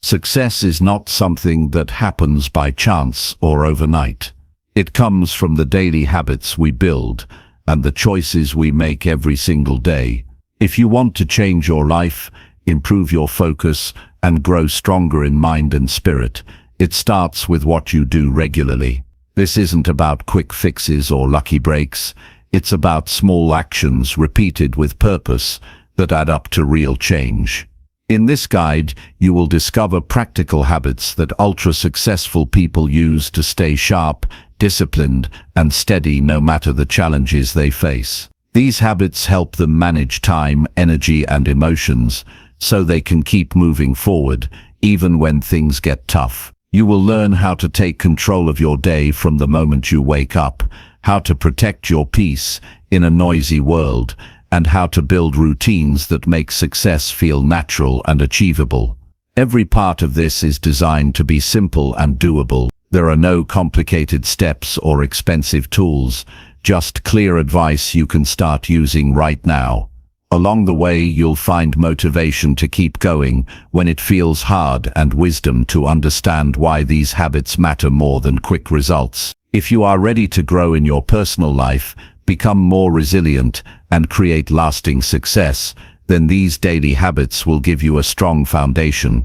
Success is not something that happens by chance or overnight. It comes from the daily habits we build and the choices we make every single day. If you want to change your life, improve your focus, and grow stronger in mind and spirit, it starts with what you do regularly. This isn't about quick fixes or lucky breaks. It's about small actions repeated with purpose that add up to real change. In this guide, you will discover practical habits that ultra-successful people use to stay sharp, disciplined, and steady no matter the challenges they face. These habits help them manage time, energy, and emotions so they can keep moving forward even when things get tough. You will learn how to take control of your day from the moment you wake up, how to protect your peace in a noisy world, and how to build routines that make success feel natural and achievable. Every part of this is designed to be simple and doable. There are no complicated steps or expensive tools, just clear advice you can start using right now. Along the way, you'll find motivation to keep going when it feels hard and wisdom to understand why these habits matter more than quick results. If you are ready to grow in your personal life, become more resilient, and create lasting success, then these daily habits will give you a strong foundation.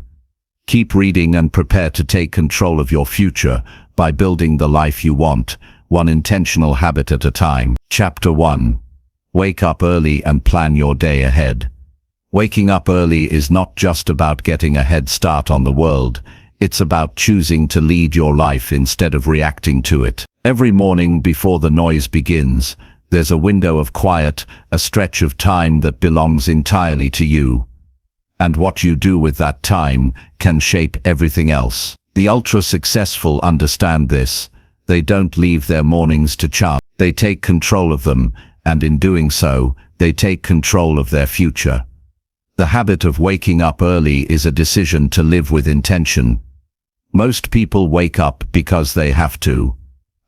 Keep reading and prepare to take control of your future by building the life you want, one intentional habit at a time. Chapter 1. Wake up early and plan your day ahead. Waking up early is not just about getting a head start on the world. It's about choosing to lead your life instead of reacting to it. Every morning before the noise begins, there's a window of quiet, a stretch of time that belongs entirely to you. And what you do with that time can shape everything else. The ultra-successful understand this. They don't leave their mornings to chance. They take control of them, and in doing so, they take control of their future. The habit of waking up early is a decision to live with intention. Most people wake up because they have to.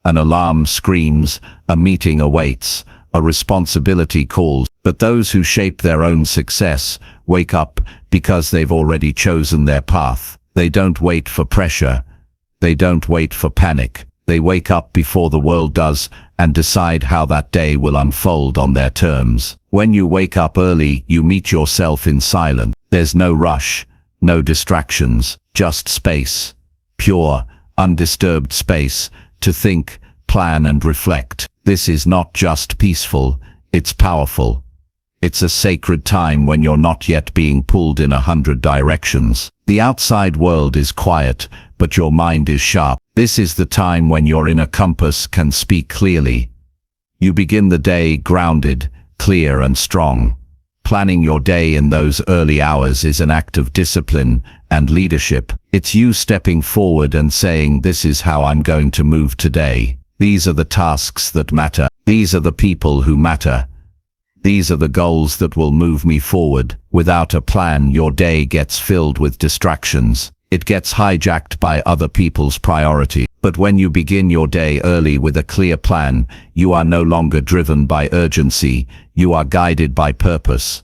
An alarm screams, a meeting awaits, a responsibility calls. But those who shape their own success wake up because they've already chosen their path. They don't wait for pressure. They don't wait for panic. They wake up before the world does and decide how that day will unfold on their terms. When you wake up early, you meet yourself in silence. There's no rush, no distractions, just space. Pure, undisturbed space to think, plan, and reflect. This is not just peaceful, it's powerful. It's a sacred time when you're not yet being pulled in 100 directions. The outside world is quiet, but your mind is sharp. This is the time when your inner compass can speak clearly. You begin the day grounded, clear, and strong. Planning your day in those early hours is an act of discipline and leadership. It's you stepping forward and saying, "This is how I'm going to move today. These are the tasks that matter. These are the people who matter. These are the goals that will move me forward." Without a plan, your day gets filled with distractions. It gets hijacked by other people's priority. But when you begin your day early with a clear plan, you are no longer driven by urgency, you are guided by purpose.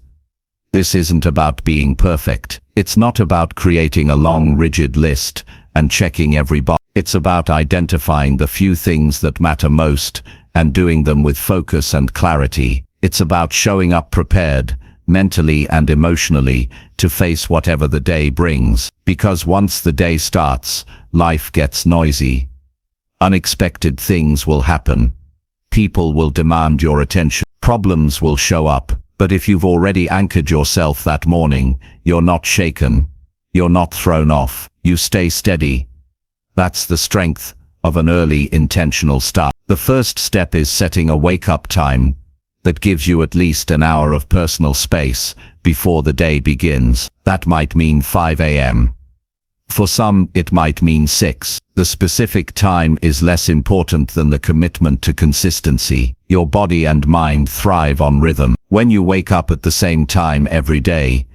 This isn't about being perfect. It's not about creating a long, rigid list and checking every box. It's about identifying the few things that matter most and doing them with focus and clarity. It's about showing up prepared, mentally and emotionally, to face whatever the day brings. Because once the day starts, life gets noisy. Unexpected things will happen. People will demand your attention. Problems will show up. But if you've already anchored yourself that morning, you're not shaken. You're not thrown off. You stay steady. That's the strength of an early intentional start. The first step is setting a wake-up time that gives you at least an hour of personal space before the day begins. That might mean 5 a.m. For some, it might mean 6. The specific time is less important than the commitment to consistency. Your body and mind thrive on rhythm. When you wake up at the same time every day,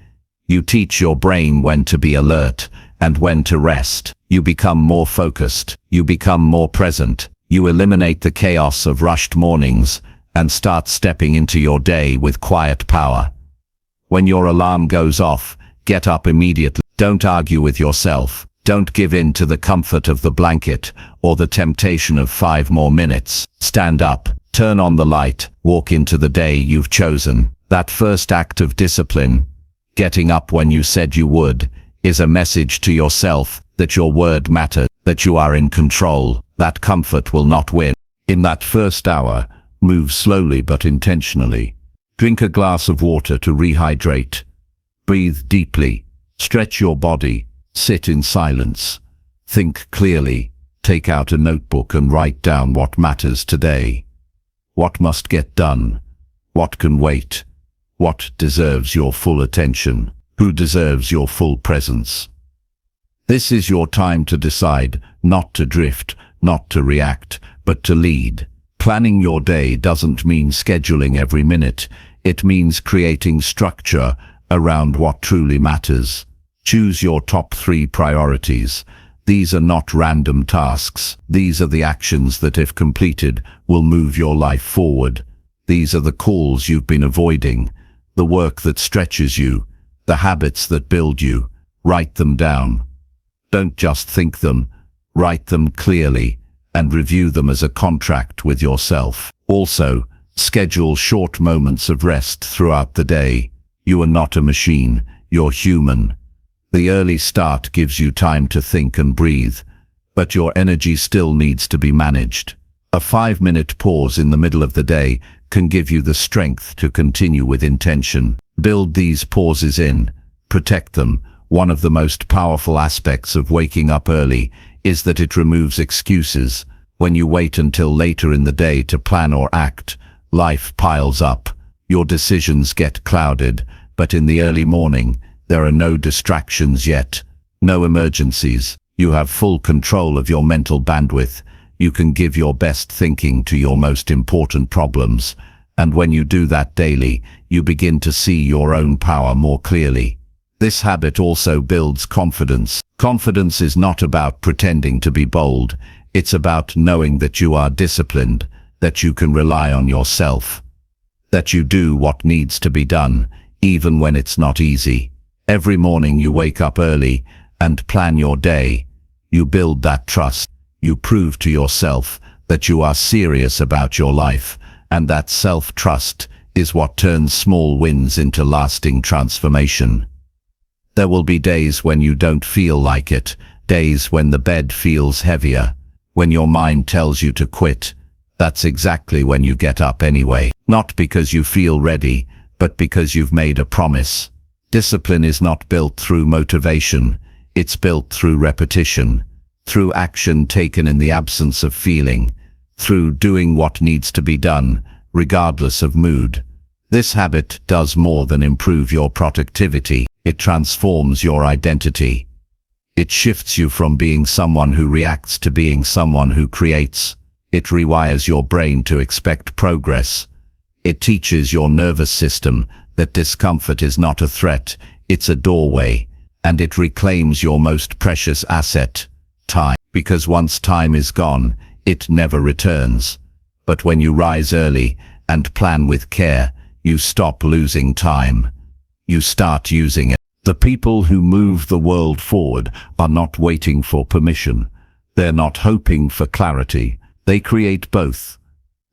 you teach your brain when to be alert and when to rest. You become more focused. You become more present. You eliminate the chaos of rushed mornings and start stepping into your day with quiet power. When your alarm goes off, get up immediately. Don't argue with yourself. Don't give in to the comfort of the blanket or the temptation of 5 more minutes. Stand up, turn on the light, walk into the day you've chosen. That first act of discipline, getting up when you said you would, is a message to yourself that your word matters, that you are in control, that comfort will not win. In that first hour, move slowly but intentionally. Drink a glass of water to rehydrate. Breathe deeply. Stretch your body. Sit in silence. Think clearly. Take out a notebook and write down what matters today. What must get done? What can wait? What deserves your full attention? Who deserves your full presence? This is your time to decide, not to drift, not to react, but to lead. Planning your day doesn't mean scheduling every minute. It means creating structure around what truly matters. Choose your top 3 priorities. These are not random tasks. These are the actions that, if completed, will move your life forward. These are the calls you've been avoiding, the work that stretches you, the habits that build you. Write them down. Don't just think them. Write them clearly and review them as a contract with yourself. Also, schedule short moments of rest throughout the day. You are not a machine. You're human. The early start gives you time to think and breathe, but your energy still needs to be managed. A 5-minute pause in the middle of the day can give you the strength to continue with intention. Build these pauses in. Protect them. One of the most powerful aspects of waking up early is that it removes excuses. When you wait until later in the day to plan or act, life piles up. Your decisions get clouded, but in the early morning, there are no distractions yet, no emergencies. You have full control of your mental bandwidth. You can give your best thinking to your most important problems. And when you do that daily, you begin to see your own power more clearly. This habit also builds confidence. Confidence is not about pretending to be bold. It's about knowing that you are disciplined, that you can rely on yourself, that you do what needs to be done, even when it's not easy. Every morning you wake up early and plan your day. You build that trust. You prove to yourself that you are serious about your life, and that self-trust is what turns small wins into lasting transformation. There will be days when you don't feel like it, days when the bed feels heavier, when your mind tells you to quit. That's exactly when you get up anyway. Not because you feel ready, but because you've made a promise. Discipline is not built through motivation. It's built through repetition, through action taken in the absence of feeling, through doing what needs to be done, regardless of mood. This habit does more than improve your productivity. It transforms your identity. It shifts you from being someone who reacts to being someone who creates. It rewires your brain to expect progress. It teaches your nervous system that discomfort is not a threat, it's a doorway. And it reclaims your most precious asset, time. Because once time is gone, it never returns. But when you rise early and plan with care, you stop losing time. You start using it. The people who move the world forward are not waiting for permission. They're not hoping for clarity. They create both.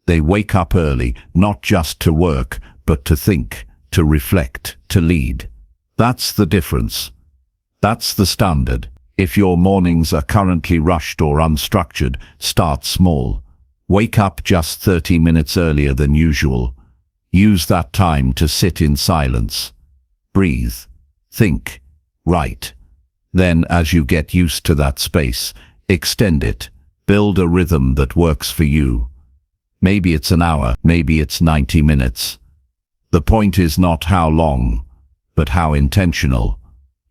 They wake up early, not just to work, but to think, to reflect, to lead. That's the difference. That's the standard. If your mornings are currently rushed or unstructured, start small. Wake up just 30 minutes earlier than usual. Use that time to sit in silence. Breathe. Think. Write. Then, as you get used to that space, extend it. Build a rhythm that works for you. Maybe it's an hour, maybe it's 90 minutes. The point is not how long, but how intentional.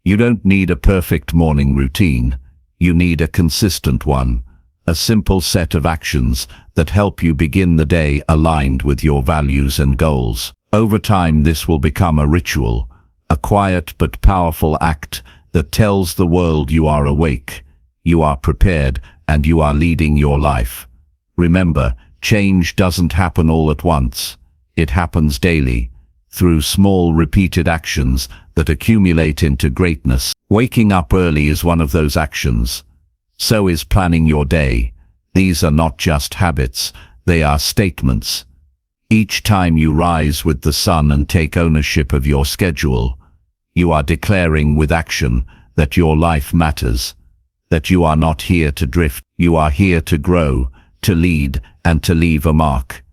You don't need a perfect morning routine. You need a consistent one. A simple set of actions that help you begin the day aligned with your values and goals. Over time, this will become a ritual, a quiet but powerful act that tells the world you are awake, you are prepared, and you are leading your life. Remember, change doesn't happen all at once. It happens daily, through small repeated actions that accumulate into greatness. Waking up early is one of those actions. So is planning your day. These are not just habits, they are statements. Each time you rise with the sun and take ownership of your schedule, you are declaring with action that your life matters, that you are not here to drift, you are here to grow, to lead, and to leave a mark.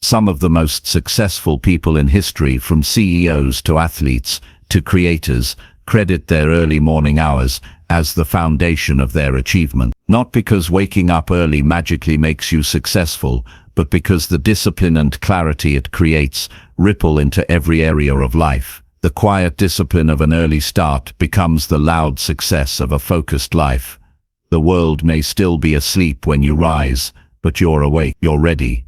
Some of the most successful people in history, from CEOs to athletes to creators, credit their early morning hours as the foundation of their achievement. Not because waking up early magically makes you successful, but because the discipline and clarity it creates ripple into every area of life. The quiet discipline of an early start becomes the loud success of a focused life. The world may still be asleep when you rise, but you're awake, you're ready,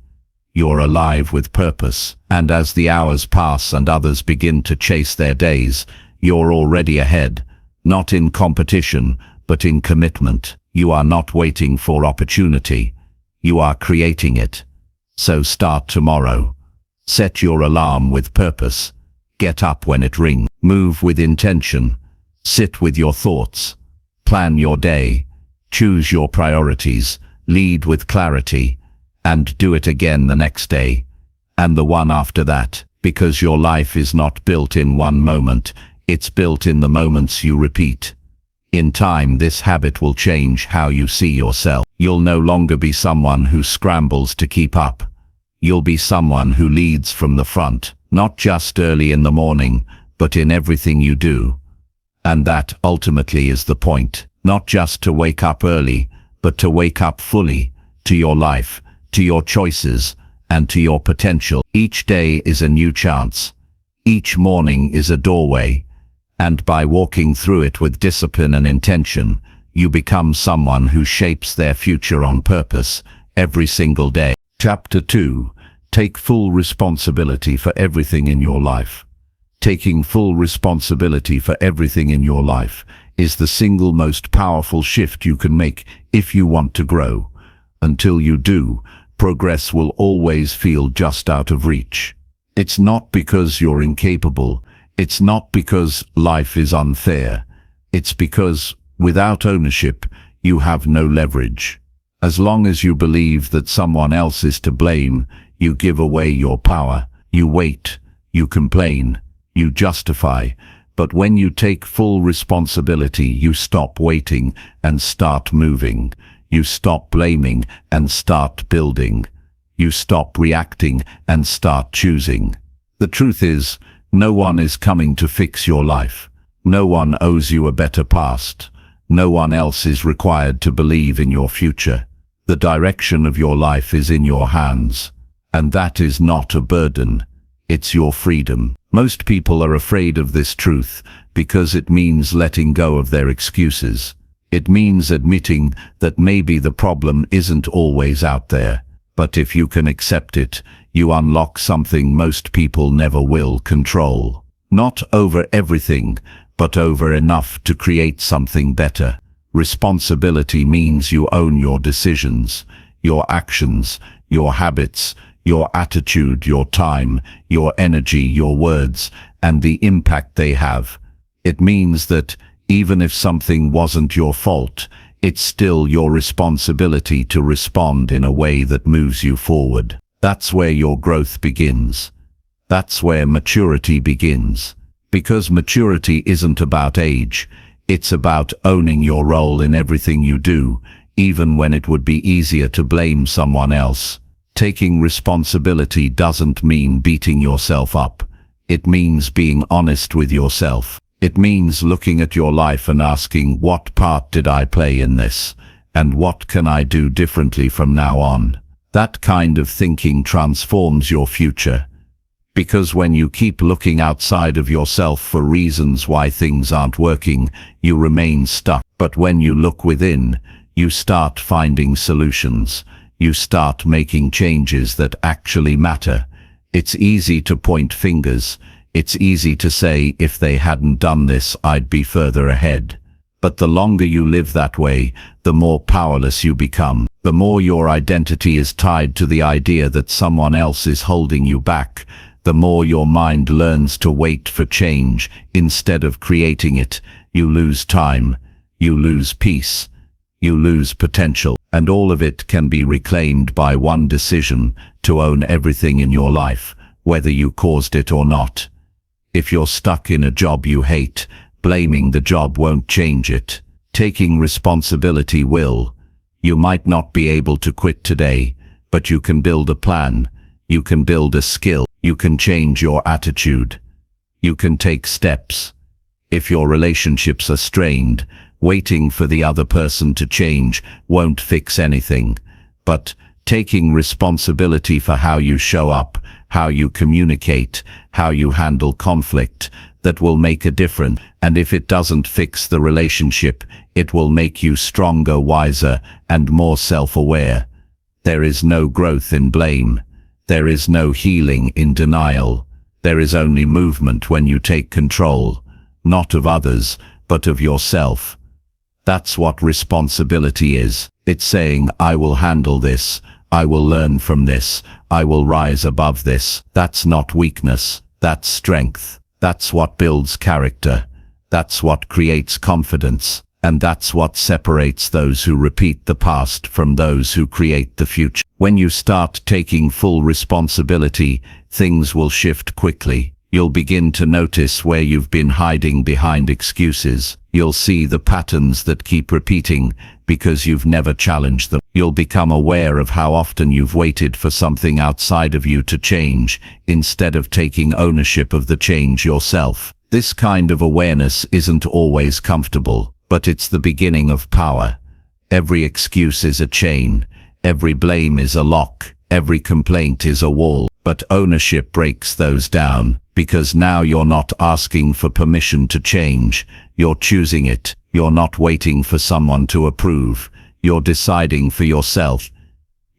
you're alive with purpose. And as the hours pass and others begin to chase their days, you're already ahead, not in competition, but in commitment. You are not waiting for opportunity, you are creating it. So start tomorrow. Set your alarm with purpose. Get up when it rings. Move with intention. Sit with your thoughts. Plan your day. Choose your priorities. Lead with clarity. And do it again the next day. And the one after that. Because your life is not built in one moment. It's built in the moments you repeat. In time, this habit will change how you see yourself. You'll no longer be someone who scrambles to keep up. You'll be someone who leads from the front, not just early in the morning, but in everything you do. And that ultimately is the point, not just to wake up early, but to wake up fully, to your life, to your choices, and to your potential. Each day is a new chance. Each morning is a doorway. And by walking through it with discipline and intention, you become someone who shapes their future on purpose every single day. Chapter 2. Take full responsibility for everything in your life. Taking full responsibility for everything in your life is the single most powerful shift you can make if you want to grow. Until you do, progress will always feel just out of reach. It's not because you're incapable. It's not because life is unfair. It's because, without ownership, you have no leverage. As long as you believe that someone else is to blame, you give away your power. You wait, you complain, you justify. But when you take full responsibility, you stop waiting and start moving. You stop blaming and start building. You stop reacting and start choosing. The truth is, no one is coming to fix your life. No one owes you a better past. No one else is required to believe in your future. The direction of your life is in your hands. And that is not a burden. It's your freedom. Most people are afraid of this truth because it means letting go of their excuses. It means admitting that maybe the problem isn't always out there. But if you can accept it, you unlock something most people never will: control. Not over everything, but over enough to create something better. Responsibility means you own your decisions, your actions, your habits, your attitude, your time, your energy, your words, and the impact they have. It means that even if something wasn't your fault, it's still your responsibility to respond in a way that moves you forward. That's where your growth begins. That's where maturity begins. Because maturity isn't about age, it's about owning your role in everything you do, even when it would be easier to blame someone else. Taking responsibility doesn't mean beating yourself up. It means being honest with yourself. It means looking at your life and asking, what part did I play in this? And what can I do differently from now on? That kind of thinking transforms your future. Because when you keep looking outside of yourself for reasons why things aren't working, you remain stuck. But when you look within, you start finding solutions. You start making changes that actually matter. It's easy to point fingers. It's easy to say, if they hadn't done this, I'd be further ahead. But the longer you live that way, the more powerless you become. The more your identity is tied to the idea that someone else is holding you back, the more your mind learns to wait for change instead of creating it, you lose time, you lose peace, you lose potential, and all of it can be reclaimed by one decision to own everything in your life, whether you caused it or not. If you're stuck in a job you hate, blaming the job won't change it. Taking responsibility will. You might not be able to quit today, but you can build a plan, you can build a skill, you can change your attitude, you can take steps. If your relationships are strained, waiting for the other person to change won't fix anything. But taking responsibility for how you show up, how you communicate, how you handle conflict, that will make a difference. And if it doesn't fix the relationship, it will make you stronger, wiser, and more self-aware. There is no growth in blame. There is no healing in denial. There is only movement when you take control, not of others, but of yourself. That's what responsibility is. It's saying, I will handle this, I will learn from this, I will rise above this. That's not weakness, that's strength. That's what builds character. That's what creates confidence. And that's what separates those who repeat the past from those who create the future. When you start taking full responsibility, things will shift quickly. You'll begin to notice where you've been hiding behind excuses. You'll see the patterns that keep repeating because you've never challenged them. You'll become aware of how often you've waited for something outside of you to change, instead of taking ownership of the change yourself. This kind of awareness isn't always comfortable, but it's the beginning of power. Every excuse is a chain, every blame is a lock, every complaint is a wall. But ownership breaks those down, because now you're not asking for permission to change, you're choosing it. You're not waiting for someone to approve, you're deciding for yourself.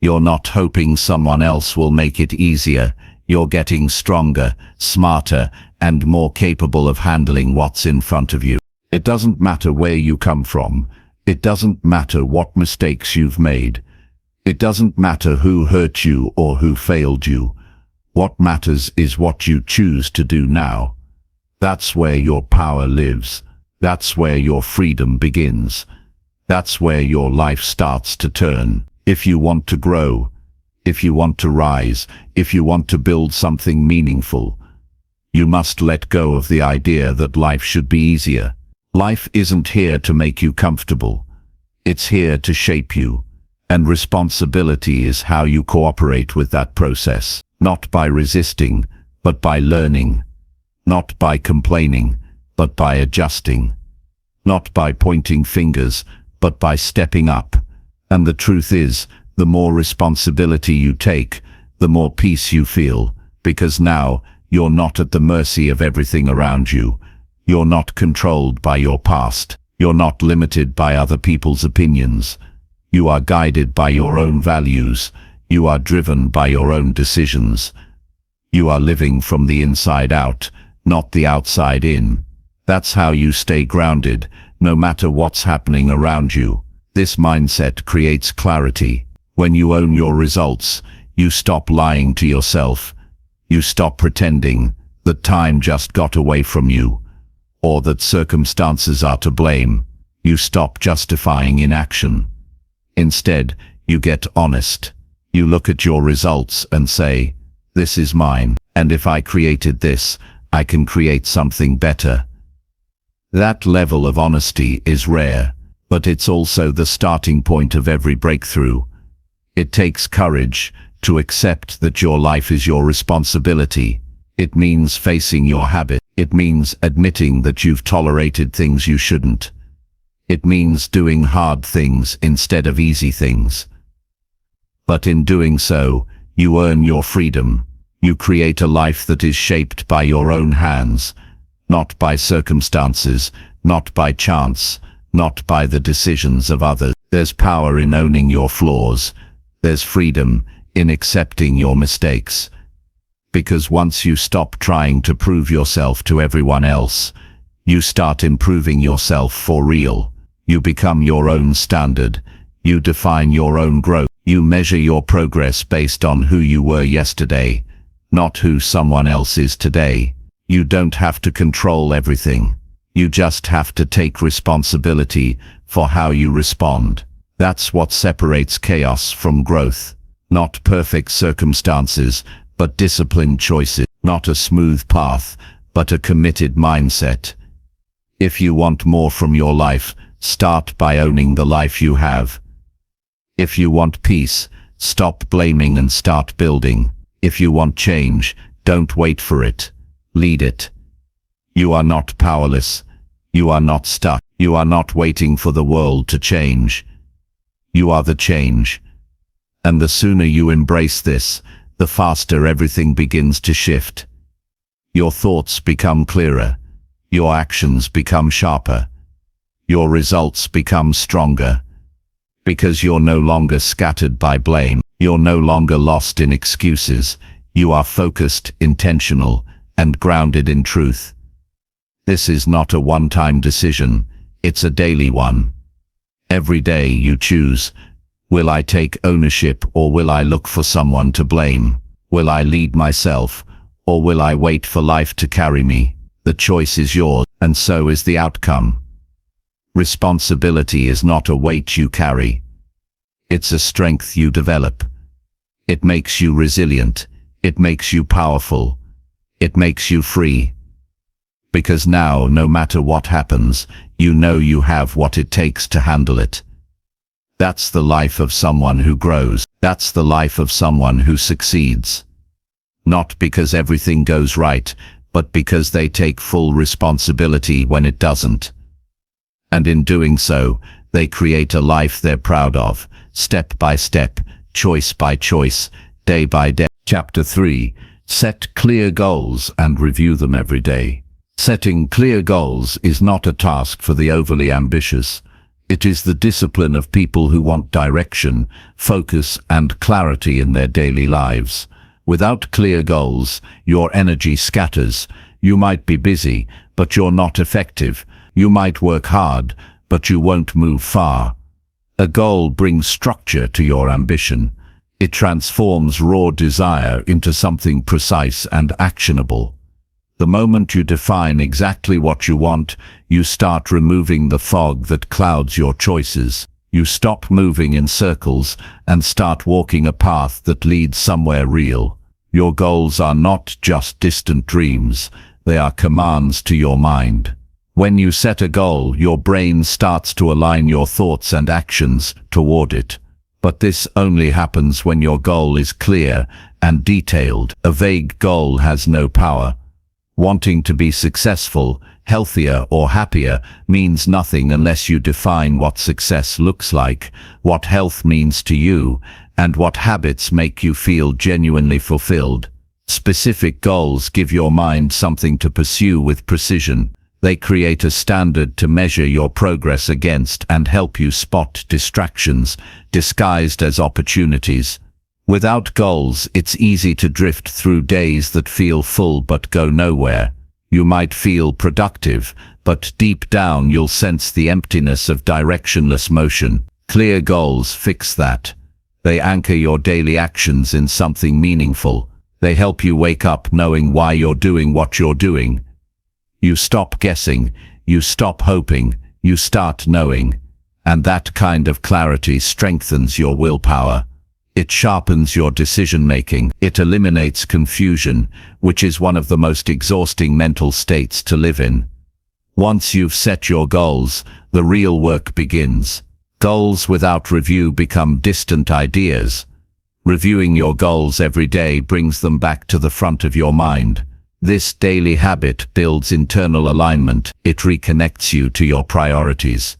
You're not hoping someone else will make it easier, you're getting stronger, smarter, and more capable of handling what's in front of you. It doesn't matter where you come from, it doesn't matter what mistakes you've made, it doesn't matter who hurt you or who failed you. What matters is what you choose to do now. That's where your power lives. That's where your freedom begins. That's where your life starts to turn. If you want to grow, if you want to rise, if you want to build something meaningful, you must let go of the idea that life should be easier. Life isn't here to make you comfortable. It's here to shape you. And responsibility is how you cooperate with that process. Not by resisting, but by learning. Not by complaining, but by adjusting. Not by pointing fingers, but by stepping up. And the truth is, the more responsibility you take, the more peace you feel, because now you're not at the mercy of everything around you. You're not controlled by your past. You're not limited by other people's opinions. You are guided by your own values. You are driven by your own decisions. You are living from the inside out, not the outside in. That's how you stay grounded, no matter what's happening around you. This mindset creates clarity. When you own your results, you stop lying to yourself. You stop pretending that time just got away from you, or that circumstances are to blame. You stop justifying inaction. Instead, you get honest. You look at your results and say, this is mine, and if I created this, I can create something better. That level of honesty is rare, but it's also the starting point of every breakthrough. It takes courage to accept that your life is your responsibility. It means facing your habit. It means admitting that you've tolerated things you shouldn't. It means doing hard things instead of easy things. But in doing so, you earn your freedom. You create a life that is shaped by your own hands, not by circumstances, not by chance, not by the decisions of others. There's power in owning your flaws. There's freedom in accepting your mistakes. Because once you stop trying to prove yourself to everyone else, you start improving yourself for real. You become your own standard. You define your own growth. You measure your progress based on who you were yesterday, not who someone else is today. You don't have to control everything. You just have to take responsibility for how you respond. That's what separates chaos from growth. Not perfect circumstances, but disciplined choices. Not a smooth path, but a committed mindset. If you want more from your life, start by owning the life you have. If you want peace, stop blaming and start building. If you want change, don't wait for it. Lead it. You are not powerless. You are not stuck. You are not waiting for the world to change. You are the change. And the sooner you embrace this, the faster everything begins to shift. Your thoughts become clearer. Your actions become sharper. Your results become stronger. Because you're no longer scattered by blame. You're no longer lost in excuses. You are focused, intentional, and grounded in truth. This is not a one-time decision. It's a daily one. Every day you choose, will I take ownership or will I look for someone to blame? Will I lead myself or will I wait for life to carry me? The choice is yours, and so is the outcome. Responsibility is not a weight you carry. It's a strength you develop. It makes you resilient. It makes you powerful. It makes you free. Because now, no matter what happens, you know you have what it takes to handle it. That's the life of someone who grows. That's the life of someone who succeeds. Not because everything goes right, but because they take full responsibility when it doesn't. And in doing so, they create a life they're proud of, step by step, choice by choice, day by day. Chapter 3. Set clear goals and review them every day. Setting clear goals is not a task for the overly ambitious. It is the discipline of people who want direction, focus, and clarity in their daily lives. Without clear goals, your energy scatters. You might be busy, but you're not effective. You might work hard, but you won't move far. A goal brings structure to your ambition. It transforms raw desire into something precise and actionable. The moment you define exactly what you want, you start removing the fog that clouds your choices. You stop moving in circles and start walking a path that leads somewhere real. Your goals are not just distant dreams, they are commands to your mind. When you set a goal, your brain starts to align your thoughts and actions toward it. But this only happens when your goal is clear and detailed. A vague goal has no power. Wanting to be successful, healthier, or happier means nothing unless you define what success looks like, what health means to you, and what habits make you feel genuinely fulfilled. Specific goals give your mind something to pursue with precision. They create a standard to measure your progress against and help you spot distractions, disguised as opportunities. Without goals, it's easy to drift through days that feel full but go nowhere. You might feel productive, but deep down you'll sense the emptiness of directionless motion. Clear goals fix that. They anchor your daily actions in something meaningful. They help you wake up knowing why you're doing what you're doing. You stop guessing, you stop hoping, you start knowing. And that kind of clarity strengthens your willpower. It sharpens your decision-making. It eliminates confusion, which is one of the most exhausting mental states to live in. Once you've set your goals, the real work begins. Goals without review become distant ideas. Reviewing your goals every day brings them back to the front of your mind. This daily habit builds internal alignment. It reconnects you to your priorities.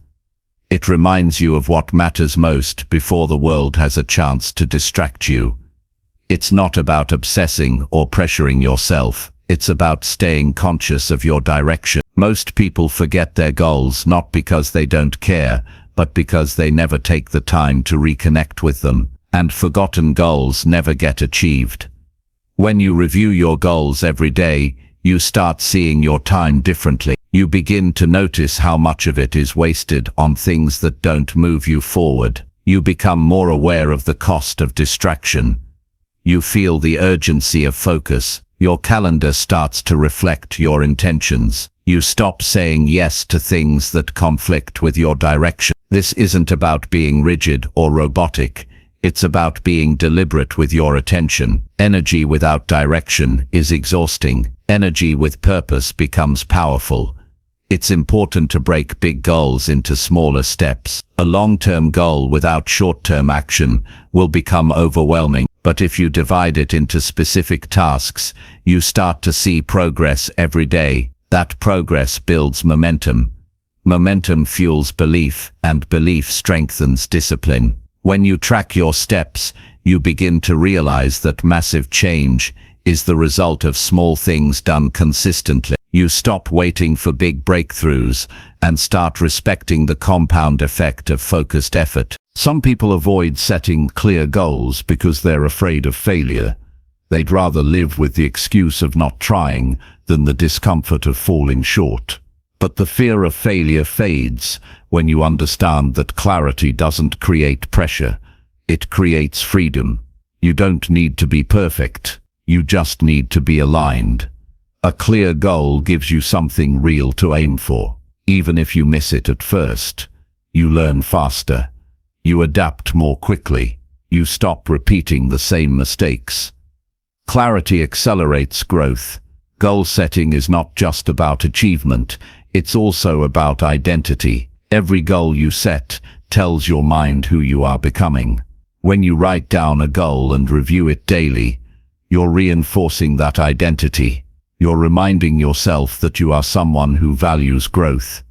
It reminds you of what matters most before the world has a chance to distract you. It's not about obsessing or pressuring yourself. It's about staying conscious of your direction. Most people forget their goals not because they don't care, but because they never take the time to reconnect with them. And forgotten goals never get achieved. When you review your goals every day, you start seeing your time differently. You begin to notice how much of it is wasted on things that don't move you forward. You become more aware of the cost of distraction. You feel the urgency of focus. Your calendar starts to reflect your intentions. You stop saying yes to things that conflict with your direction. This isn't about being rigid or robotic. It's about being deliberate with your attention. Energy without direction is exhausting. Energy with purpose becomes powerful. It's important to break big goals into smaller steps. A long-term goal without short-term action will become overwhelming. But if you divide it into specific tasks, you start to see progress every day. That progress builds momentum. Momentum fuels belief, and belief strengthens discipline. When you track your steps, you begin to realize that massive change is the result of small things done consistently. You stop waiting for big breakthroughs and start respecting the compound effect of focused effort. Some people avoid setting clear goals because they're afraid of failure. They'd rather live with the excuse of not trying than the discomfort of falling short. But the fear of failure fades when you understand that clarity doesn't create pressure. It creates freedom. You don't need to be perfect. You just need to be aligned. A clear goal gives you something real to aim for. Even if you miss it at first, you learn faster. You adapt more quickly. You stop repeating the same mistakes. Clarity accelerates growth. Goal setting is not just about achievement, it's also about identity. Every goal you set tells your mind who you are becoming. When you write down a goal and review it daily, you're reinforcing that identity. You're reminding yourself that you are someone who values growth,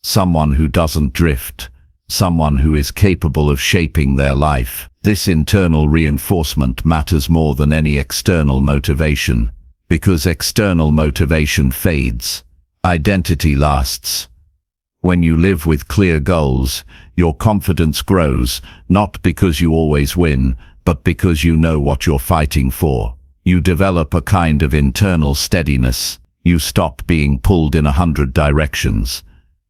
someone who doesn't drift, someone who is capable of shaping their life. This internal reinforcement matters more than any external motivation, because external motivation fades. Identity lasts. When you live with clear goals, your confidence grows, not because you always win, but because you know what you're fighting for. You develop a kind of internal steadiness. You stop being pulled in 100 directions.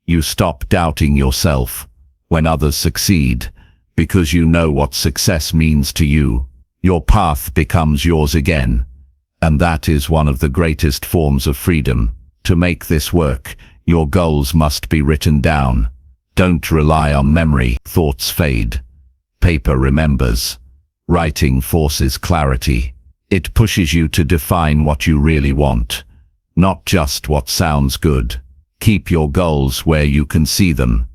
You stop doubting yourself when others succeed, because you know what success means to you. Your path becomes yours again. And that is one of the greatest forms of freedom. To make this work, your goals must be written down. Don't rely on memory. Thoughts fade. Paper remembers. Writing forces clarity. It pushes you to define what you really want, not just what sounds good. Keep your goals where you can see them.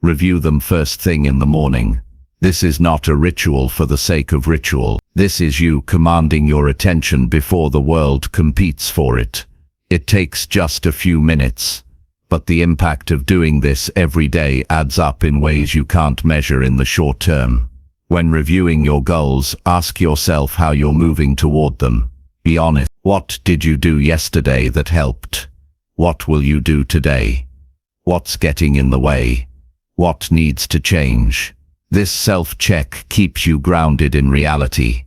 Review them first thing in the morning. This is not a ritual for the sake of ritual. This is you commanding your attention before the world competes for it. It takes just a few minutes, but the impact of doing this every day adds up in ways you can't measure in the short term. When reviewing your goals, ask yourself how you're moving toward them. Be honest. What did you do yesterday that helped? What will you do today? What's getting in the way? What needs to change? This self-check keeps you grounded in reality.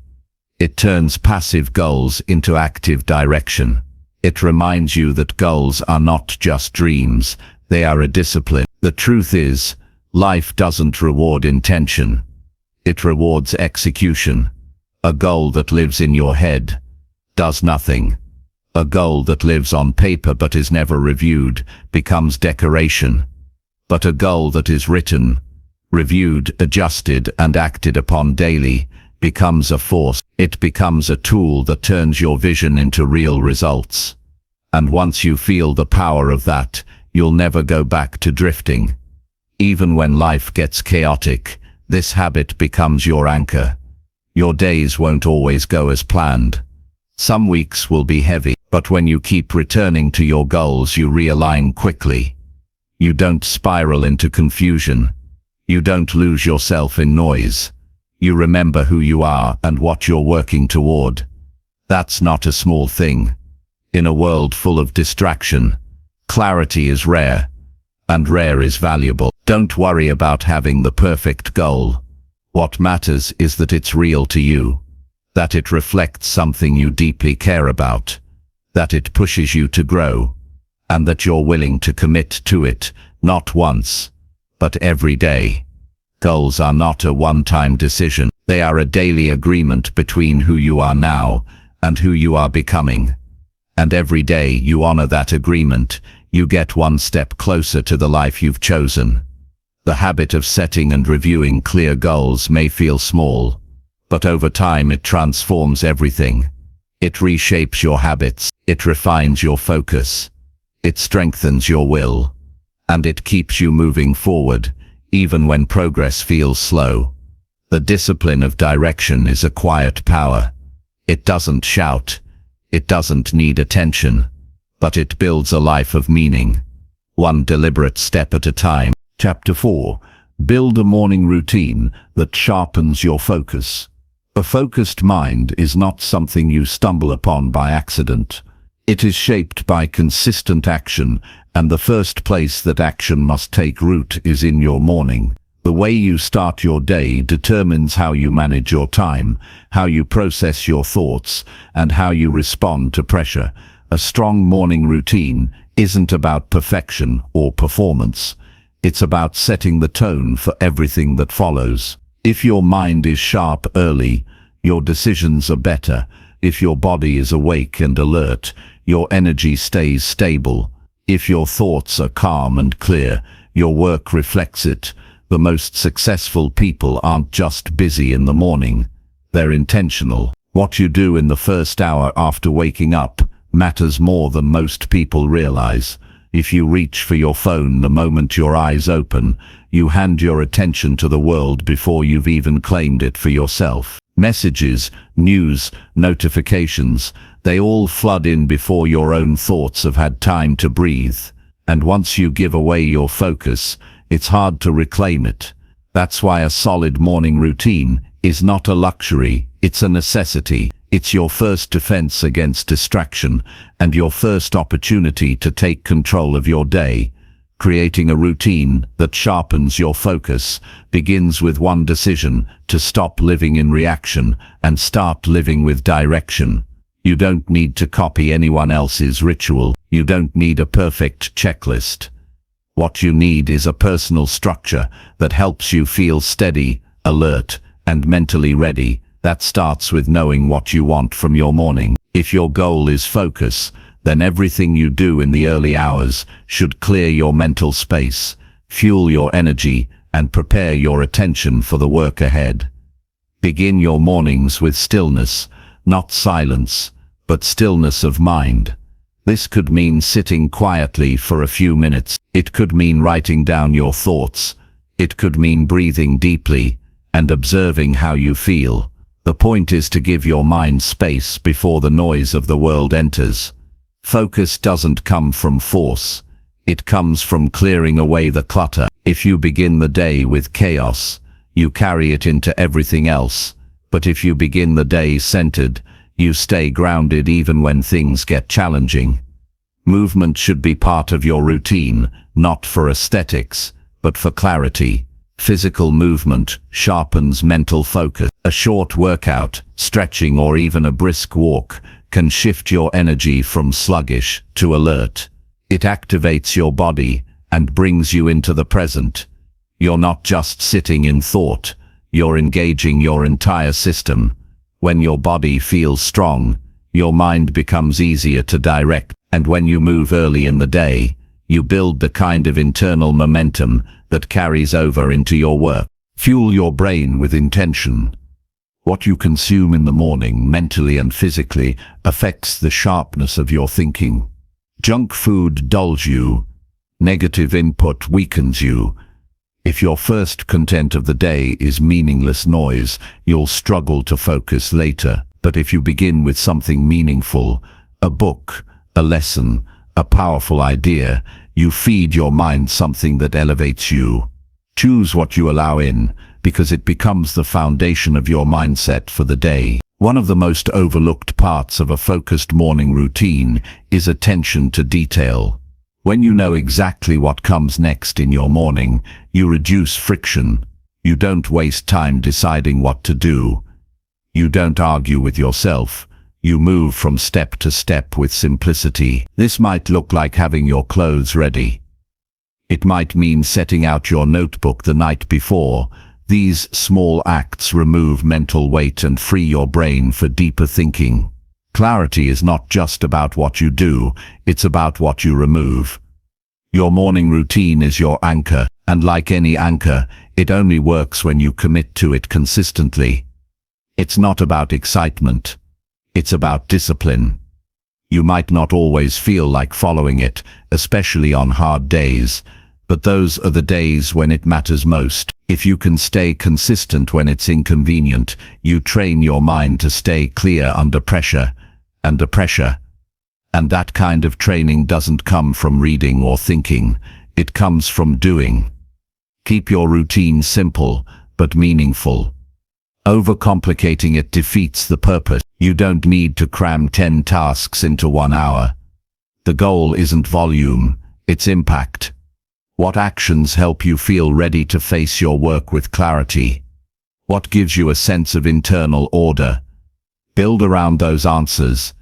It turns passive goals into active direction. It reminds you that goals are not just dreams, they are a discipline. The truth is, life doesn't reward intention. It rewards execution. A goal that lives in your head does nothing. A goal that lives on paper but is never reviewed becomes decoration. But a goal that is written, reviewed, adjusted, and acted upon daily becomes a force. It becomes a tool that turns your vision into real results. And once you feel the power of that, you'll never go back to drifting. Even when life gets chaotic, this habit becomes your anchor. Your days won't always go as planned. Some weeks will be heavy, but when you keep returning to your goals, you realign quickly. You don't spiral into confusion. You don't lose yourself in noise. You remember who you are and what you're working toward. That's not a small thing. In a world full of distraction, clarity is rare, and rare is valuable. Don't worry about having the perfect goal. What matters is that it's real to you, that it reflects something you deeply care about, that it pushes you to grow, and that you're willing to commit to it, not once, but every day. Goals are not a one-time decision. They are a daily agreement between who you are now and who you are becoming. And every day you honor that agreement, you get one step closer to the life you've chosen. The habit of setting and reviewing clear goals may feel small, but over time it transforms everything. It reshapes your habits, it refines your focus, it strengthens your will, and it keeps you moving forward, even when progress feels slow. The discipline of direction is a quiet power. It doesn't shout, it doesn't need attention, but it builds a life of meaning, one deliberate step at a time. Chapter 4. Build a morning routine that sharpens your focus. A focused mind is not something you stumble upon by accident. It is shaped by consistent action, and the first place that action must take root is in your morning. The way you start your day determines how you manage your time, how you process your thoughts, and how you respond to pressure. A strong morning routine isn't about perfection or performance. It's about setting the tone for everything that follows. If your mind is sharp early, your decisions are better. If your body is awake and alert, your energy stays stable. If your thoughts are calm and clear, your work reflects it. The most successful people aren't just busy in the morning, they're intentional. What you do in the first hour after waking up matters more than most people realize. If you reach for your phone the moment your eyes open, you hand your attention to the world before you've even claimed it for yourself. Messages, news, notifications, they all flood in before your own thoughts have had time to breathe. And once you give away your focus, it's hard to reclaim it. That's why a solid morning routine is not a luxury, it's a necessity. It's your first defense against distraction and your first opportunity to take control of your day. Creating a routine that sharpens your focus begins with one decision: to stop living in reaction and start living with direction. You don't need to copy anyone else's ritual. You don't need a perfect checklist. What you need is a personal structure that helps you feel steady, alert, and mentally ready. That starts with knowing what you want from your morning. If your goal is focus, then everything you do in the early hours should clear your mental space, fuel your energy, and prepare your attention for the work ahead. Begin your mornings with stillness, not silence, but stillness of mind. This could mean sitting quietly for a few minutes. It could mean writing down your thoughts. It could mean breathing deeply and observing how you feel. The point is to give your mind space before the noise of the world enters. Focus doesn't come from force. It comes from clearing away the clutter. If you begin the day with chaos, you carry it into everything else. But if you begin the day centered, you stay grounded even when things get challenging. Movement should be part of your routine, not for aesthetics, but for clarity. Physical movement sharpens mental focus. A short workout, stretching, or even a brisk walk can shift your energy from sluggish to alert. It activates your body and brings you into the present. You're not just sitting in thought, you're engaging your entire system. When your body feels strong, your mind becomes easier to direct, and when you move early in the day, you build the kind of internal momentum that carries over into your work. Fuel your brain with intention. What you consume in the morning, mentally and physically, affects the sharpness of your thinking. Junk food dulls you. Negative input weakens you. If your first content of the day is meaningless noise, you'll struggle to focus later. But if you begin with something meaningful, a book, a lesson, a powerful idea, you feed your mind something that elevates you. Choose what you allow in, because it becomes the foundation of your mindset for the day. One of the most overlooked parts of a focused morning routine is attention to detail. When you know exactly what comes next in your morning, you reduce friction. You don't waste time deciding what to do. You don't argue with yourself. You move from step to step with simplicity. This might look like having your clothes ready. It might mean setting out your notebook the night before, These small acts remove mental weight and free your brain for deeper thinking. Clarity is not just about what you do, it's about what you remove. Your morning routine is your anchor, and like any anchor, it only works when you commit to it consistently. It's not about excitement. It's about discipline. You might not always feel like following it, especially on hard days, but those are the days when it matters most. If you can stay consistent when it's inconvenient, you train your mind to stay clear under pressure. And that kind of training doesn't come from reading or thinking, it comes from doing. Keep your routine simple, but meaningful. Overcomplicating it defeats the purpose. You don't need to cram 10 tasks into 1 hour. The goal isn't volume, it's impact. What actions help you feel ready to face your work with clarity? What gives you a sense of internal order? Build around those answers,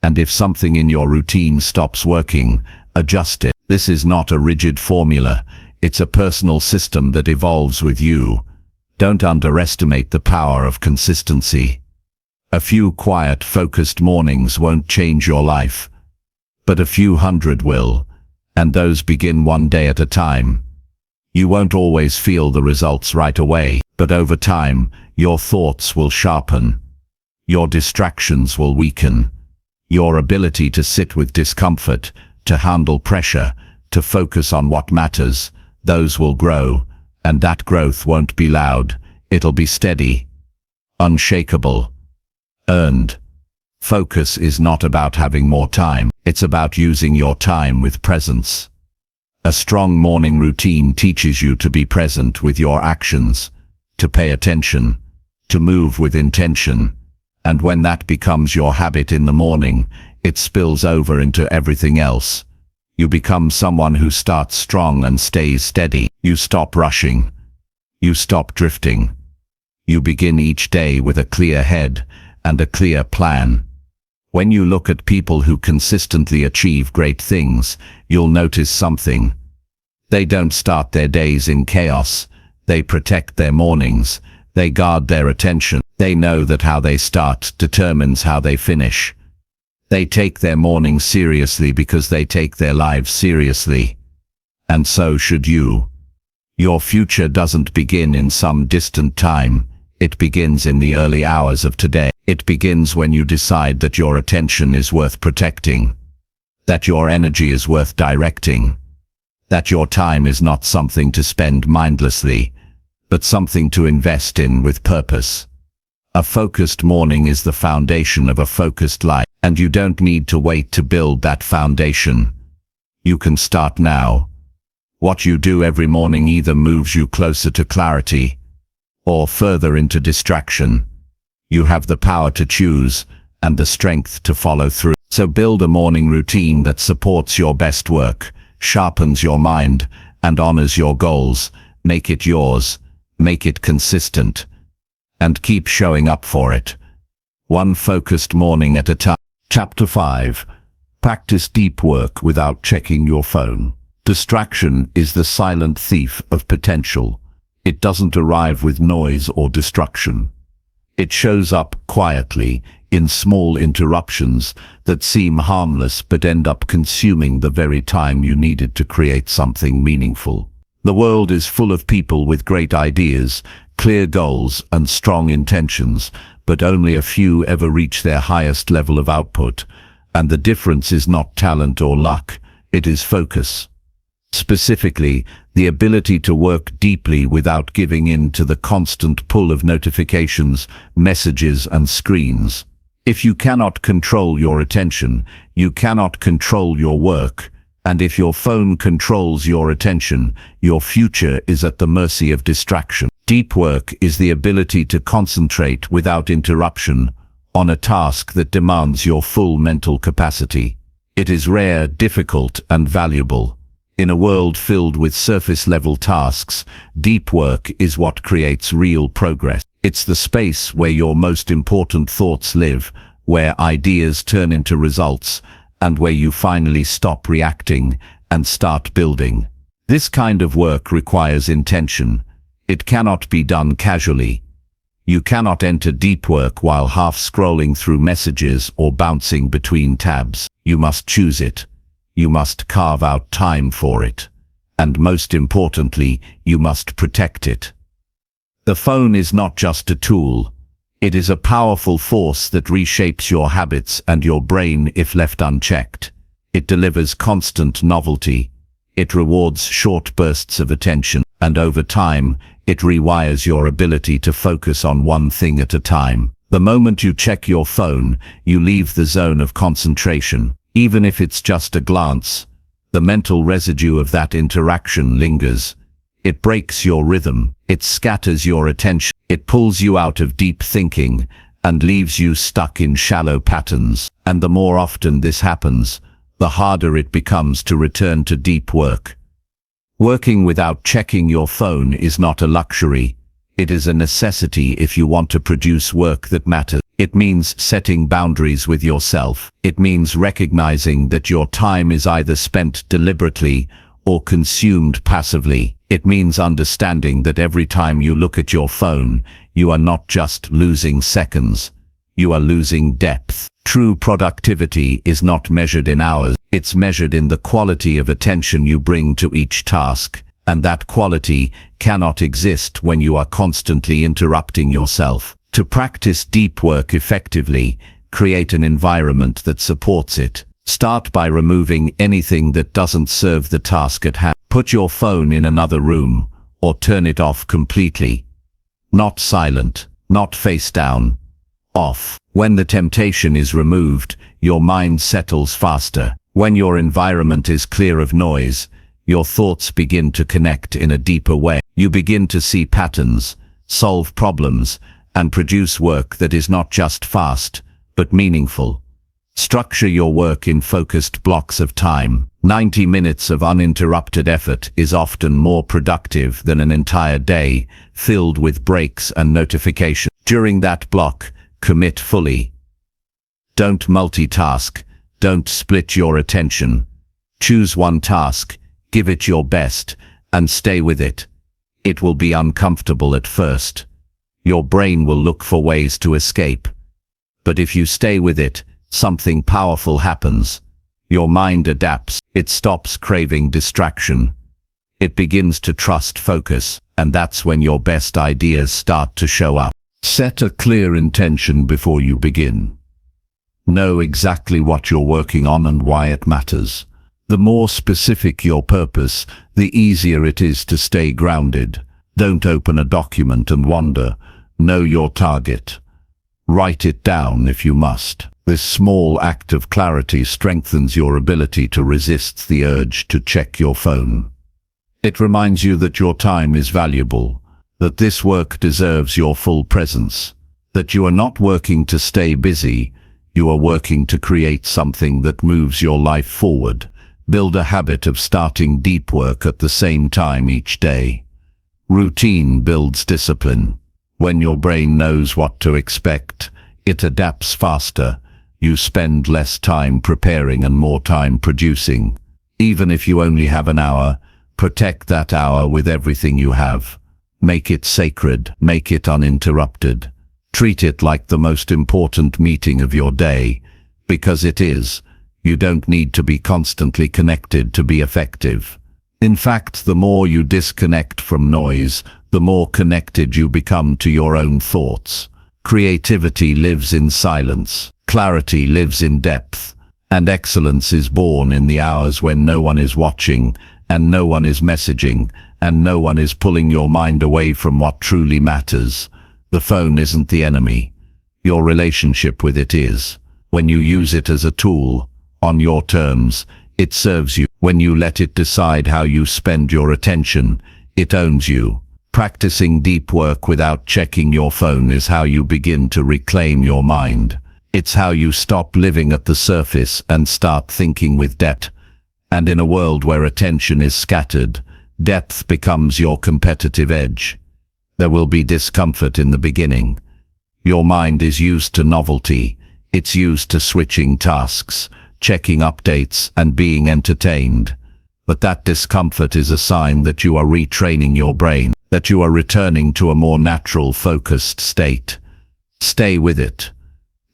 and if something in your routine stops working, adjust it. This is not a rigid formula, it's a personal system that evolves with you. Don't underestimate the power of consistency. A few quiet, focused mornings won't change your life, but a few hundred will. And those begin one day at a time. You won't always feel the results right away, but over time, your thoughts will sharpen. Your distractions will weaken. Your ability to sit with discomfort, to handle pressure, to focus on what matters, those will grow, and that growth won't be loud, it'll be steady, unshakable, earned. Focus is not about having more time, it's about using your time with presence. A strong morning routine teaches you to be present with your actions, to pay attention, to move with intention, and when that becomes your habit in the morning, it spills over into everything else. You become someone who starts strong and stays steady. You stop rushing. You stop drifting. You begin each day with a clear head and a clear plan. When you look at people who consistently achieve great things, you'll notice something. They don't start their days in chaos. They protect their mornings. They guard their attention. They know that how they start determines how they finish. They take their mornings seriously because they take their lives seriously. And so should you. Your future doesn't begin in some distant time. It begins in the early hours of today. It begins when you decide that your attention is worth protecting, that your energy is worth directing, that your time is not something to spend mindlessly, but something to invest in with purpose. A focused morning is the foundation of a focused life, and you don't need to wait to build that foundation. You can start now. What you do every morning either moves you closer to clarity or further into distraction. You have the power to choose and the strength to follow through. So build a morning routine that supports your best work, sharpens your mind, and honors your goals. Make it yours, make it consistent, and keep showing up for it. One focused morning at a time. Chapter 5. Practice deep work without checking your phone. Distraction is the silent thief of potential. It doesn't arrive with noise or destruction. It shows up quietly in small interruptions that seem harmless but end up consuming the very time you needed to create something meaningful. The world is full of people with great ideas, clear goals, and strong intentions, but only a few ever reach their highest level of output. And the difference is not talent or luck, it is focus. Specifically, the ability to work deeply without giving in to the constant pull of notifications, messages, and screens. If you cannot control your attention, you cannot control your work. And if your phone controls your attention, your future is at the mercy of distraction. Deep work is the ability to concentrate without interruption on a task that demands your full mental capacity. It is rare, difficult, and valuable. In a world filled with surface-level tasks, deep work is what creates real progress. It's the space where your most important thoughts live, where ideas turn into results, and where you finally stop reacting and start building. This kind of work requires intention. It cannot be done casually. You cannot enter deep work while half scrolling through messages or bouncing between tabs. You must choose it. You must carve out time for it. And most importantly, you must protect it. The phone is not just a tool. It is a powerful force that reshapes your habits and your brain if left unchecked. It delivers constant novelty. It rewards short bursts of attention, and over time, it rewires your ability to focus on one thing at a time. The moment you check your phone, you leave the zone of concentration. Even if it's just a glance, the mental residue of that interaction lingers. It breaks your rhythm. It scatters your attention. It pulls you out of deep thinking and leaves you stuck in shallow patterns. And the more often this happens, the harder it becomes to return to deep work. Working without checking your phone is not a luxury. It is a necessity if you want to produce work that matters. It means setting boundaries with yourself. It means recognizing that your time is either spent deliberately or consumed passively. It means understanding that every time you look at your phone, you are not just losing seconds, you are losing depth. True productivity is not measured in hours, it's measured in the quality of attention you bring to each task, and that quality cannot exist when you are constantly interrupting yourself. To practice deep work effectively, create an environment that supports it. Start by removing anything that doesn't serve the task at hand. Put your phone in another room, or turn it off completely. Not silent, not face down. Off. When the temptation is removed, your mind settles faster. When your environment is clear of noise, your thoughts begin to connect in a deeper way. You begin to see patterns, solve problems, and produce work that is not just fast, but meaningful. Structure your work in focused blocks of time. 90 minutes of uninterrupted effort is often more productive than an entire day filled with breaks and notifications. During that block, commit fully. Don't multitask. Don't split your attention. Choose one task, give it your best, and stay with it. It will be uncomfortable at first. Your brain will look for ways to escape. But if you stay with it, something powerful happens. Your mind adapts. It stops craving distraction. It begins to trust focus, and that's when your best ideas start to show up. Set a clear intention before you begin. Know exactly what you're working on and why it matters. The more specific your purpose, the easier it is to stay grounded. Don't open a document and wander. Know your target. Write it down if you must. This small act of clarity strengthens your ability to resist the urge to check your phone. It reminds you that your time is valuable, that this work deserves your full presence, that you are not working to stay busy, you are working to create something that moves your life forward. Build a habit of starting deep work at the same time each day. Routine builds discipline. When your brain knows what to expect, it adapts faster. You spend less time preparing and more time producing. Even if you only have an hour, protect that hour with everything you have. Make it sacred, make it uninterrupted. Treat it like the most important meeting of your day, because it is. You don't need to be constantly connected to be effective. In fact, the more you disconnect from noise, the more connected you become to your own thoughts. Creativity lives in silence, clarity lives in depth, and excellence is born in the hours when no one is watching, and no one is messaging, and no one is pulling your mind away from what truly matters. The phone isn't the enemy. Your relationship with it is. When you use it as a tool, on your terms, it serves you. When you let it decide how you spend your attention, it owns you. Practicing deep work without checking your phone is how you begin to reclaim your mind. It's how you stop living at the surface and start thinking with depth. And in a world where attention is scattered, depth becomes your competitive edge. There will be discomfort in the beginning. Your mind is used to novelty. It's used to switching tasks, checking updates, and being entertained. But that discomfort is a sign that you are retraining your brain. that you are returning to a more natural, focused state. Stay with it.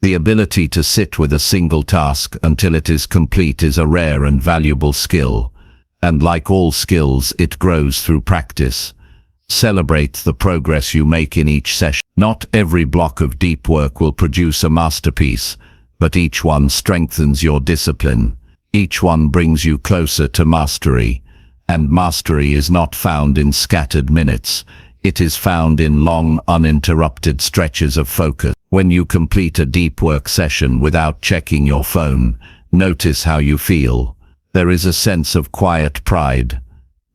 The ability to sit with a single task until it is complete is a rare and valuable skill, and like all skills, it grows through practice. Celebrate the progress you make in each session. Not every block of deep work will produce a masterpiece, but each one strengthens your discipline. Each one brings you closer to mastery, and mastery is not found in scattered minutes. It is found in long, uninterrupted stretches of focus. When you complete a deep work session without checking your phone, notice how you feel. There is a sense of quiet pride.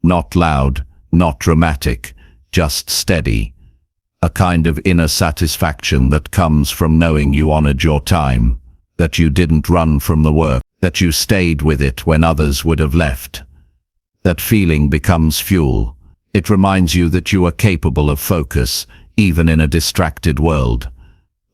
Not loud, not dramatic, just steady. A kind of inner satisfaction that comes from knowing you honored your time, that you didn't run from the work, that you stayed with it when others would have left. That feeling becomes fuel. It reminds you that you are capable of focus, even in a distracted world.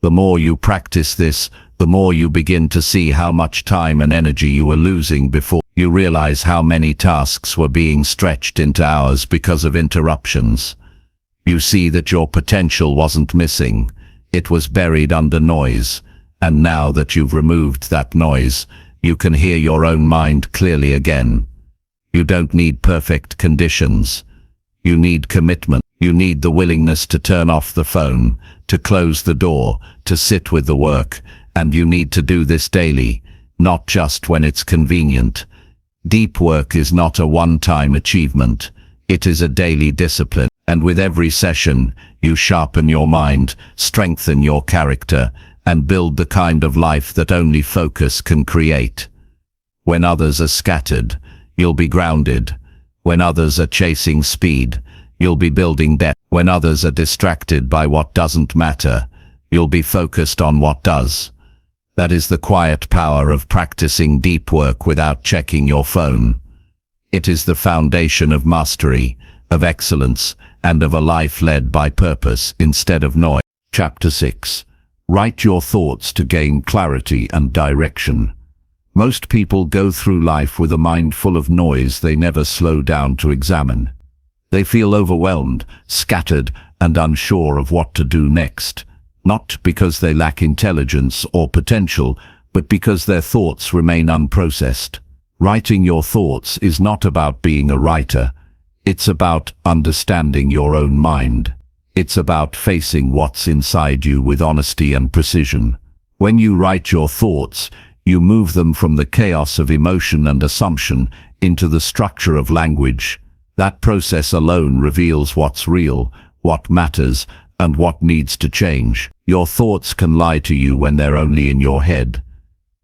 The more you practice this, the more you begin to see how much time and energy you were losing before. You realize how many tasks were being stretched into hours because of interruptions. You see that your potential wasn't missing. It was buried under noise. And now that you've removed that noise, you can hear your own mind clearly again. You don't need perfect conditions. You need commitment. You need the willingness to turn off the phone, to close the door, to sit with the work, and you need to do this daily, not just when it's convenient. Deep work is not a one-time achievement. It is a daily discipline, and with every session, you sharpen your mind, strengthen your character, and build the kind of life that only focus can create. When others are scattered, you'll be grounded. When others are chasing speed, you'll be building depth. When others are distracted by what doesn't matter, you'll be focused on what does. That is the quiet power of practicing deep work without checking your phone. It is the foundation of mastery, of excellence, and of a life led by purpose instead of noise. Chapter 6. Write your thoughts to gain clarity and direction. Most people go through life with a mind full of noise they never slow down to examine. They feel overwhelmed, scattered, and unsure of what to do next, not because they lack intelligence or potential, but because their thoughts remain unprocessed. Writing your thoughts is not about being a writer. It's about understanding your own mind. It's about facing what's inside you with honesty and precision. When you write your thoughts, you move them from the chaos of emotion and assumption into the structure of language. That process alone reveals what's real, what matters, and what needs to change. Your thoughts can lie to you when they're only in your head.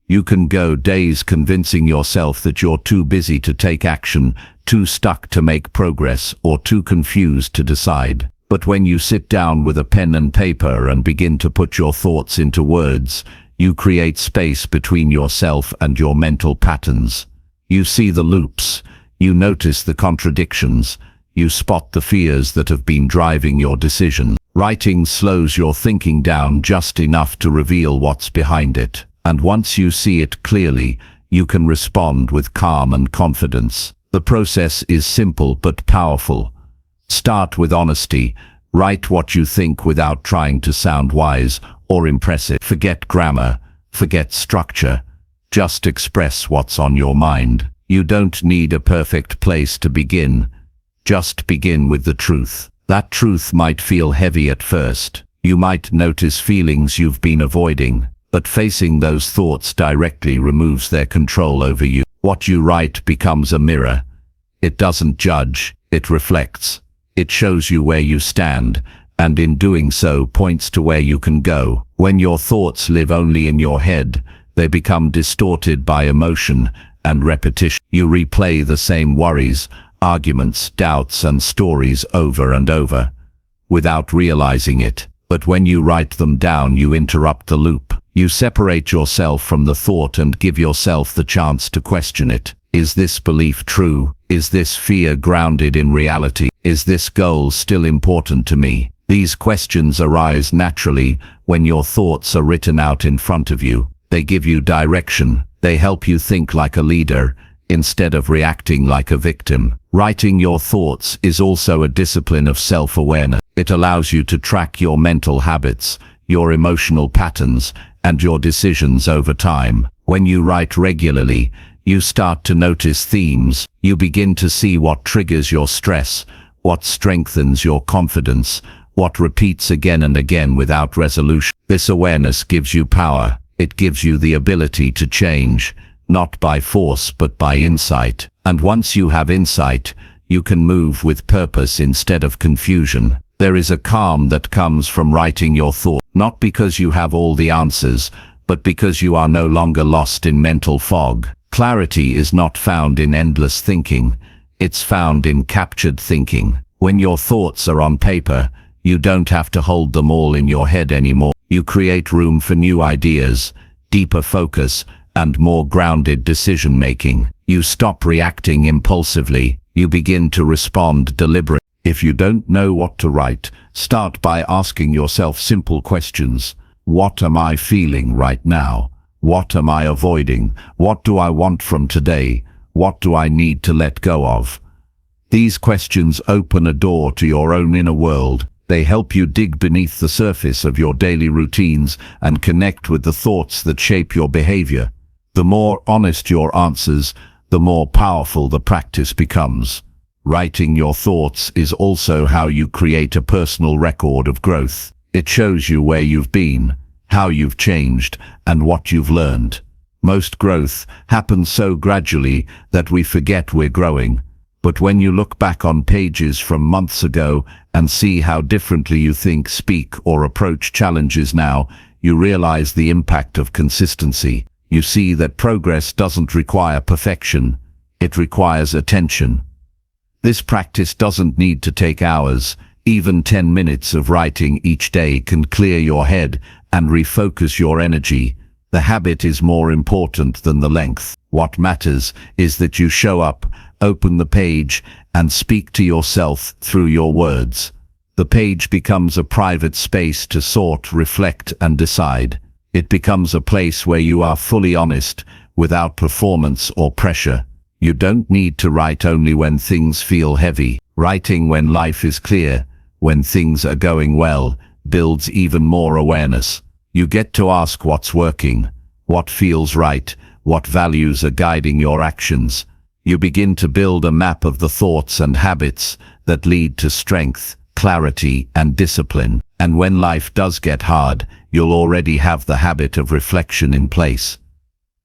You can go days convincing yourself that you're too busy to take action, too stuck to make progress, or too confused to decide. But when you sit down with a pen and paper and begin to put your thoughts into words, you create space between yourself and your mental patterns. You see the loops. You notice the contradictions. You spot the fears that have been driving your decisions. Writing slows your thinking down just enough to reveal what's behind it. And once you see it clearly, you can respond with calm and confidence. The process is simple but powerful. Start with honesty. Write what you think without trying to sound wise or impressive. Forget grammar. Forget structure. Just express what's on your mind. You don't need a perfect place to begin. Just begin with the truth. That truth might feel heavy at first. You might notice feelings you've been avoiding, but facing those thoughts directly removes their control over you. What you write becomes a mirror. It doesn't judge, it reflects. It shows you where you stand, and in doing so points to where you can go. When your thoughts live only in your head, they become distorted by emotion and repetition. You replay the same worries, arguments, doubts, and stories over and over, without realizing it. But when you write them down, you interrupt the loop. You separate yourself from the thought and give yourself the chance to question it. Is this belief true? Is this fear grounded in reality? Is this goal still important to me? These questions arise naturally when your thoughts are written out in front of you. They give you direction. They help you think like a leader instead of reacting like a victim. Writing your thoughts is also a discipline of self-awareness. It allows you to track your mental habits, your emotional patterns, and your decisions over time. When you write regularly, you start to notice themes. You begin to see what triggers your stress, what strengthens your confidence, what repeats again and again without resolution. This awareness gives you power. It gives you the ability to change, not by force but by insight. And once you have insight, you can move with purpose instead of confusion. There is a calm that comes from writing your thoughts, not because you have all the answers, but because you are no longer lost in mental fog. Clarity is not found in endless thinking, it's found in captured thinking. When your thoughts are on paper, you don't have to hold them all in your head anymore. You create room for new ideas, deeper focus, and more grounded decision-making. You stop reacting impulsively. You begin to respond deliberately. If you don't know what to write, start by asking yourself simple questions. What am I feeling right now? What am I avoiding? What do I want from today? What do I need to let go of? These questions open a door to your own inner world. They help you dig beneath the surface of your daily routines and connect with the thoughts that shape your behavior. The more honest your answers, the more powerful the practice becomes. Writing your thoughts is also how you create a personal record of growth. It shows you where you've been, how you've changed, and what you've learned. Most growth happens so gradually that we forget we're growing. But when you look back on pages from months ago and see how differently you think, speak, or approach challenges now, you realize the impact of consistency. You see that progress doesn't require perfection, it requires attention. This practice doesn't need to take hours. Even 10 minutes of writing each day can clear your head and refocus your energy. The habit is more important than the length. What matters is that you show up, open the page, and speak to yourself through your words. The page becomes a private space to sort, reflect, and decide. It becomes a place where you are fully honest, without performance or pressure. You don't need to write only when things feel heavy. Writing when life is clear, when things are going well, builds even more awareness. You get to ask what's working, what feels right, what values are guiding your actions. You begin to build a map of the thoughts and habits that lead to strength, clarity, and discipline. And when life does get hard, you'll already have the habit of reflection in place.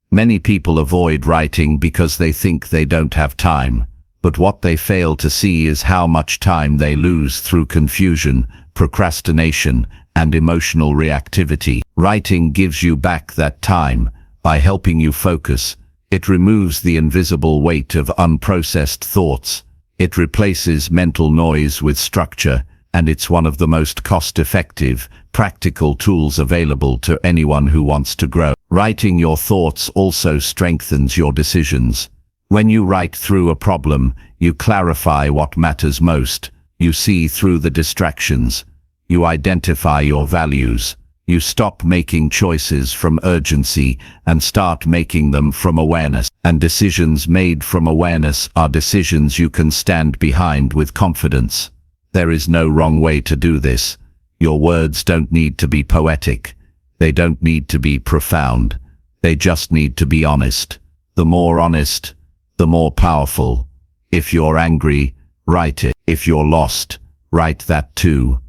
Many people avoid writing because they think they don't have time, but what they fail to see is how much time they lose through confusion, procrastination, and emotional reactivity. Writing gives you back that time by helping you focus. It removes the invisible weight of unprocessed thoughts. It replaces mental noise with structure, and it's one of the most cost-effective, practical tools available to anyone who wants to grow. Writing your thoughts also strengthens your decisions. When you write through a problem, you clarify what matters most. You see through the distractions. You identify your values. You stop making choices from urgency and start making them from awareness. And decisions made from awareness are decisions you can stand behind with confidence. There is no wrong way to do this. Your words don't need to be poetic. They don't need to be profound. They just need to be honest. The more honest, the more powerful. If you're angry, write it. If you're lost, write that too.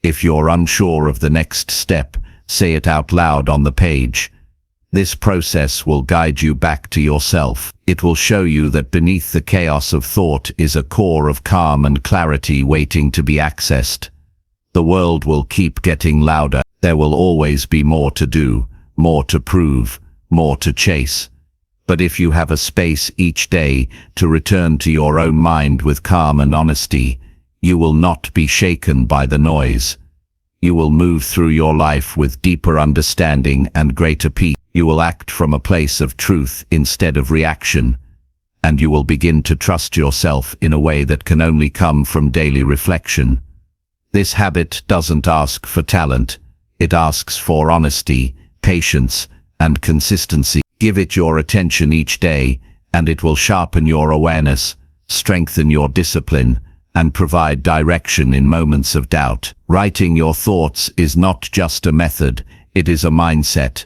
If you're unsure of the next step, say it out loud on the page. This process will guide you back to yourself. It will show you that beneath the chaos of thought is a core of calm and clarity waiting to be accessed. The world will keep getting louder. There will always be more to do, more to prove, more to chase. But if you have a space each day to return to your own mind with calm and honesty, you will not be shaken by the noise. You will move through your life with deeper understanding and greater peace. You will act from a place of truth instead of reaction, and you will begin to trust yourself in a way that can only come from daily reflection. This habit doesn't ask for talent, it asks for honesty, patience, and consistency. Give it your attention each day, and it will sharpen your awareness, strengthen your discipline, and provide direction in moments of doubt. Writing your thoughts is not just a method, it is a mindset,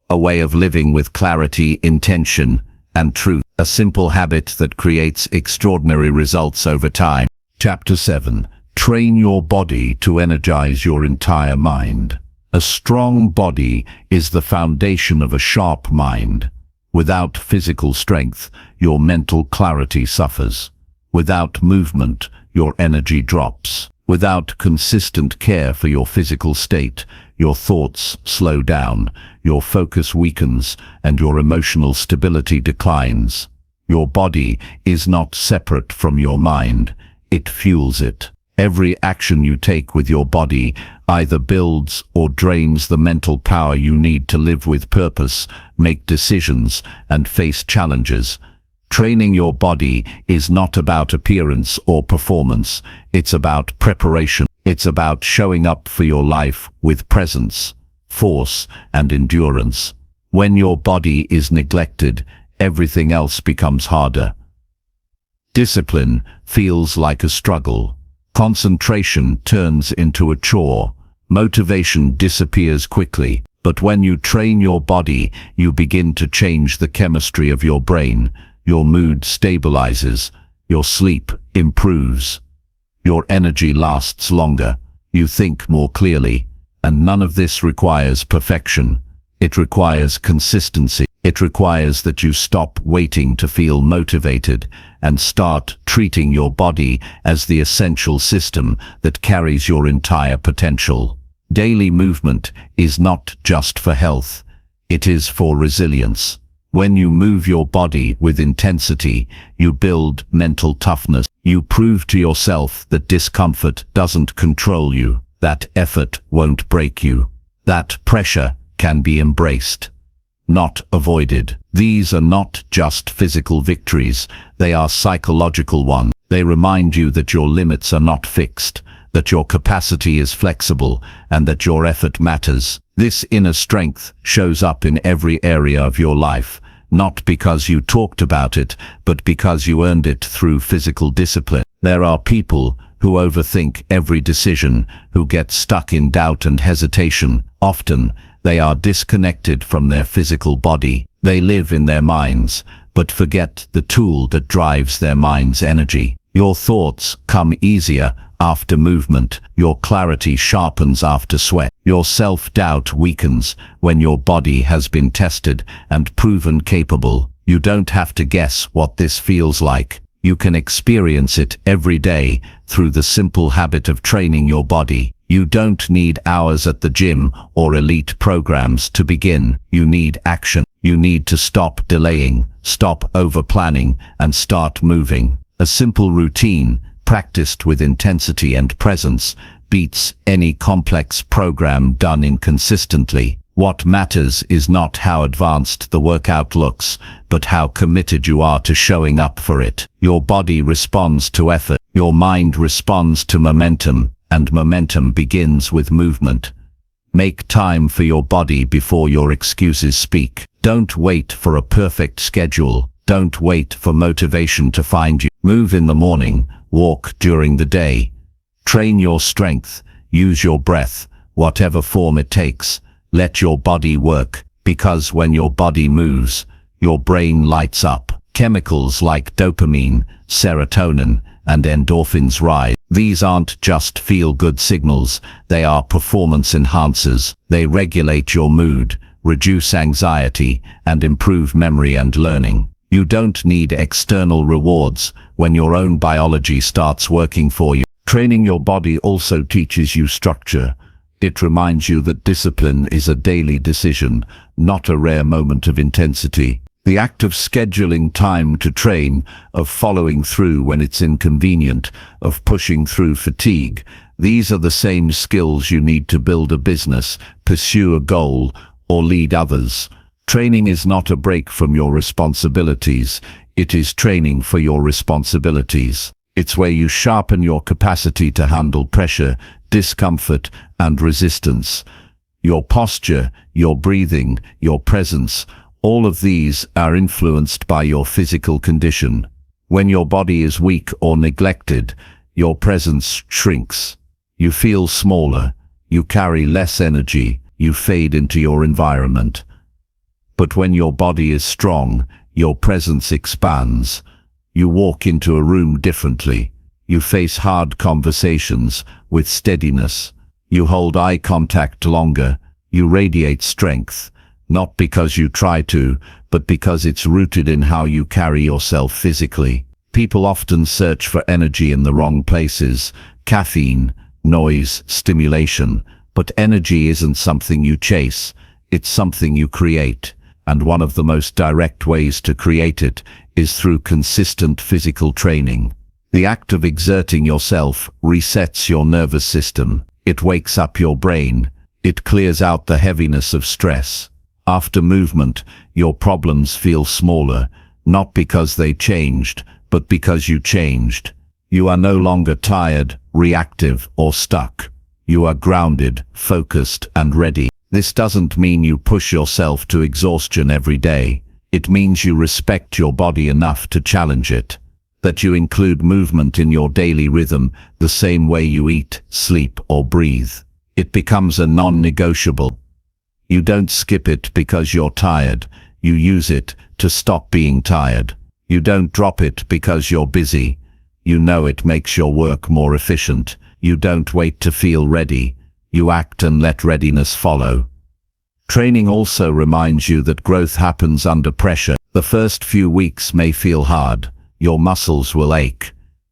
a way of living with clarity, intention, and truth. A simple habit that creates extraordinary results over time. Chapter 7. Train your body to energize your entire mind. A strong body is the foundation of a sharp mind. Without physical strength, your mental clarity suffers. Without movement, your energy drops. Without consistent care for your physical state, your thoughts slow down, your focus weakens, and your emotional stability declines. Your body is not separate from your mind, it fuels it. Every action you take with your body either builds or drains the mental power you need to live with purpose, make decisions, and face challenges. Training your body is not about appearance or performance, it's about preparation. It's about showing up for your life with presence, force, and endurance. When your body is neglected, everything else becomes harder. Discipline feels like a struggle. Concentration turns into a chore. Motivation disappears quickly. But when you train your body, you begin to change the chemistry of your brain. Your mood stabilizes. Your sleep improves. Your energy lasts longer. You think more clearly. And none of this requires perfection. It requires consistency. It requires that you stop waiting to feel motivated and start treating your body as the essential system that carries your entire potential. Daily movement is not just for health. It is for resilience. When you move your body with intensity, you build mental toughness. You prove to yourself that discomfort doesn't control you, that effort won't break you, that pressure can be embraced, not avoided. These are not just physical victories, they are psychological ones. They remind you that your limits are not fixed, that your capacity is flexible, and that your effort matters. This inner strength shows up in every area of your life, not because you talked about it, but because you earned it through physical discipline. There are people who overthink every decision, who get stuck in doubt and hesitation. Often, they are disconnected from their physical body. They live in their minds, but forget the tool that drives their mind's energy. Your thoughts come easier after movement. Your clarity sharpens after sweat. Your self-doubt weakens when your body has been tested and proven capable. You don't have to guess what this feels like. You can experience it every day through the simple habit of training your body. You don't need hours at the gym or elite programs to begin. You need action. You need to stop delaying, stop over-planning, and start moving. A simple routine, practiced with intensity and presence, beats any complex program done inconsistently. What matters is not how advanced the workout looks, but how committed you are to showing up for it. Your body responds to effort. Your mind responds to momentum, and momentum begins with movement. Make time for your body before your excuses speak. Don't wait for a perfect schedule. Don't wait for motivation to find you. Move in the morning, walk during the day. Train your strength, use your breath, whatever form it takes. Let your body work, because when your body moves, your brain lights up. Chemicals like dopamine, serotonin, and endorphins rise. These aren't just feel-good signals, they are performance enhancers. They regulate your mood, reduce anxiety, and improve memory and learning. You don't need external rewards when your own biology starts working for you. Training your body also teaches you structure. It reminds you that discipline is a daily decision, not a rare moment of intensity. The act of scheduling time to train, of following through when it's inconvenient, of pushing through fatigue, these are the same skills you need to build a business, pursue a goal, or lead others. Training is not a break from your responsibilities, it is training for your responsibilities. It's where you sharpen your capacity to handle pressure, discomfort, and resistance. Your posture, your breathing, your presence, All of these are influenced by your physical condition. When your body is weak or neglected, your presence shrinks. You feel smaller, you carry less energy, you fade into your environment. But when your body is strong, your presence expands. You walk into a room differently. You face hard conversations with steadiness. You hold eye contact longer. You radiate strength, not because you try to, but because it's rooted in how you carry yourself physically. People often search for energy in the wrong places: caffeine, noise, stimulation. But energy isn't something you chase, it's something you create. And one of the most direct ways to create it is through consistent physical training. The act of exerting yourself resets your nervous system. It wakes up your brain. It clears out the heaviness of stress. After movement, your problems feel smaller, not because they changed, but because you changed. You are no longer tired, reactive, or stuck. You are grounded, focused, and ready. This doesn't mean you push yourself to exhaustion every day. It means you respect your body enough to challenge it. That you include movement in your daily rhythm the same way you eat, sleep, or breathe. It becomes a non-negotiable. You don't skip it because you're tired. You use it to stop being tired. You don't drop it because you're busy. You know it makes your work more efficient. You don't wait to feel ready. You act and let readiness follow. Training also reminds you that growth happens under pressure. The first few weeks may feel hard. Your muscles will ache.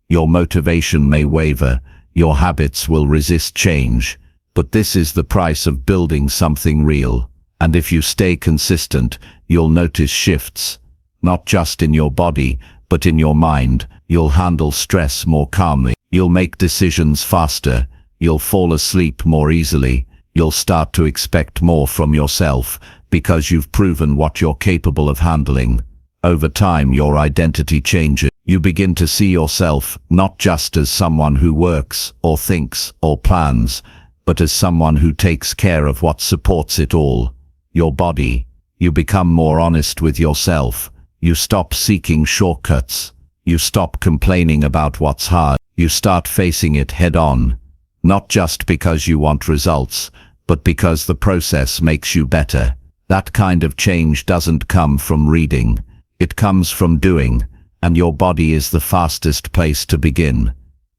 Your motivation may waver. Your habits will resist change. But this is the price of building something real. And if you stay consistent, you'll notice shifts. Not just in your body, but in your mind. You'll handle stress more calmly. You'll make decisions faster. You'll fall asleep more easily. You'll start to expect more from yourself because you've proven what you're capable of handling. Over time, your identity changes. You begin to see yourself not just as someone who works or thinks or plans, but as someone who takes care of what supports it all. Your body. You become more honest with yourself. You stop seeking shortcuts. You stop complaining about what's hard. You start facing it head on. Not just because you want results, but because the process makes you better. That kind of change doesn't come from reading. It comes from doing, and your body is the fastest place to begin.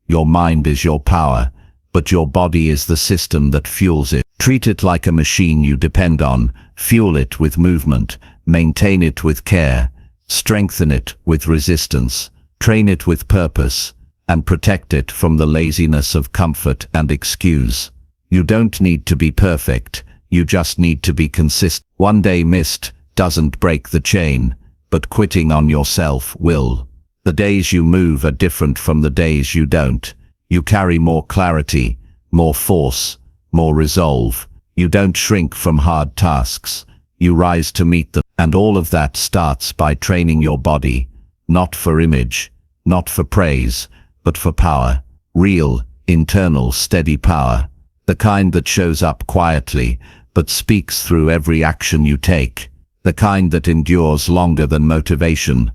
Your mind is your power, but your body is the system that fuels it. Treat it like a machine you depend on. Fuel it with movement. Maintain it with care. Strengthen it with resistance. Train it with purpose. And protect it from the laziness of comfort and excuse. You don't need to be perfect. You just need to be consistent. One day missed doesn't break the chain, but quitting on yourself will. The days you move are different from the days you don't. You carry more clarity, more force, more resolve. You don't shrink from hard tasks. You rise to meet them. And all of that starts by training your body, not for image, not for praise, but for power. Real, internal, steady power. The kind that shows up quietly, but speaks through every action you take. The kind that endures longer than motivation.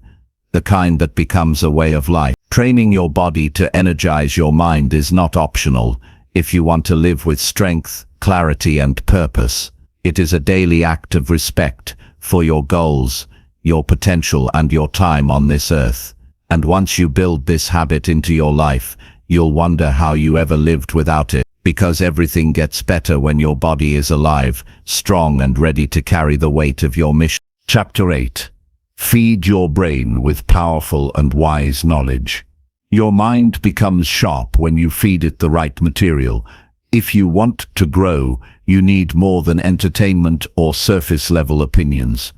The kind that becomes a way of life. Training your body to energize your mind is not optional if you want to live with strength, clarity, and purpose. It is a daily act of respect for your goals, your potential, and your time on this earth. And once you build this habit into your life, you'll wonder how you ever lived without it. Because everything gets better when your body is alive, strong, and ready to carry the weight of your mission. Chapter 8. Feed your brain with powerful and wise knowledge. Your mind becomes sharp when you feed it the right material. If you want to grow, you need more than entertainment or surface-level opinions.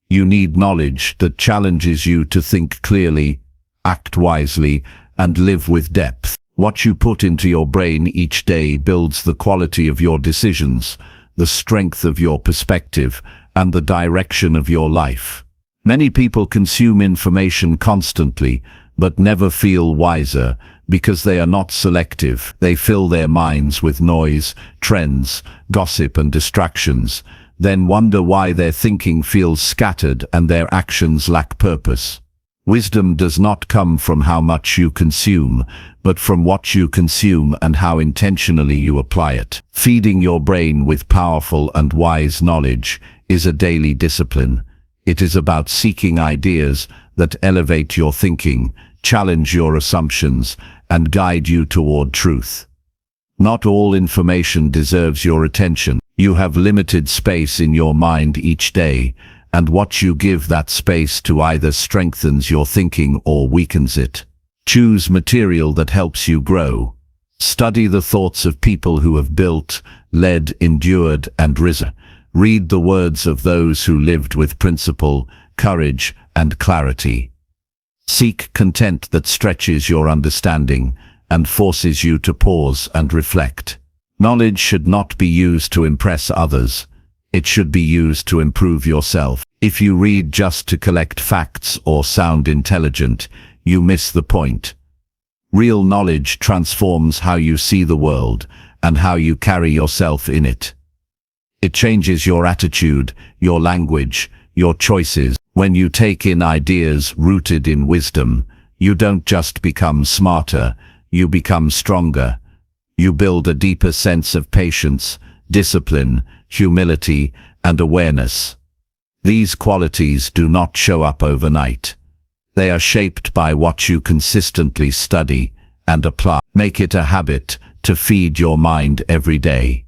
You need knowledge that challenges you to think clearly, act wisely, and live with depth. What you put into your brain each day builds the quality of your decisions, the strength of your perspective, and the direction of your life. Many people consume information constantly, but never feel wiser because they are not selective. They fill their minds with noise, trends, gossip, and distractions. then wonder why their thinking feels scattered and their actions lack purpose. Wisdom does not come from how much you consume, but from what you consume and how intentionally you apply it. Feeding your brain with powerful and wise knowledge is a daily discipline. It is about seeking ideas that elevate your thinking, challenge your assumptions, and guide you toward truth. Not all information deserves your attention. You have limited space in your mind each day, and what you give that space to either strengthens your thinking or weakens it. Choose material that helps you grow. Study the thoughts of people who have built, led, endured, and risen. Read the words of those who lived with principle, courage, and clarity. Seek content that stretches your understanding and forces you to pause and reflect. Knowledge should not be used to impress others. It should be used to improve yourself. If you read just to collect facts or sound intelligent, you miss the point. Real knowledge transforms how you see the world and how you carry yourself in it. It changes your attitude, your language, your choices. When you take in ideas rooted in wisdom, you don't just become smarter, you become stronger. You build a deeper sense of patience, discipline, humility, and awareness. These qualities do not show up overnight. They are shaped by what you consistently study and apply. Make it a habit to feed your mind every day.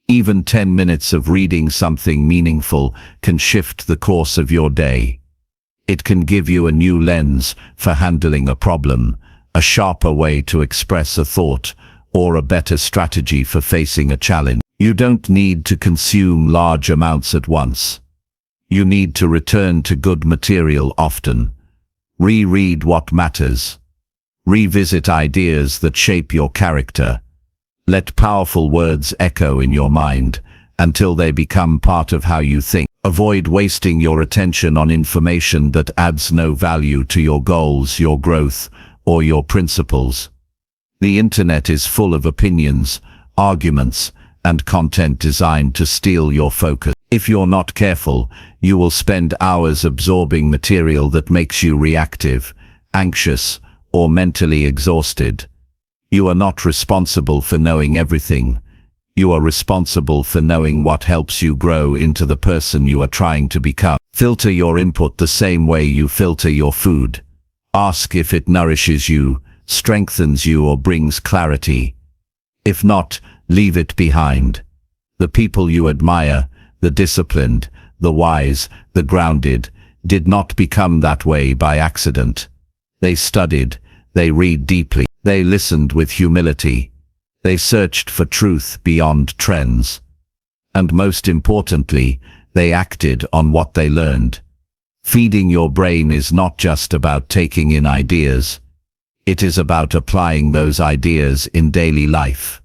Even 10 minutes of reading something meaningful can shift the course of your day. It can give you a new lens for handling a problem, a sharper way to express a thought, or a better strategy for facing a challenge. You don't need to consume large amounts at once. You need to return to good material often. Reread what matters. Revisit ideas that shape your character. Let powerful words echo in your mind until they become part of how you think. Avoid wasting your attention on information that adds no value to your goals, your growth, or your principles. The internet is full of opinions, arguments, and content designed to steal your focus. If you're not careful, you will spend hours absorbing material that makes you reactive, anxious, or mentally exhausted. You are not responsible for knowing everything. You are responsible for knowing what helps you grow into the person you are trying to become. Filter your input the same way you filter your food. Ask if it nourishes you, strengthens you, or brings clarity. If not, leave it behind. The people you admire, the disciplined, the wise, the grounded, did not become that way by accident. They studied, they read deeply, they listened with humility, they searched for truth beyond trends. And most importantly, they acted on what they learned. Feeding your brain is not just about taking in ideas. It is about applying those ideas in daily life.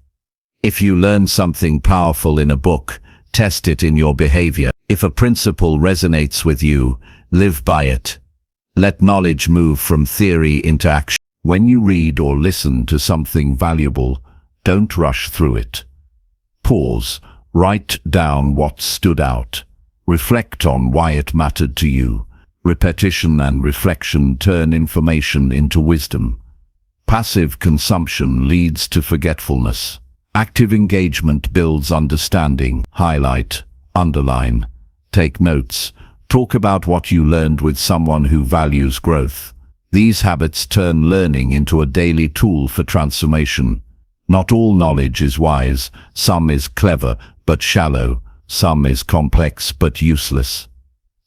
If you learn something powerful in a book, test it in your behavior. If a principle resonates with you, live by it. Let knowledge move from theory into action. When you read or listen to something valuable, don't rush through it. Pause, write down what stood out. Reflect on why it mattered to you. Repetition and reflection turn information into wisdom. Passive consumption leads to forgetfulness. Active engagement builds understanding. Highlight, underline, take notes. Talk about what you learned with someone who values growth. These habits turn learning into a daily tool for transformation. Not all knowledge is wise. Some is clever but shallow. Some is complex but useless.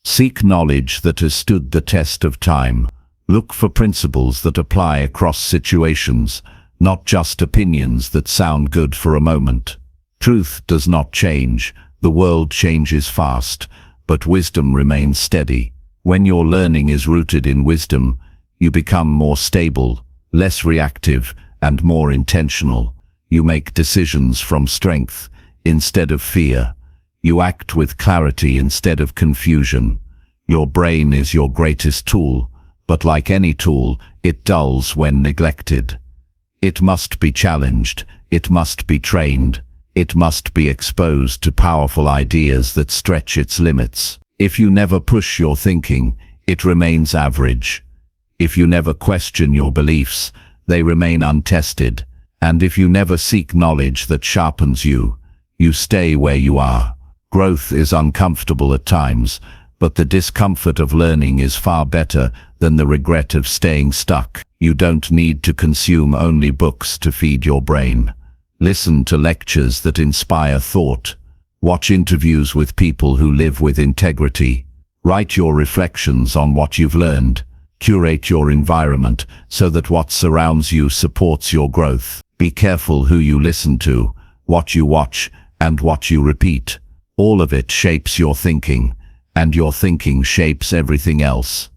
Seek knowledge that has stood the test of time. Look for principles that apply across situations, not just opinions that sound good for a moment. Truth does not change. The world changes fast, but wisdom remains steady. When your learning is rooted in wisdom, you become more stable, less reactive, and more intentional. You make decisions from strength instead of fear. You act with clarity instead of confusion. Your brain is your greatest tool, but like any tool, it dulls when neglected. It must be challenged, it must be trained, It must be exposed to powerful ideas that stretch its limits. If you never push your thinking, it remains average. If you never question your beliefs, they remain untested. And if you never seek knowledge that sharpens you, you stay where you are. Growth is uncomfortable at times, but the discomfort of learning is far better than the regret of staying stuck. You don't need to consume only books to feed your brain. Listen to lectures that inspire thought. Watch interviews with people who live with integrity. Write your reflections on what you've learned. Curate your environment so that what surrounds you supports your growth. Be careful who you listen to, what you watch, and what you repeat. All of it shapes your thinking, and your thinking shapes everything else.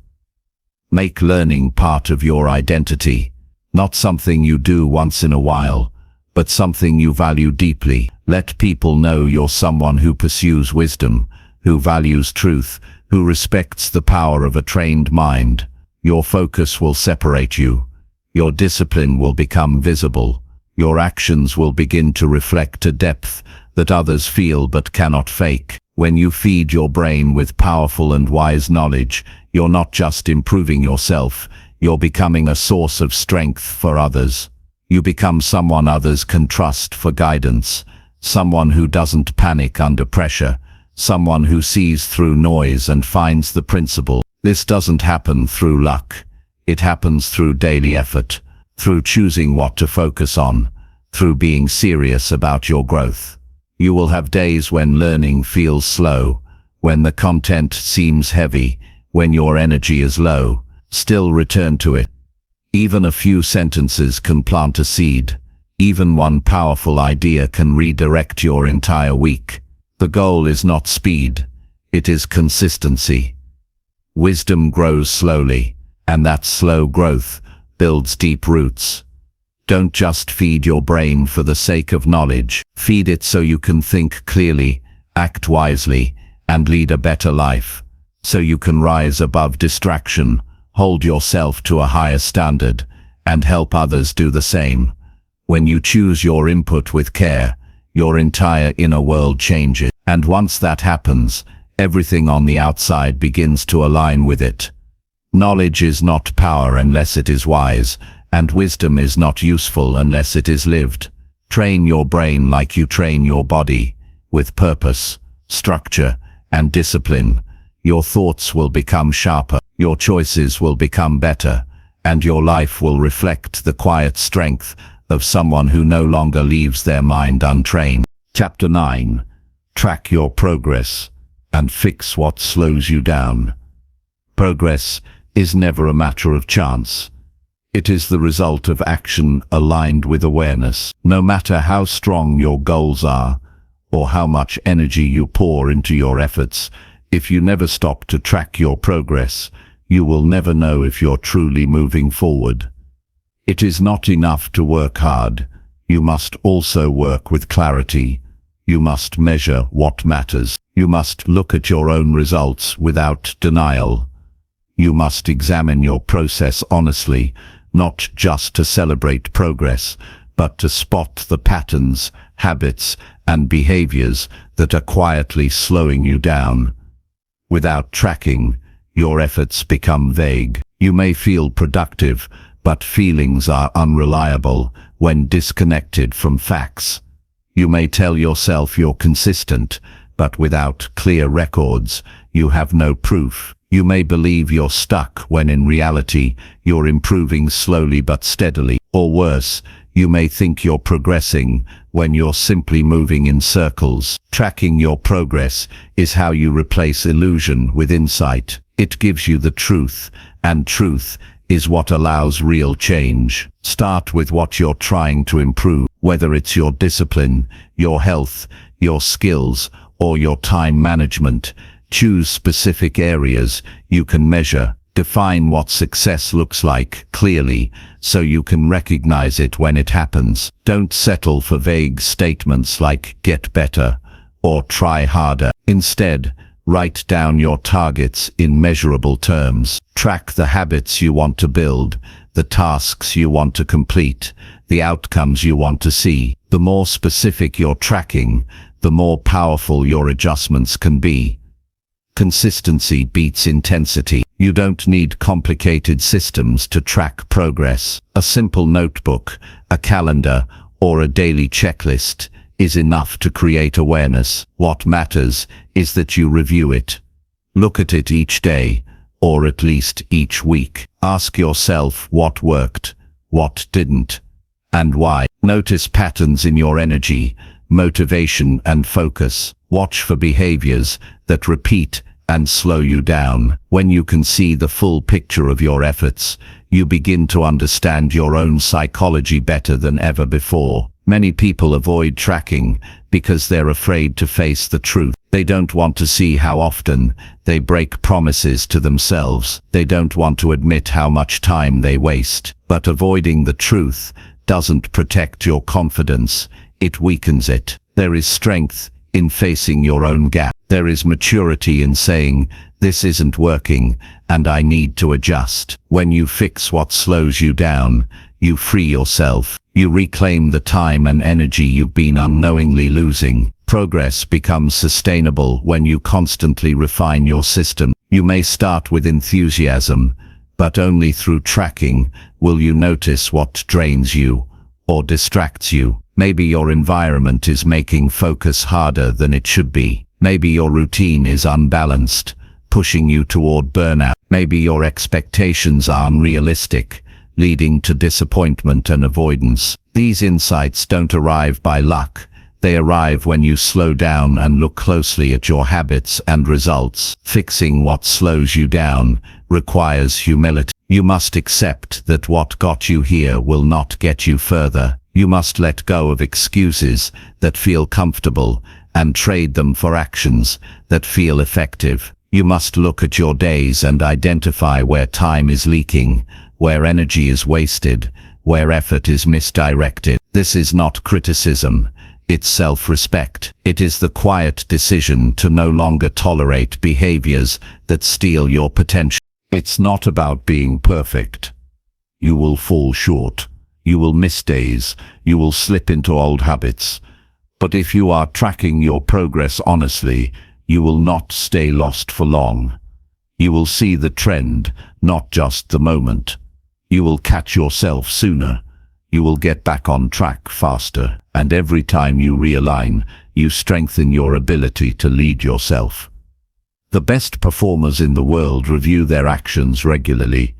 Make learning part of your identity, not something you do once in a while, but something you value deeply. Let people know you're someone who pursues wisdom, who values truth, who respects the power of a trained mind. Your focus will separate you. Your discipline will become visible. Your actions will begin to reflect a depth that others feel but cannot fake. When you feed your brain with powerful and wise knowledge, you're not just improving yourself, you're becoming a source of strength for others. You become someone others can trust for guidance, someone who doesn't panic under pressure, someone who sees through noise and finds the principle. This doesn't happen through luck. It happens through daily effort, through choosing what to focus on, through being serious about your growth. You will have days when learning feels slow, when the content seems heavy, when your energy is low. Still return to it. Even a few sentences can plant a seed. Even one powerful idea can redirect your entire week. The goal is not speed, it is consistency. Wisdom grows slowly, and that slow growth builds deep roots. Don't just feed your brain for the sake of knowledge. Feed it so you can think clearly, act wisely, and lead a better life. So you can rise above distraction, hold yourself to a higher standard, and help others do the same. When you choose your input with care, your entire inner world changes. And once that happens, everything on the outside begins to align with it. Knowledge is not power unless it is wise, and wisdom is not useful unless it is lived. Train your brain like you train your body, with purpose, structure, and discipline. Your thoughts will become sharper, your choices will become better, and your life will reflect the quiet strength of someone who no longer leaves their mind untrained. Chapter 9. Track your progress and fix what slows you down. Progress is never a matter of chance. It is the result of action aligned with awareness. No matter how strong your goals are, or how much energy you pour into your efforts, if you never stop to track your progress, you will never know if you're truly moving forward. It is not enough to work hard. You must also work with clarity. You must measure what matters. You must look at your own results without denial. You must examine your process honestly, not just to celebrate progress, but to spot the patterns, habits, and behaviors that are quietly slowing you down. Without tracking, your efforts become vague. You may feel productive, but feelings are unreliable when disconnected from facts. You may tell yourself you're consistent, but without clear records, you have no proof. You may believe you're stuck when in reality, you're improving slowly but steadily. Or worse, you may think you're progressing when you're simply moving in circles. Tracking your progress is how you replace illusion with insight. It gives you the truth, and truth is what allows real change. Start with what you're trying to improve, whether it's your discipline, your health, your skills, or your time management. Choose specific areas you can measure. Define what success looks like clearly so you can recognize it when it happens. Don't settle for vague statements like "get better" or "try harder." Instead, write down your targets in measurable terms. Track the habits you want to build, the tasks you want to complete, the outcomes you want to see. The more specific your tracking, the more powerful your adjustments can be. Consistency beats intensity. You don't need complicated systems to track progress. A simple notebook, a calendar, or a daily checklist is enough to create awareness. What matters is that you review it. Look at it each day, or at least each week. Ask yourself what worked, what didn't, and why. Notice patterns in your energy, motivation, and focus. Watch for behaviors that repeat and slow you down. When you can see the full picture of your efforts, you begin to understand your own psychology better than ever before. Many people avoid tracking because they're afraid to face the truth. They don't want to see how often they break promises to themselves. They don't want to admit how much time they waste. But avoiding the truth doesn't protect your confidence, it weakens it. There is strength in facing your own gap. There is maturity in saying, this isn't working, and I need to adjust. When you fix what slows you down, you free yourself. You reclaim the time and energy you've been unknowingly losing. Progress becomes sustainable when you constantly refine your system. You may start with enthusiasm, but only through tracking will you notice what drains you or distracts you. Maybe your environment is making focus harder than it should be. Maybe your routine is unbalanced, pushing you toward burnout. Maybe your expectations are unrealistic, leading to disappointment and avoidance. These insights don't arrive by luck. They arrive when you slow down and look closely at your habits and results. Fixing what slows you down requires humility. You must accept that what got you here will not get you further. You must let go of excuses that feel comfortable and trade them for actions that feel effective. You must look at your days and identify where time is leaking, where energy is wasted, where effort is misdirected. This is not criticism, it's self-respect. It is the quiet decision to no longer tolerate behaviors that steal your potential. It's not about being perfect. You will fall short. You will miss days. You will slip into old habits. But if you are tracking your progress honestly, you will not stay lost for long. You will see the trend, not just the moment. You will catch yourself sooner. You will get back on track faster. And every time you realign, you strengthen your ability to lead yourself. The best performers in the world review their actions regularly.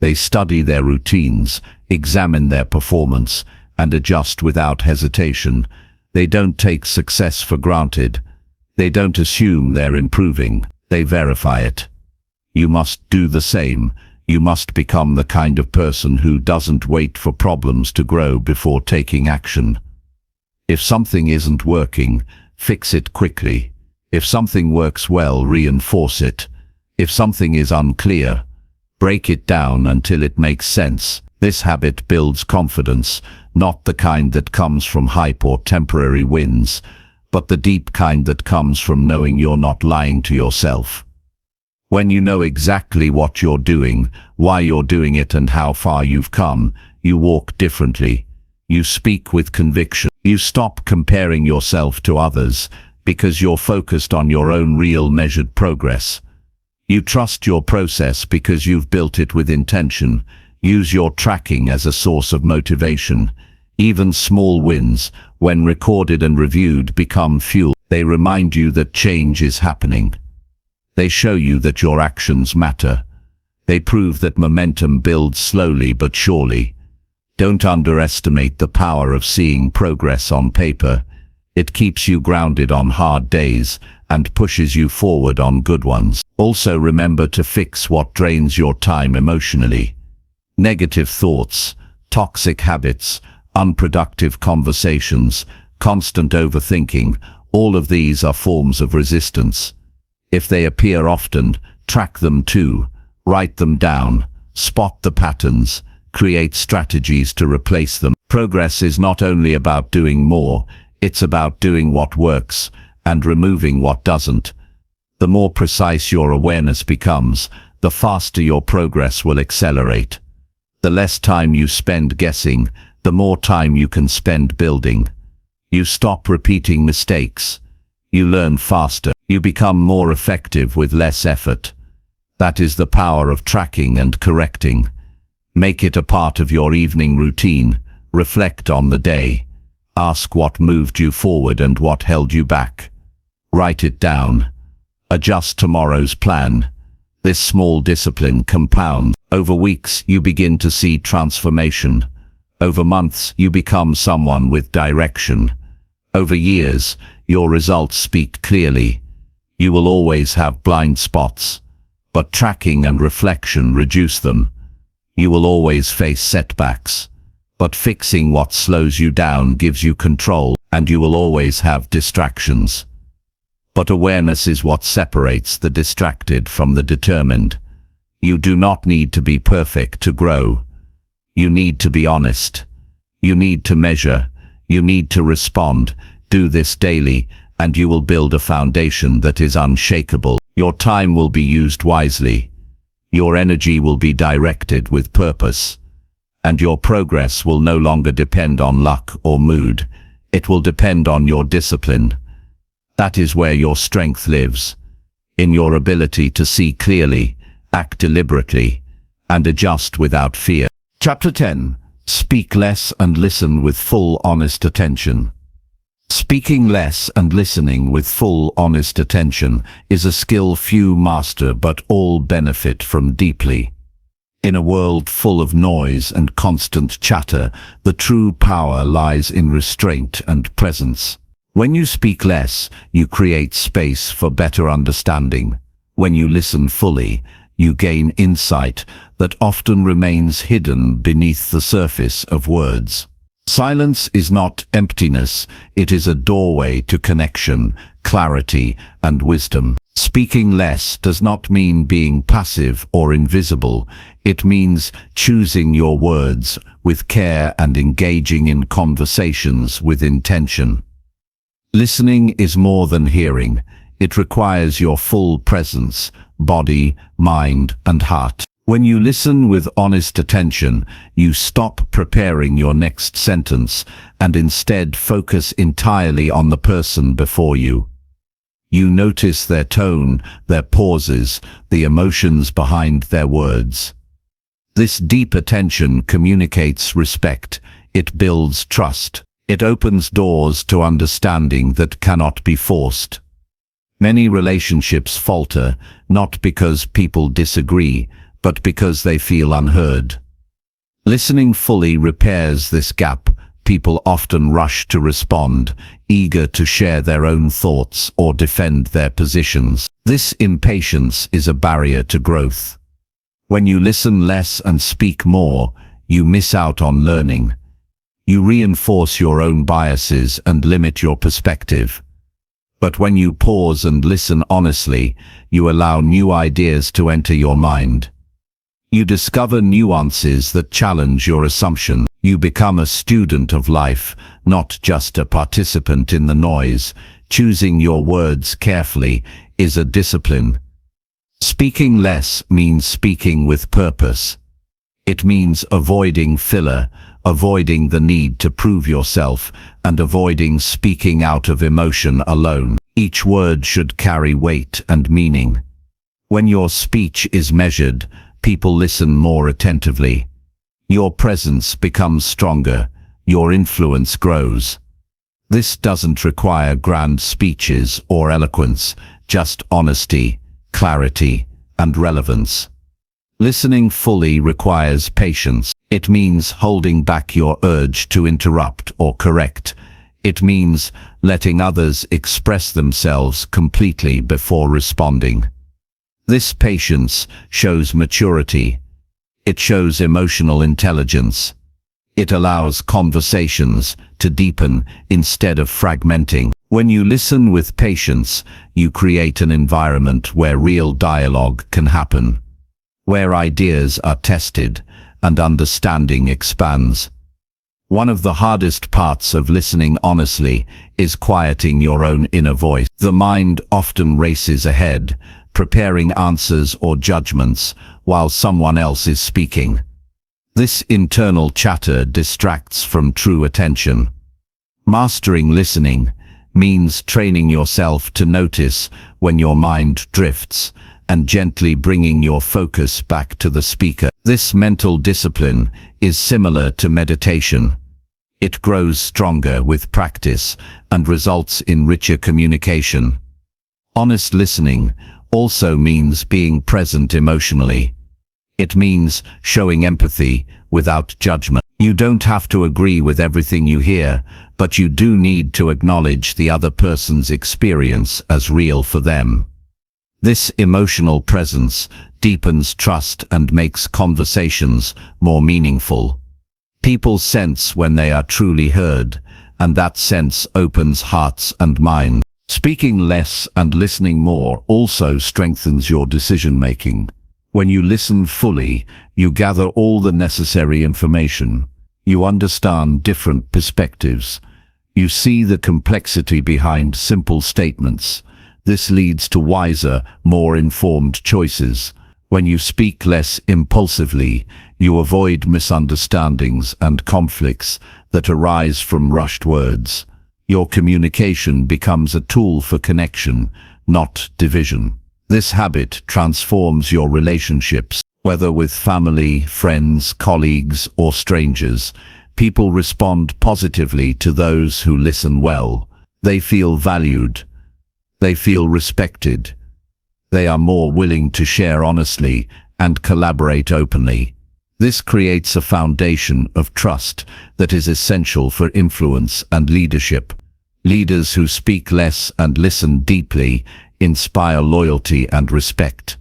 They study their routines, examine their performance, and adjust without hesitation. They don't take success for granted. They don't assume they're improving. They verify it. You must do the same. You must become the kind of person who doesn't wait for problems to grow before taking action. If something isn't working, fix it quickly. If something works well, reinforce it. If something is unclear, break it down until it makes sense. This habit builds confidence, not the kind that comes from hype or temporary wins, but the deep kind that comes from knowing you're not lying to yourself. When you know exactly what you're doing, why you're doing it, and how far you've come, you walk differently. You speak with conviction. You stop comparing yourself to others because you're focused on your own real measured progress. You trust your process because you've built it with intention. Use your tracking as a source of motivation. Even small wins, when recorded and reviewed, become fuel. They remind you that change is happening. They show you that your actions matter. They prove that momentum builds slowly but surely. Don't underestimate the power of seeing progress on paper. It keeps you grounded on hard days and pushes you forward on good ones. Also remember to fix what drains your time emotionally. Negative thoughts, toxic habits, unproductive conversations, constant overthinking, all of these are forms of resistance. If they appear often, track them too. Write them down. Spot the patterns. Create strategies to replace them. Progress is not only about doing more, it's about doing what works and removing what doesn't. The more precise your awareness becomes, the faster your progress will accelerate. The less time you spend guessing, the more time you can spend building. You stop repeating mistakes. You learn faster. You become more effective with less effort. That is the power of tracking and correcting. Make it a part of your evening routine. Reflect on the day. Ask what moved you forward and what held you back. Write it down. Adjust tomorrow's plan. This small discipline compounds. Over weeks, you begin to see transformation. Over months, you become someone with direction. Over years, your results speak clearly. You will always have blind spots, but tracking and reflection reduce them. You will always face setbacks, but fixing what slows you down gives you control, and you will always have distractions. But awareness is what separates the distracted from the determined. You do not need to be perfect to grow. You need to be honest. You need to measure. You need to respond. Do this daily, and you will build a foundation that is unshakable. Your time will be used wisely. Your energy will be directed with purpose. And your progress will no longer depend on luck or mood. It will depend on your discipline. That is where your strength lives. In your ability to see clearly, act deliberately, and adjust without fear. Chapter 10. Speak less and listen with full honest attention. Speaking less and listening with full honest attention is a skill few master but all benefit from deeply. In a world full of noise and constant chatter, the true power lies in restraint and presence. When you speak less, you create space for better understanding. When you listen fully, you gain insight that often remains hidden beneath the surface of words. Silence is not emptiness, it is a doorway to connection, clarity, and wisdom. Speaking less does not mean being passive or invisible. It means choosing your words with care and engaging in conversations with intention. Listening is more than hearing. It requires your full presence, body, mind, and heart. When you listen with honest attention, you stop preparing your next sentence and instead focus entirely on the person before you. You notice their tone, their pauses, the emotions behind their words. This deep attention communicates respect. It builds trust. It opens doors to understanding that cannot be forced. Many relationships falter, not because people disagree, but because they feel unheard. Listening fully repairs this gap. People often rush to respond, eager to share their own thoughts or defend their positions. This impatience is a barrier to growth. When you listen less and speak more, you miss out on learning. You reinforce your own biases and limit your perspective. But when you pause and listen honestly, you allow new ideas to enter your mind. You discover nuances that challenge your assumptions. You become a student of life, not just a participant in the noise. Choosing your words carefully is a discipline. Speaking less means speaking with purpose. It means avoiding filler, avoiding the need to prove yourself, and avoiding speaking out of emotion alone. Each word should carry weight and meaning. When your speech is measured, people listen more attentively. Your presence becomes stronger, your influence grows. This doesn't require grand speeches or eloquence, just honesty, clarity, and relevance. Listening fully requires patience. It means holding back your urge to interrupt or correct. It means letting others express themselves completely before responding. This patience shows maturity. It shows emotional intelligence. It allows conversations to deepen instead of fragmenting. When you listen with patience, you create an environment where real dialogue can happen, where ideas are tested and understanding expands. One of the hardest parts of listening honestly is quieting your own inner voice. The mind often races ahead, preparing answers or judgments while someone else is speaking. This internal chatter distracts from true attention. Mastering listening means training yourself to notice when your mind drifts and gently bringing your focus back to the speaker. This mental discipline is similar to meditation. It grows stronger with practice and results in richer communication. Honest listening also means being present emotionally. It means showing empathy without judgment. You don't have to agree with everything you hear, but you do need to acknowledge the other person's experience as real for them. This emotional presence deepens trust and makes conversations more meaningful. People sense when they are truly heard, and that sense opens hearts and minds. Speaking less and listening more also strengthens your decision-making. When you listen fully, you gather all the necessary information. You understand different perspectives. You see the complexity behind simple statements. This leads to wiser, more informed choices. When you speak less impulsively, you avoid misunderstandings and conflicts that arise from rushed words. Your communication becomes a tool for connection, not division. This habit transforms your relationships, whether with family, friends, colleagues, or strangers. People respond positively to those who listen well. They feel valued. They feel respected. They are more willing to share honestly and collaborate openly. This creates a foundation of trust that is essential for influence and leadership. Leaders who speak less and listen deeply inspire loyalty and respect.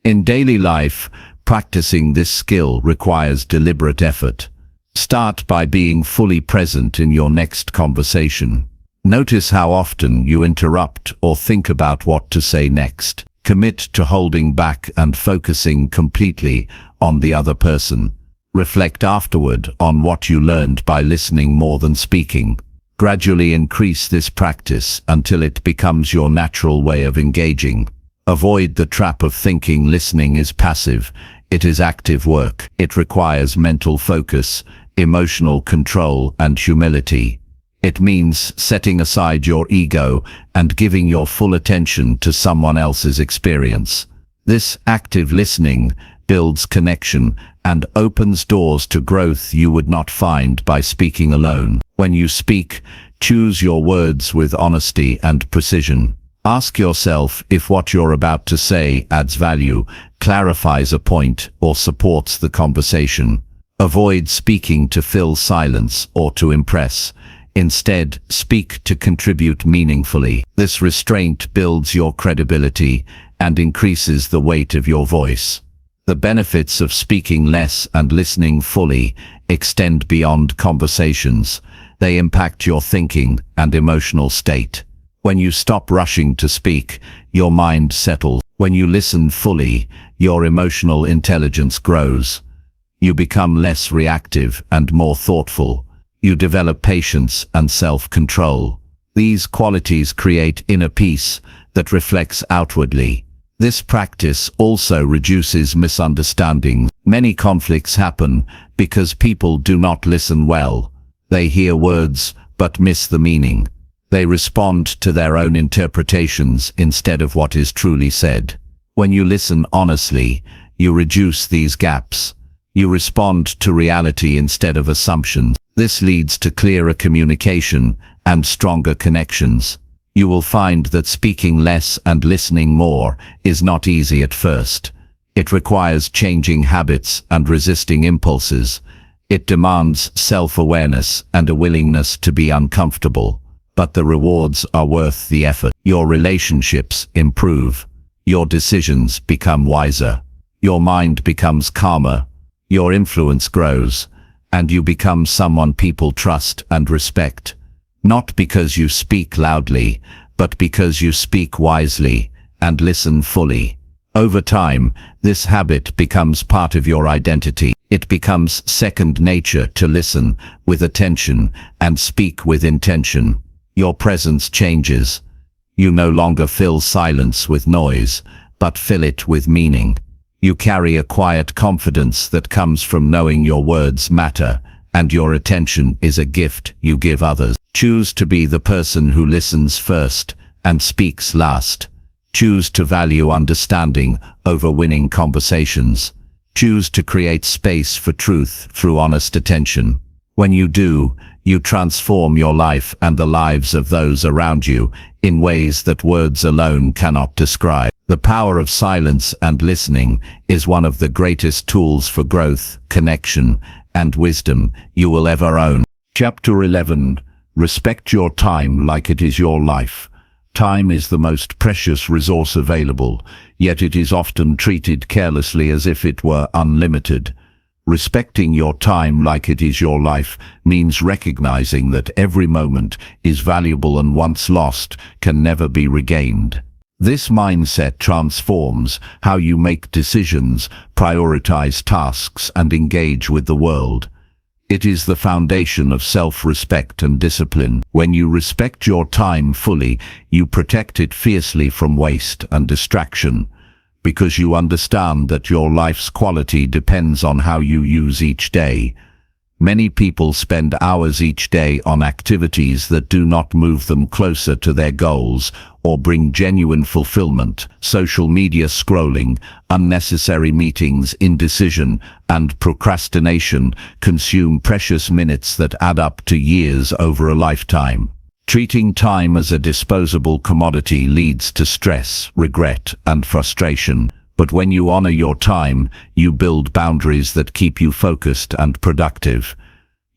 In daily life, practicing this skill requires deliberate effort. Start by being fully present in your next conversation. Notice how often you interrupt or think about what to say next. Commit to holding back and focusing completely on the other person. Reflect afterward on what you learned by listening more than speaking. Gradually increase this practice until it becomes your natural way of engaging. Avoid the trap of thinking listening is passive. It is active work. It requires mental focus, emotional control, and humility. It means setting aside your ego and giving your full attention to someone else's experience. This active listening builds connection and opens doors to growth you would not find by speaking alone. When you speak, choose your words with honesty and precision. Ask yourself if what you're about to say adds value, clarifies a point, or supports the conversation. Avoid speaking to fill silence or to impress. Instead, speak to contribute meaningfully. This restraint builds your credibility and increases the weight of your voice. The benefits of speaking less and listening fully extend beyond conversations. They impact your thinking and emotional state. When you stop rushing to speak, your mind settles. When you listen fully, your emotional intelligence grows. You become less reactive and more thoughtful. You develop patience and self-control. These qualities create inner peace that reflects outwardly. This practice also reduces misunderstandings. Many conflicts happen because people do not listen well. They hear words but miss the meaning. They respond to their own interpretations instead of what is truly said. When you listen honestly, you reduce these gaps. You respond to reality instead of assumptions. This leads to clearer communication and stronger connections. You will find that speaking less and listening more is not easy at first. It requires changing habits and resisting impulses. It demands self-awareness and a willingness to be uncomfortable. But the rewards are worth the effort. Your relationships improve. Your decisions become wiser. Your mind becomes calmer. Your influence grows. And you become someone people trust and respect. Not because you speak loudly, but because you speak wisely and listen fully. Over time, this habit becomes part of your identity. It becomes second nature to listen with attention and speak with intention. Your presence changes. You no longer fill silence with noise, but fill it with meaning. You carry a quiet confidence that comes from knowing your words matter, and your attention is a gift you give others. Choose to be the person who listens first and speaks last. Choose to value understanding over winning conversations. Choose to create space for truth through honest attention. When you do, you transform your life and the lives of those around you in ways that words alone cannot describe. The power of silence and listening is one of the greatest tools for growth, connection, and wisdom you will ever own. Chapter 11. Respect your time like it is your life. Time is the most precious resource available, yet it is often treated carelessly as if it were unlimited. Respecting your time like it is your life means recognizing that every moment is valuable and once lost can never be regained. This mindset transforms how you make decisions, prioritize tasks, and engage with the world. It is the foundation of self-respect and discipline. When you respect your time fully, you protect it fiercely from waste and distraction, because you understand that your life's quality depends on how you use each day. Many people spend hours each day on activities that do not move them closer to their goals or bring genuine fulfillment. Social media scrolling, unnecessary meetings, indecision, and procrastination consume precious minutes that add up to years over a lifetime. Treating time as a disposable commodity leads to stress, regret, and frustration. But when you honor your time, you build boundaries that keep you focused and productive.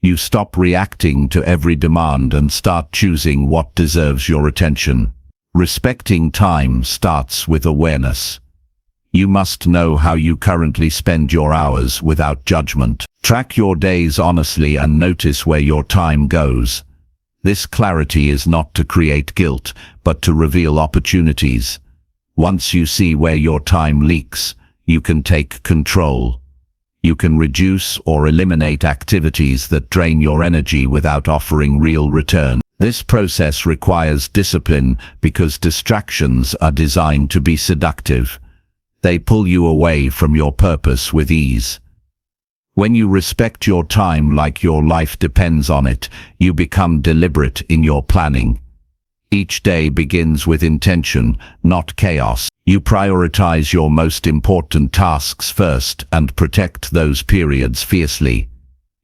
You stop reacting to every demand and start choosing what deserves your attention. Respecting time starts with awareness. You must know how you currently spend your hours without judgment. Track your days honestly and notice where your time goes. This clarity is not to create guilt, but to reveal opportunities. Once you see where your time leaks, you can take control. You can reduce or eliminate activities that drain your energy without offering real return. This process requires discipline because distractions are designed to be seductive. They pull you away from your purpose with ease. When you respect your time like your life depends on it, you become deliberate in your planning. Each day begins with intention, not chaos. You prioritize your most important tasks first and protect those periods fiercely.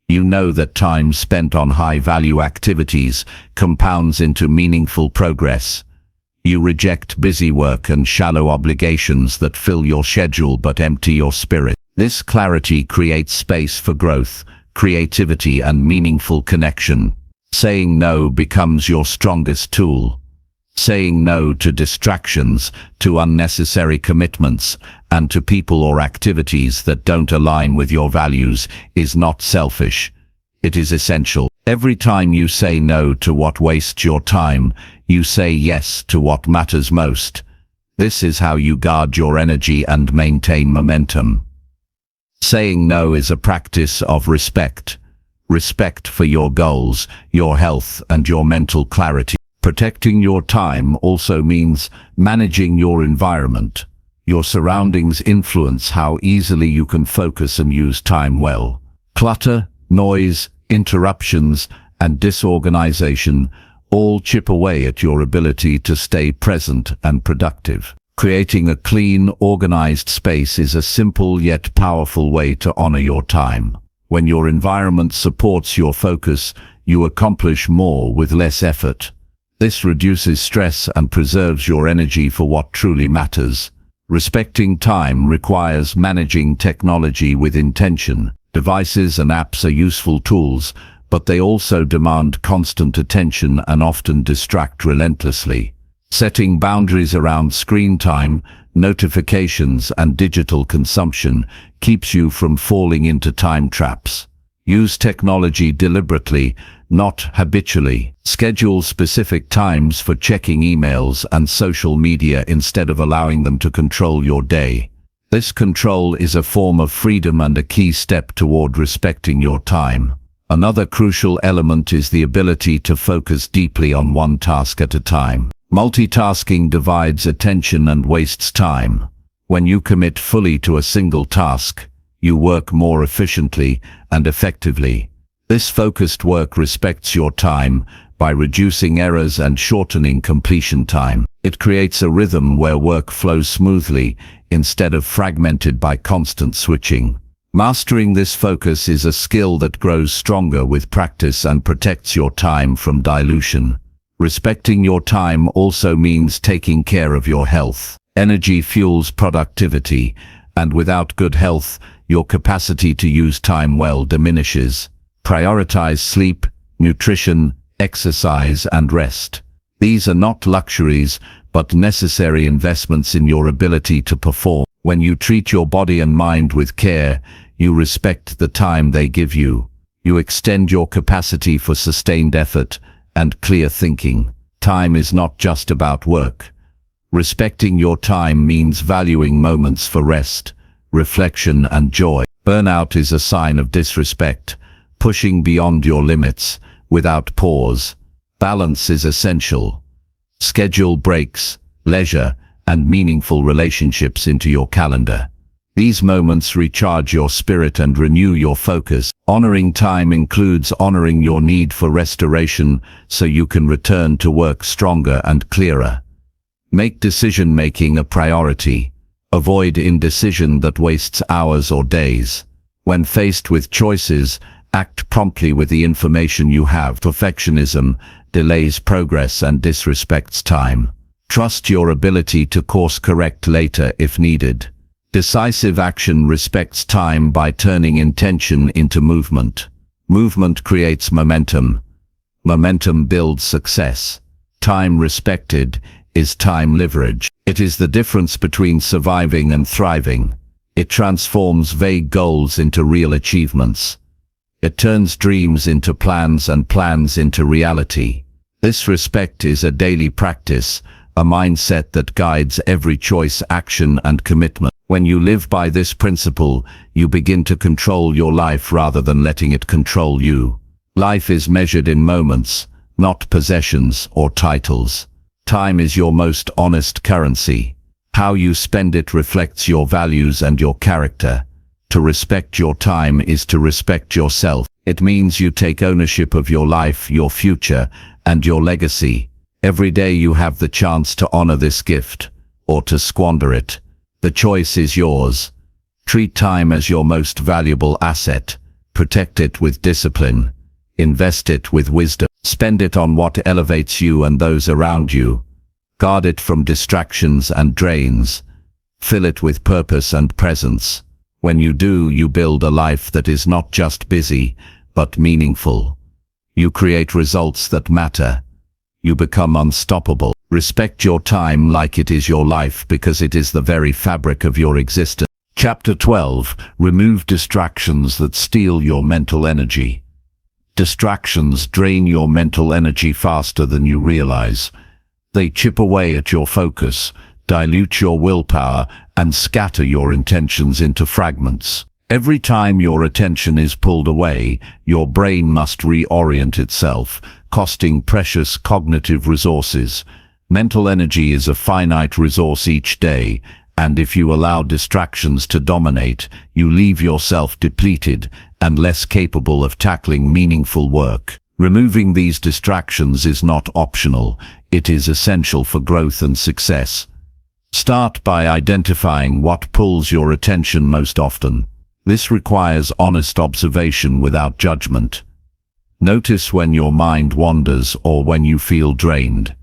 You know that time spent on high-value activities compounds into meaningful progress. You reject busy work and shallow obligations that fill your schedule but empty your spirit. This clarity creates space for growth, creativity, and meaningful connection. Saying no becomes your strongest tool. Saying no to distractions, to unnecessary commitments, and to people or activities that don't align with your values is not selfish. It is essential. Every time you say no to what wastes your time, you say yes to what matters most. This is how you guard your energy and maintain momentum. Saying no is a practice of respect. Respect for your goals, your health, and your mental clarity. Protecting your time also means managing your environment. Your surroundings influence how easily you can focus and use time well. Clutter, noise, interruptions, and disorganization all chip away at your ability to stay present and productive. Creating a clean, organized space is a simple yet powerful way to honor your time. When your environment supports your focus, you accomplish more with less effort. This reduces stress and preserves your energy for what truly matters. Respecting time requires managing technology with intention. Devices and apps are useful tools, but they also demand constant attention and often distract relentlessly. Setting boundaries around screen time, notifications, and digital consumption keeps you from falling into time traps. Use technology deliberately, not habitually. Schedule specific times for checking emails and social media instead of allowing them to control your day. This control is a form of freedom and a key step toward respecting your time. Another crucial element is the ability to focus deeply on one task at a time. Multitasking divides attention and wastes time. When you commit fully to a single task, you work more efficiently and effectively. This focused work respects your time, by reducing errors and shortening completion time. It creates a rhythm where work flows smoothly instead of fragmented by constant switching. Mastering this focus is a skill that grows stronger with practice and protects your time from dilution. Respecting your time also means taking care of your health. Energy fuels productivity, and without good health, your capacity to use time well diminishes. Prioritize sleep, nutrition, exercise, and rest. These are not luxuries, but necessary investments in your ability to perform. When you treat your body and mind with care, you respect the time they give you. You extend your capacity for sustained effort and clear thinking. Time is not just about work. Respecting your time means valuing moments for rest, reflection, and joy. Burnout is a sign of disrespect, pushing beyond your limits without pause. Balance is essential. Schedule breaks, leisure, and meaningful relationships into your calendar. These moments recharge your spirit and renew your focus. Honoring time includes honoring your need for restoration so you can return to work stronger and clearer. Make decision-making a priority. Avoid indecision that wastes hours or days. When faced with choices, act promptly with the information you have. Perfectionism delays progress and disrespects time. Trust your ability to course-correct later if needed. Decisive action respects time by turning intention into movement. Movement creates momentum. Momentum builds success. Time respected is time leverage. It is the difference between surviving and thriving. It transforms vague goals into real achievements. It turns dreams into plans and plans into reality. This respect is a daily practice, a mindset that guides every choice, action, and commitment. When you live by this principle, you begin to control your life rather than letting it control you. Life is measured in moments, not possessions or titles. Time is your most honest currency. How you spend it reflects your values and your character. To respect your time is to respect yourself. It means you take ownership of your life, your future, and your legacy. Every day you have the chance to honor this gift, or to squander it. The choice is yours. Treat time as your most valuable asset. Protect it with discipline. Invest it with wisdom. Spend it on what elevates you and those around you. Guard it from distractions and drains. Fill it with purpose and presence. When you do, you build a life that is not just busy, but meaningful. You create results that matter. You become unstoppable. Respect your time like it is your life, because it is the very fabric of your existence. Chapter 12. Remove distractions that steal your mental energy. Distractions drain your mental energy faster than you realize. They chip away at your focus, dilute your willpower, and scatter your intentions into fragments. Every time your attention is pulled away, your brain must reorient itself, costing precious cognitive resources. Mental energy is a finite resource each day, and if you allow distractions to dominate, you leave yourself depleted and less capable of tackling meaningful work. Removing these distractions is not optional, it is essential for growth and success. Start by identifying what pulls your attention most often. This requires honest observation without judgment. Notice when your mind wanders or when you feel drained.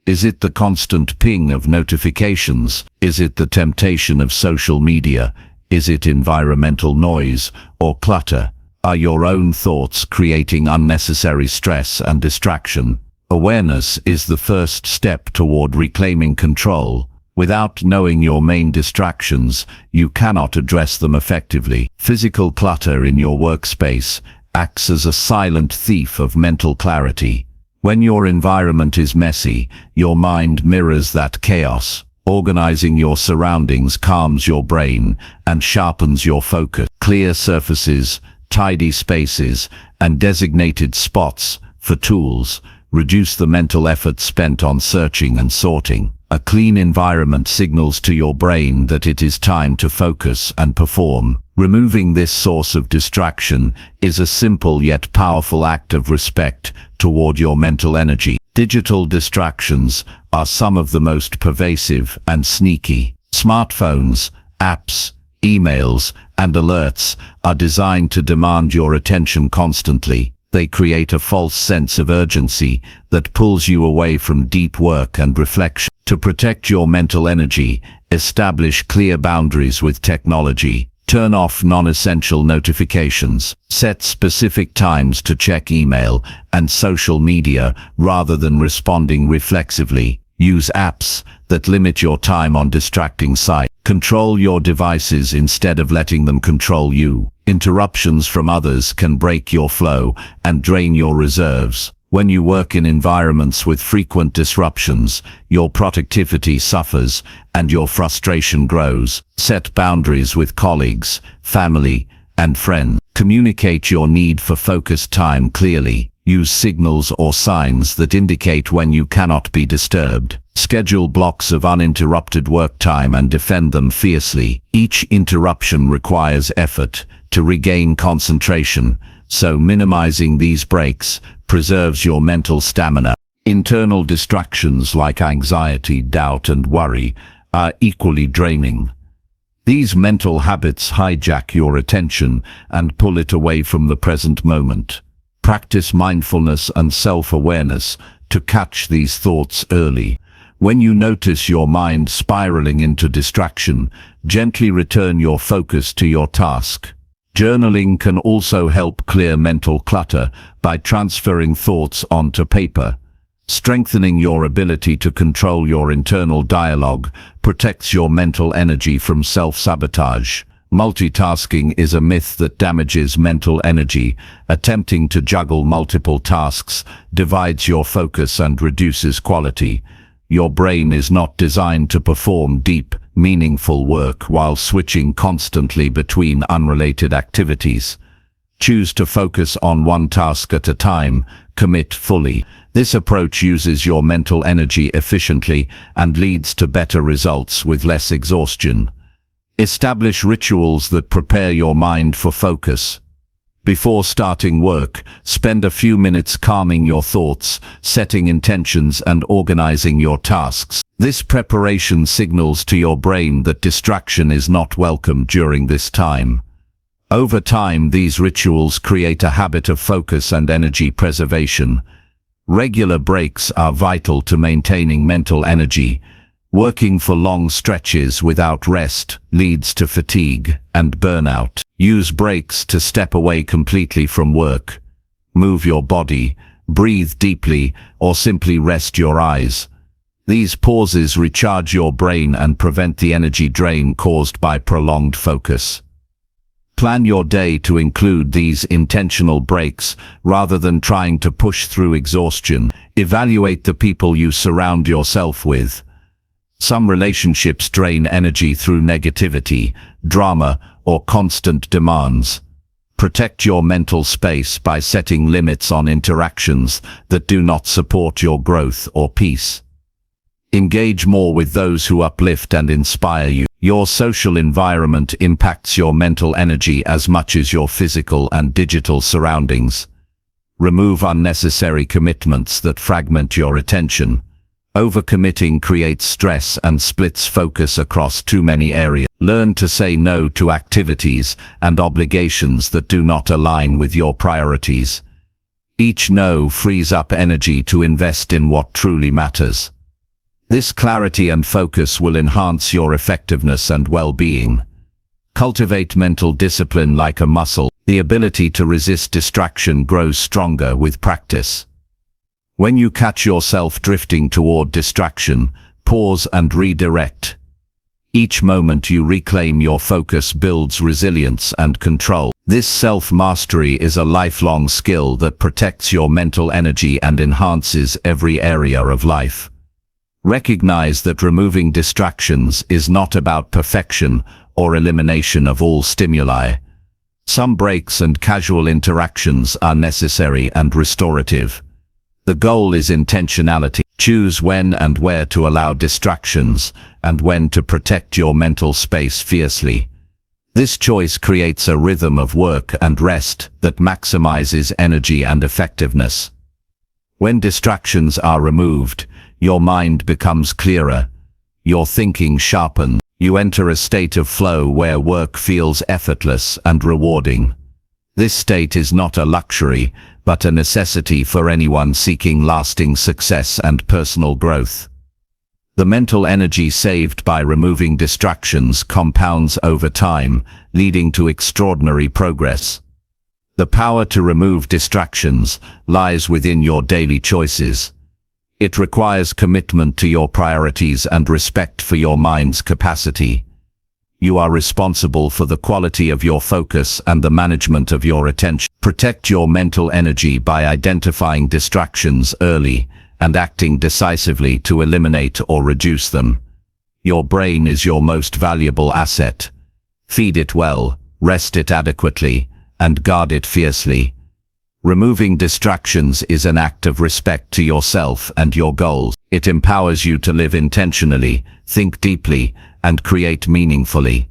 Is it the constant ping of notifications? Is it the temptation of social media? Is it environmental noise or clutter? Are your own thoughts creating unnecessary stress and distraction? Awareness is the first step toward reclaiming control. Without knowing your main distractions, you cannot address them effectively. Physical clutter in your workspace acts as a silent thief of mental clarity. When your environment is messy, your mind mirrors that chaos. Organizing your surroundings calms your brain and sharpens your focus. Clear surfaces, tidy spaces, and designated spots for tools reduce the mental effort spent on searching and sorting. A clean environment signals to your brain that it is time to focus and perform. Removing this source of distraction is a simple yet powerful act of respect toward your mental energy. Digital distractions are some of the most pervasive and sneaky. Smartphones, apps, emails, and alerts are designed to demand your attention constantly. They create a false sense of urgency that pulls you away from deep work and reflection. To protect your mental energy, establish clear boundaries with technology. Turn off non-essential notifications. Set specific times to check email and social media rather than responding reflexively. Use apps that limit your time on distracting sites. Control your devices instead of letting them control you. Interruptions from others can break your flow and drain your reserves. When you work in environments with frequent disruptions, your productivity suffers and your frustration grows. Set boundaries with colleagues, family, and friends. Communicate your need for focused time clearly. Use signals or signs that indicate when you cannot be disturbed. Schedule blocks of uninterrupted work time and defend them fiercely. Each interruption requires effort to regain concentration, so minimizing these breaks preserves your mental stamina. Internal distractions like anxiety, doubt, and worry are equally draining. These mental habits hijack your attention and pull it away from the present moment. Practice mindfulness and self-awareness to catch these thoughts early. When you notice your mind spiraling into distraction, gently return your focus to your task. Journaling can also help clear mental clutter by transferring thoughts onto paper. Strengthening your ability to control your internal dialogue protects your mental energy from self-sabotage. Multitasking is a myth that damages mental energy. Attempting to juggle multiple tasks divides your focus and reduces quality. Your brain is not designed to perform deep, meaningful work while switching constantly between unrelated activities. Choose to focus on one task at a time. Commit fully. This approach uses your mental energy efficiently and leads to better results with less exhaustion. Establish rituals that prepare your mind for focus. Before starting work, spend a few minutes calming your thoughts, setting intentions, and organizing your tasks. This preparation signals to your brain that distraction is not welcome during this time. Over time, these rituals create a habit of focus and energy preservation. Regular breaks are vital to maintaining mental energy. Working for long stretches without rest leads to fatigue and burnout. Use breaks to step away completely from work. Move your body, breathe deeply, or simply rest your eyes. These pauses recharge your brain and prevent the energy drain caused by prolonged focus. Plan your day to include these intentional breaks rather than trying to push through exhaustion. Evaluate the people you surround yourself with. Some relationships drain energy through negativity, drama, or constant demands. Protect your mental space by setting limits on interactions that do not support your growth or peace. Engage more with those who uplift and inspire you. Your social environment impacts your mental energy as much as your physical and digital surroundings. Remove unnecessary commitments that fragment your attention. Overcommitting creates stress and splits focus across too many areas. Learn to say no to activities and obligations that do not align with your priorities. Each no frees up energy to invest in what truly matters. This clarity and focus will enhance your effectiveness and well-being. Cultivate mental discipline like a muscle. The ability to resist distraction grows stronger with practice. When you catch yourself drifting toward distraction, pause and redirect. Each moment you reclaim your focus builds resilience and control. This self-mastery is a lifelong skill that protects your mental energy and enhances every area of life. Recognize that removing distractions is not about perfection or elimination of all stimuli. Some breaks and casual interactions are necessary and restorative. The goal is intentionality. Choose when and where to allow distractions and when to protect your mental space fiercely. This choice creates a rhythm of work and rest that maximizes energy and effectiveness. When distractions are removed, your mind becomes clearer, your thinking sharpens. You enter a state of flow where work feels effortless and rewarding. This state is not a luxury, but a necessity for anyone seeking lasting success and personal growth. The mental energy saved by removing distractions compounds over time, leading to extraordinary progress. The power to remove distractions lies within your daily choices. It requires commitment to your priorities and respect for your mind's capacity. You are responsible for the quality of your focus and the management of your attention. Protect your mental energy by identifying distractions early and acting decisively to eliminate or reduce them. Your brain is your most valuable asset. Feed it well, rest it adequately, and guard it fiercely. Removing distractions is an act of respect to yourself and your goals. It empowers you to live intentionally, think deeply, and create meaningfully.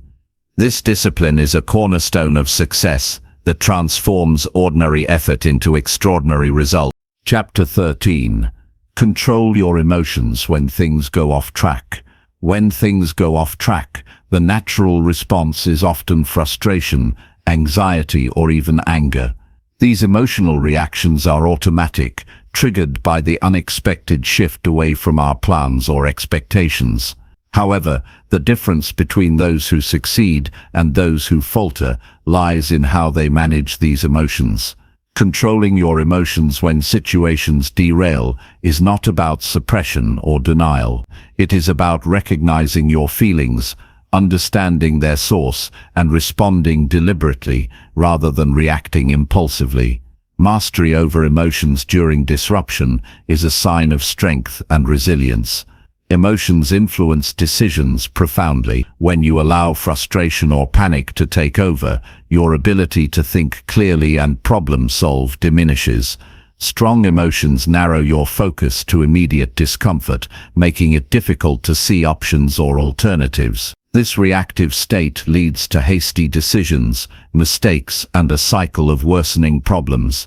This discipline is a cornerstone of success that transforms ordinary effort into extraordinary results. Chapter 13. Control your emotions when things go off track. When things go off track, the natural response is often frustration, anxiety, or even anger. These emotional reactions are automatic, triggered by the unexpected shift away from our plans or expectations. However, the difference between those who succeed and those who falter lies in how they manage these emotions. Controlling your emotions when situations derail is not about suppression or denial. It is about recognizing your feelings, understanding their source, and responding deliberately rather than reacting impulsively. Mastery over emotions during disruption is a sign of strength and resilience. Emotions influence decisions profoundly. When you allow frustration or panic to take over, your ability to think clearly and problem-solve diminishes. Strong emotions narrow your focus to immediate discomfort, making it difficult to see options or alternatives. This reactive state leads to hasty decisions, mistakes, and a cycle of worsening problems.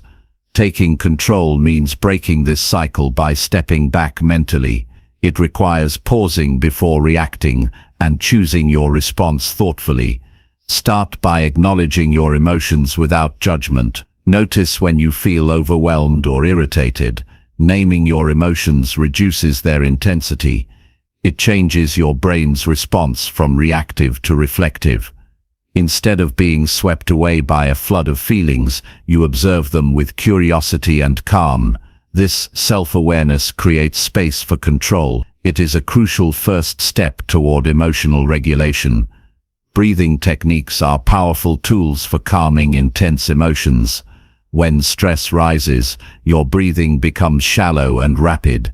Taking control means breaking this cycle by stepping back mentally. It requires pausing before reacting and choosing your response thoughtfully. Start by acknowledging your emotions without judgment. Notice when you feel overwhelmed or irritated. Naming your emotions reduces their intensity. It changes your brain's response from reactive to reflective. Instead of being swept away by a flood of feelings, you observe them with curiosity and calm. This self-awareness creates space for control. It is a crucial first step toward emotional regulation. Breathing techniques are powerful tools for calming intense emotions. When stress rises, your breathing becomes shallow and rapid.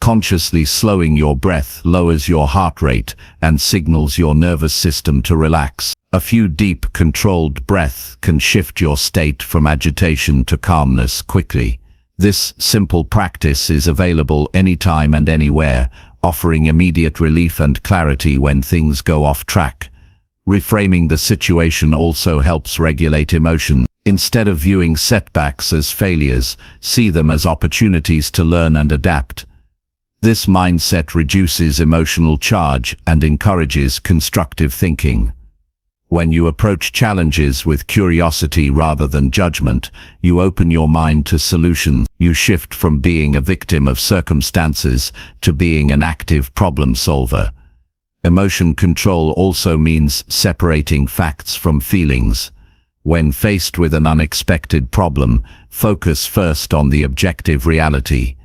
Consciously slowing your breath lowers your heart rate and signals your nervous system to relax. A few deep, controlled breaths can shift your state from agitation to calmness quickly. This simple practice is available anytime and anywhere, offering immediate relief and clarity when things go off track. Reframing the situation also helps regulate emotion. Instead of viewing setbacks as failures, see them as opportunities to learn and adapt. This mindset reduces emotional charge and encourages constructive thinking. When you approach challenges with curiosity rather than judgment, you open your mind to solutions. You shift from being a victim of circumstances to being an active problem solver. Emotion control also means separating facts from feelings. When faced with an unexpected problem, focus first on the objective reality.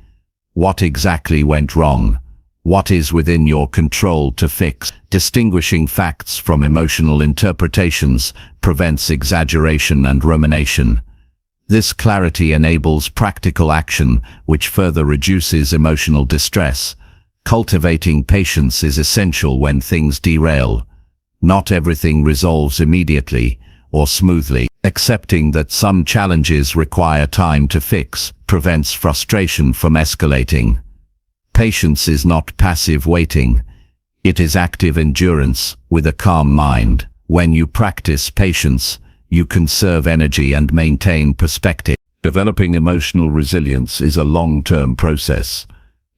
What exactly went wrong? What is within your control to fix? Distinguishing facts from emotional interpretations prevents exaggeration and rumination. This clarity enables practical action, which further reduces emotional distress. Cultivating patience is essential when things derail. Not everything resolves immediately or smoothly. Accepting that some challenges require time to fix prevents frustration from escalating. Patience is not passive waiting. It is active endurance with a calm mind. When you practice patience, you conserve energy and maintain perspective. Developing emotional resilience is a long-term process.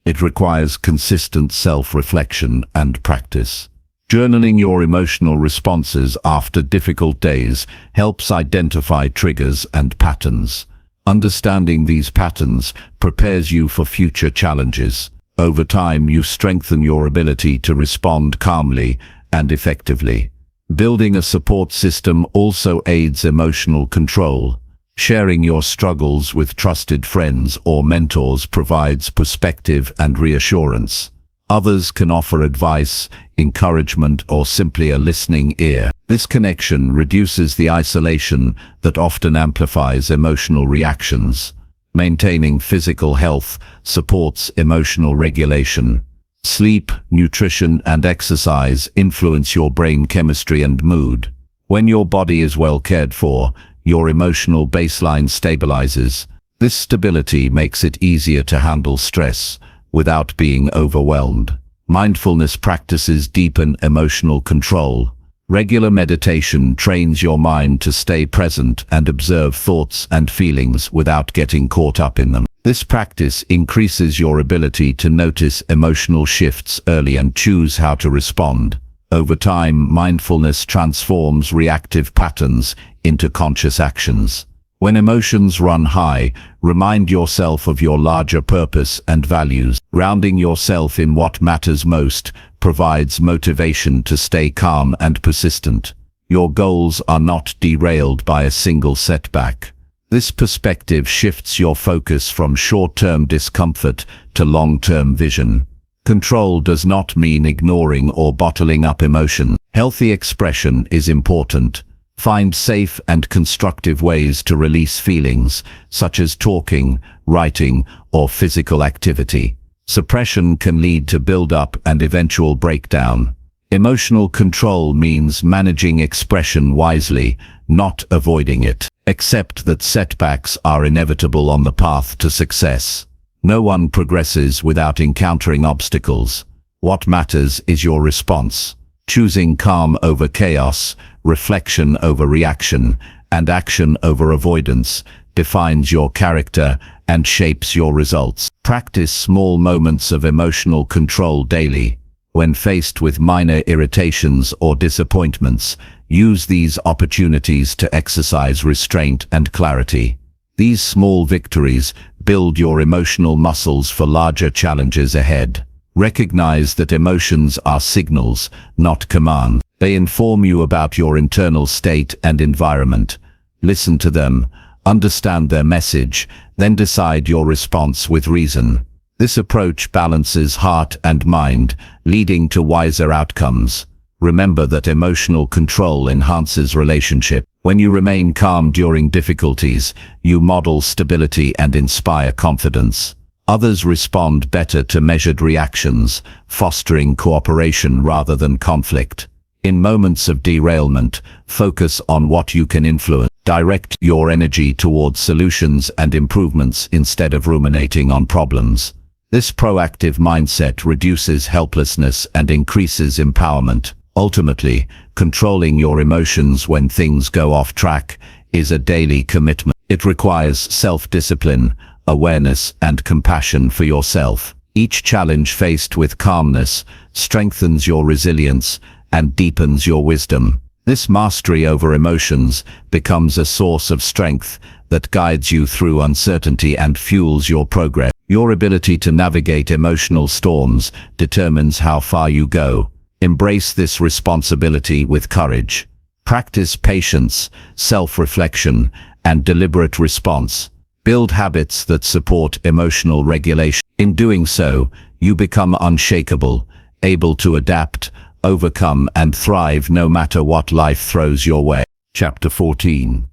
It requires consistent self-reflection and practice. Journaling your emotional responses after difficult days helps identify triggers and patterns. Understanding these patterns prepares you for future challenges. Over time, you strengthen your ability to respond calmly and effectively. Building a support system also aids emotional control. Sharing your struggles with trusted friends or mentors provides perspective and reassurance. Others can offer advice, encouragement, or simply a listening ear. This connection reduces the isolation that often amplifies emotional reactions. Maintaining physical health supports emotional regulation. Sleep, nutrition, and exercise influence your brain chemistry and mood. When your body is well cared for, your emotional baseline stabilizes. This stability makes it easier to handle stress without being overwhelmed. Mindfulness practices deepen emotional control. Regular meditation trains your mind to stay present and observe thoughts and feelings without getting caught up in them. This practice increases your ability to notice emotional shifts early and choose how to respond. Over time, mindfulness transforms reactive patterns into conscious actions. When emotions run high, remind yourself of your larger purpose and values. Grounding yourself in what matters most provides motivation to stay calm and persistent. Your goals are not derailed by a single setback. This perspective shifts your focus from short-term discomfort to long-term vision. Control does not mean ignoring or bottling up emotion. Healthy expression is important. Find safe and constructive ways to release feelings, such as talking, writing, or physical activity. Suppression can lead to build-up and eventual breakdown. Emotional control means managing expression wisely, not avoiding it. Accept that setbacks are inevitable on the path to success. No one progresses without encountering obstacles. What matters is your response. Choosing calm over chaos, reflection over reaction, and action over avoidance defines your character and shapes your results. Practice small moments of emotional control daily. When faced with minor irritations or disappointments, use these opportunities to exercise restraint and clarity. These small victories build your emotional muscles for larger challenges ahead. Recognize that emotions are signals, not commands. They inform you about your internal state and environment. Listen to them, understand their message, then decide your response with reason. This approach balances heart and mind, leading to wiser outcomes. Remember that emotional control enhances relationship. When you remain calm during difficulties, you model stability and inspire confidence. Others respond better to measured reactions, fostering cooperation rather than conflict. In moments of derailment, focus on what you can influence. Direct your energy towards solutions and improvements instead of ruminating on problems. This proactive mindset reduces helplessness and increases empowerment. Ultimately, controlling your emotions when things go off track is a daily commitment. It requires self-discipline, awareness, and compassion for yourself. Each challenge faced with calmness strengthens your resilience and deepens your wisdom. This mastery over emotions becomes a source of strength that guides you through uncertainty and fuels your progress. Your ability to navigate emotional storms determines how far you go. Embrace this responsibility with courage. Practice patience, self-reflection, and deliberate response. Build habits that support emotional regulation. In doing so, you become unshakable, able to adapt, overcome, and thrive no matter what life throws your way. Chapter 14.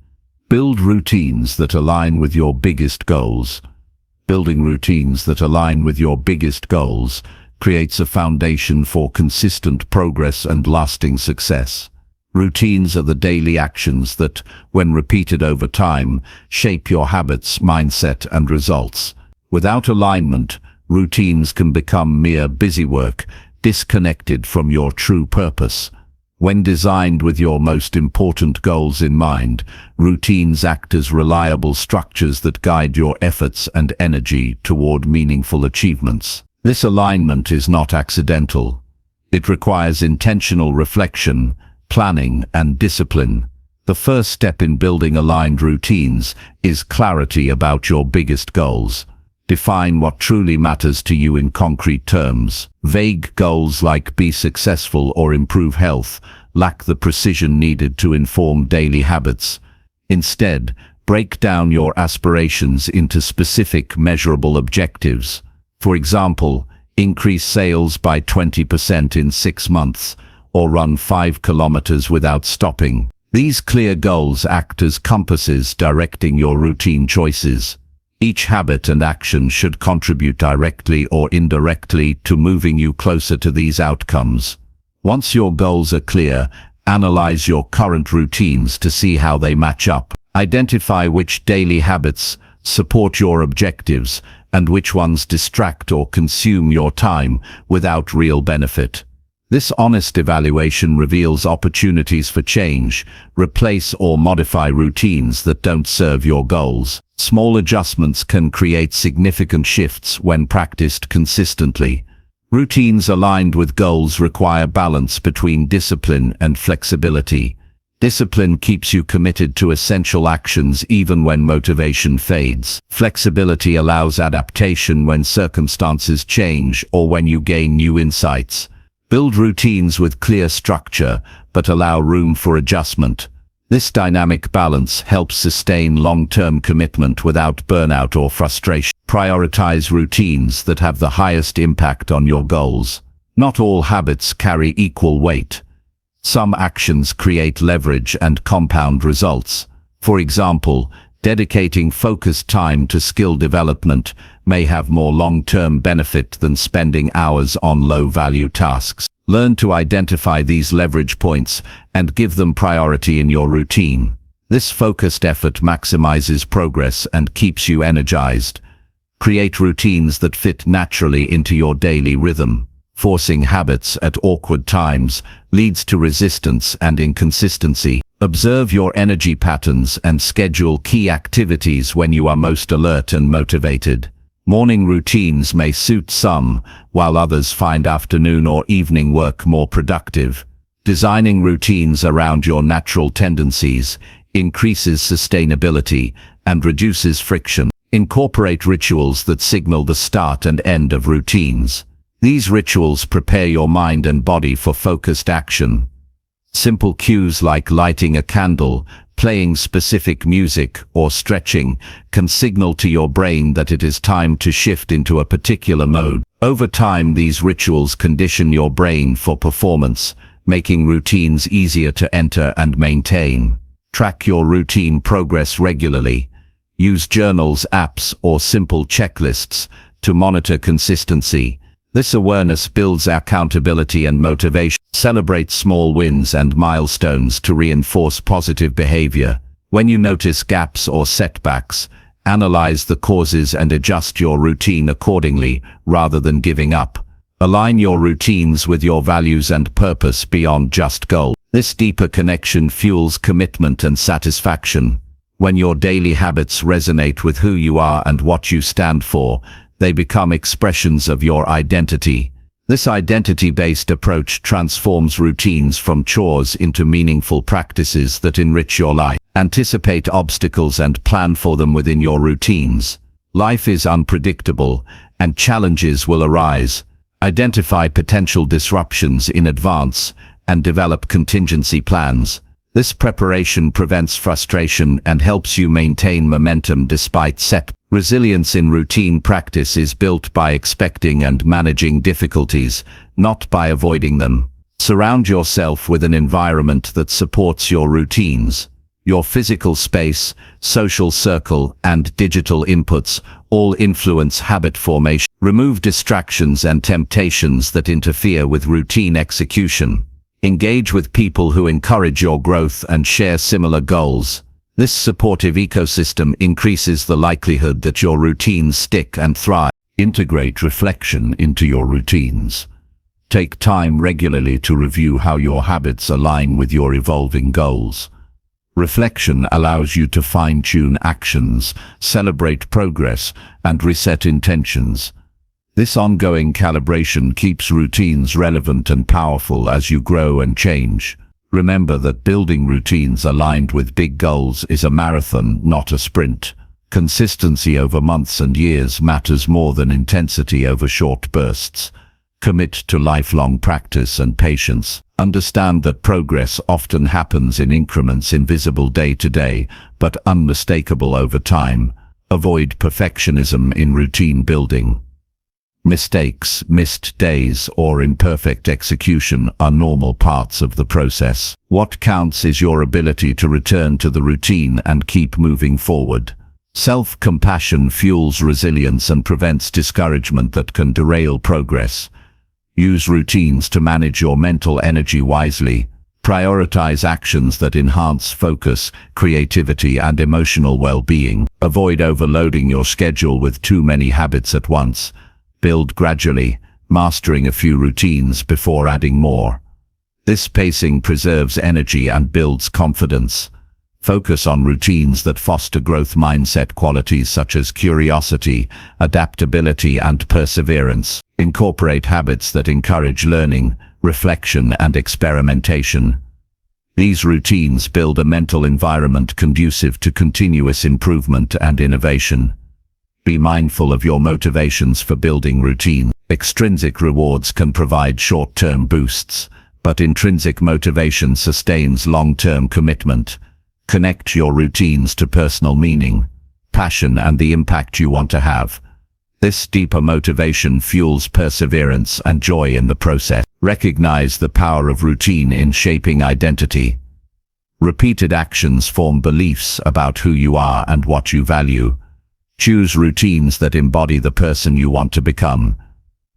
Build routines that align with your biggest goals. Building routines that align with your biggest goals creates a foundation for consistent progress and lasting success. Routines are the daily actions that, when repeated over time, shape your habits, mindset, and results. Without alignment, routines can become mere busywork, disconnected from your true purpose. When designed with your most important goals in mind, routines act as reliable structures that guide your efforts and energy toward meaningful achievements. This alignment is not accidental. It requires intentional reflection, planning, and discipline. The first step in building aligned routines is clarity about your biggest goals. Define what truly matters to you in concrete terms. Vague goals like be successful or improve health lack the precision needed to inform daily habits. Instead, break down your aspirations into specific, measurable objectives. For example, increase sales by 20% in 6 months, or run 5 kilometers without stopping. These clear goals act as compasses directing your routine choices. Each habit and action should contribute directly or indirectly to moving you closer to these outcomes. Once your goals are clear, analyze your current routines to see how they match up. Identify which daily habits support your objectives and which ones distract or consume your time without real benefit. This honest evaluation reveals opportunities for change. Replace or modify routines that don't serve your goals. Small adjustments can create significant shifts when practiced consistently. Routines aligned with goals require balance between discipline and flexibility. Discipline keeps you committed to essential actions even when motivation fades. Flexibility allows adaptation when circumstances change or when you gain new insights. Build routines with clear structure, but allow room for adjustment. This dynamic balance helps sustain long-term commitment without burnout or frustration. Prioritize routines that have the highest impact on your goals. Not all habits carry equal weight. Some actions create leverage and compound results. For example, dedicating focused time to skill development may have more long-term benefit than spending hours on low-value tasks. Learn to identify these leverage points and give them priority in your routine. This focused effort maximizes progress and keeps you energized. Create routines that fit naturally into your daily rhythm. Forcing habits at awkward times leads to resistance and inconsistency. Observe your energy patterns and schedule key activities when you are most alert and motivated. Morning routines may suit some, while others find afternoon or evening work more productive. Designing routines around your natural tendencies increases sustainability and reduces friction. Incorporate rituals that signal the start and end of routines. These rituals prepare your mind and body for focused action. Simple cues like lighting a candle, playing specific music, or stretching can signal to your brain that it is time to shift into a particular mode. Over time, these rituals condition your brain for performance, making routines easier to enter and maintain. Track your routine progress regularly. Use journals, apps, or simple checklists to monitor consistency. This awareness builds accountability and motivation. Celebrate small wins and milestones to reinforce positive behavior. When you notice gaps or setbacks, analyze the causes and adjust your routine accordingly, rather than giving up. Align your routines with your values and purpose beyond just goals. This deeper connection fuels commitment and satisfaction. When your daily habits resonate with who you are and what you stand for, they become expressions of your identity. This identity-based approach transforms routines from chores into meaningful practices that enrich your life. Anticipate obstacles and plan for them within your routines. Life is unpredictable, and challenges will arise. Identify potential disruptions in advance and develop contingency plans. This preparation prevents frustration and helps you maintain momentum despite setbacks. Resilience in routine practice is built by expecting and managing difficulties, not by avoiding them. Surround yourself with an environment that supports your routines. Your physical space, social circle, and digital inputs all influence habit formation. Remove distractions and temptations that interfere with routine execution. Engage with people who encourage your growth and share similar goals. This supportive ecosystem increases the likelihood that your routines stick and thrive. Integrate reflection into your routines. Take time regularly to review how your habits align with your evolving goals. Reflection allows you to fine-tune actions, celebrate progress, and reset intentions. This ongoing calibration keeps routines relevant and powerful as you grow and change. Remember that building routines aligned with big goals is a marathon, not a sprint. Consistency over months and years matters more than intensity over short bursts. Commit to lifelong practice and patience. Understand that progress often happens in increments, invisible day to day, but unmistakable over time. Avoid perfectionism in routine building. Mistakes, missed days, or imperfect execution are normal parts of the process. What counts is your ability to return to the routine and keep moving forward. Self-compassion fuels resilience and prevents discouragement that can derail progress. Use routines to manage your mental energy wisely. Prioritize actions that enhance focus, creativity, and emotional well-being. Avoid overloading your schedule with too many habits at once. Build gradually, mastering a few routines before adding more. This pacing preserves energy and builds confidence. Focus on routines that foster growth mindset qualities such as curiosity, adaptability, and perseverance. Incorporate habits that encourage learning, reflection, and experimentation. These routines build a mental environment conducive to continuous improvement and innovation. Be mindful of your motivations for building routine. Extrinsic rewards can provide short-term boosts, but intrinsic motivation sustains long-term commitment. Connect your routines to personal meaning, passion, and the impact you want to have. This deeper motivation fuels perseverance and joy in the process. Recognize the power of routine in shaping identity. Repeated actions form beliefs about who you are and what you value. Choose routines that embody the person you want to become.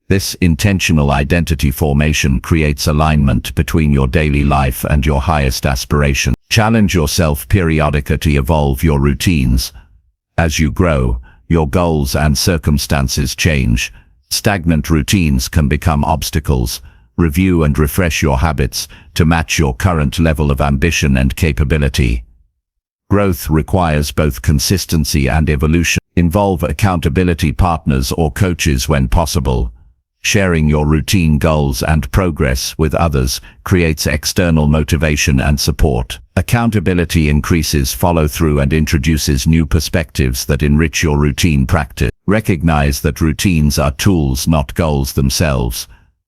This intentional identity formation creates alignment between your daily life and your highest aspiration. Challenge yourself periodically to evolve your routines. As you grow, your goals and circumstances change. Stagnant routines can become obstacles. Review and refresh your habits to match your current level of ambition and capability. Growth requires both consistency and evolution. Involve accountability partners or coaches when possible. Sharing your routine goals and progress with others creates external motivation and support. Accountability increases follow-through and introduces new perspectives that enrich your routine practice. Recognize that routines are tools, not goals themselves.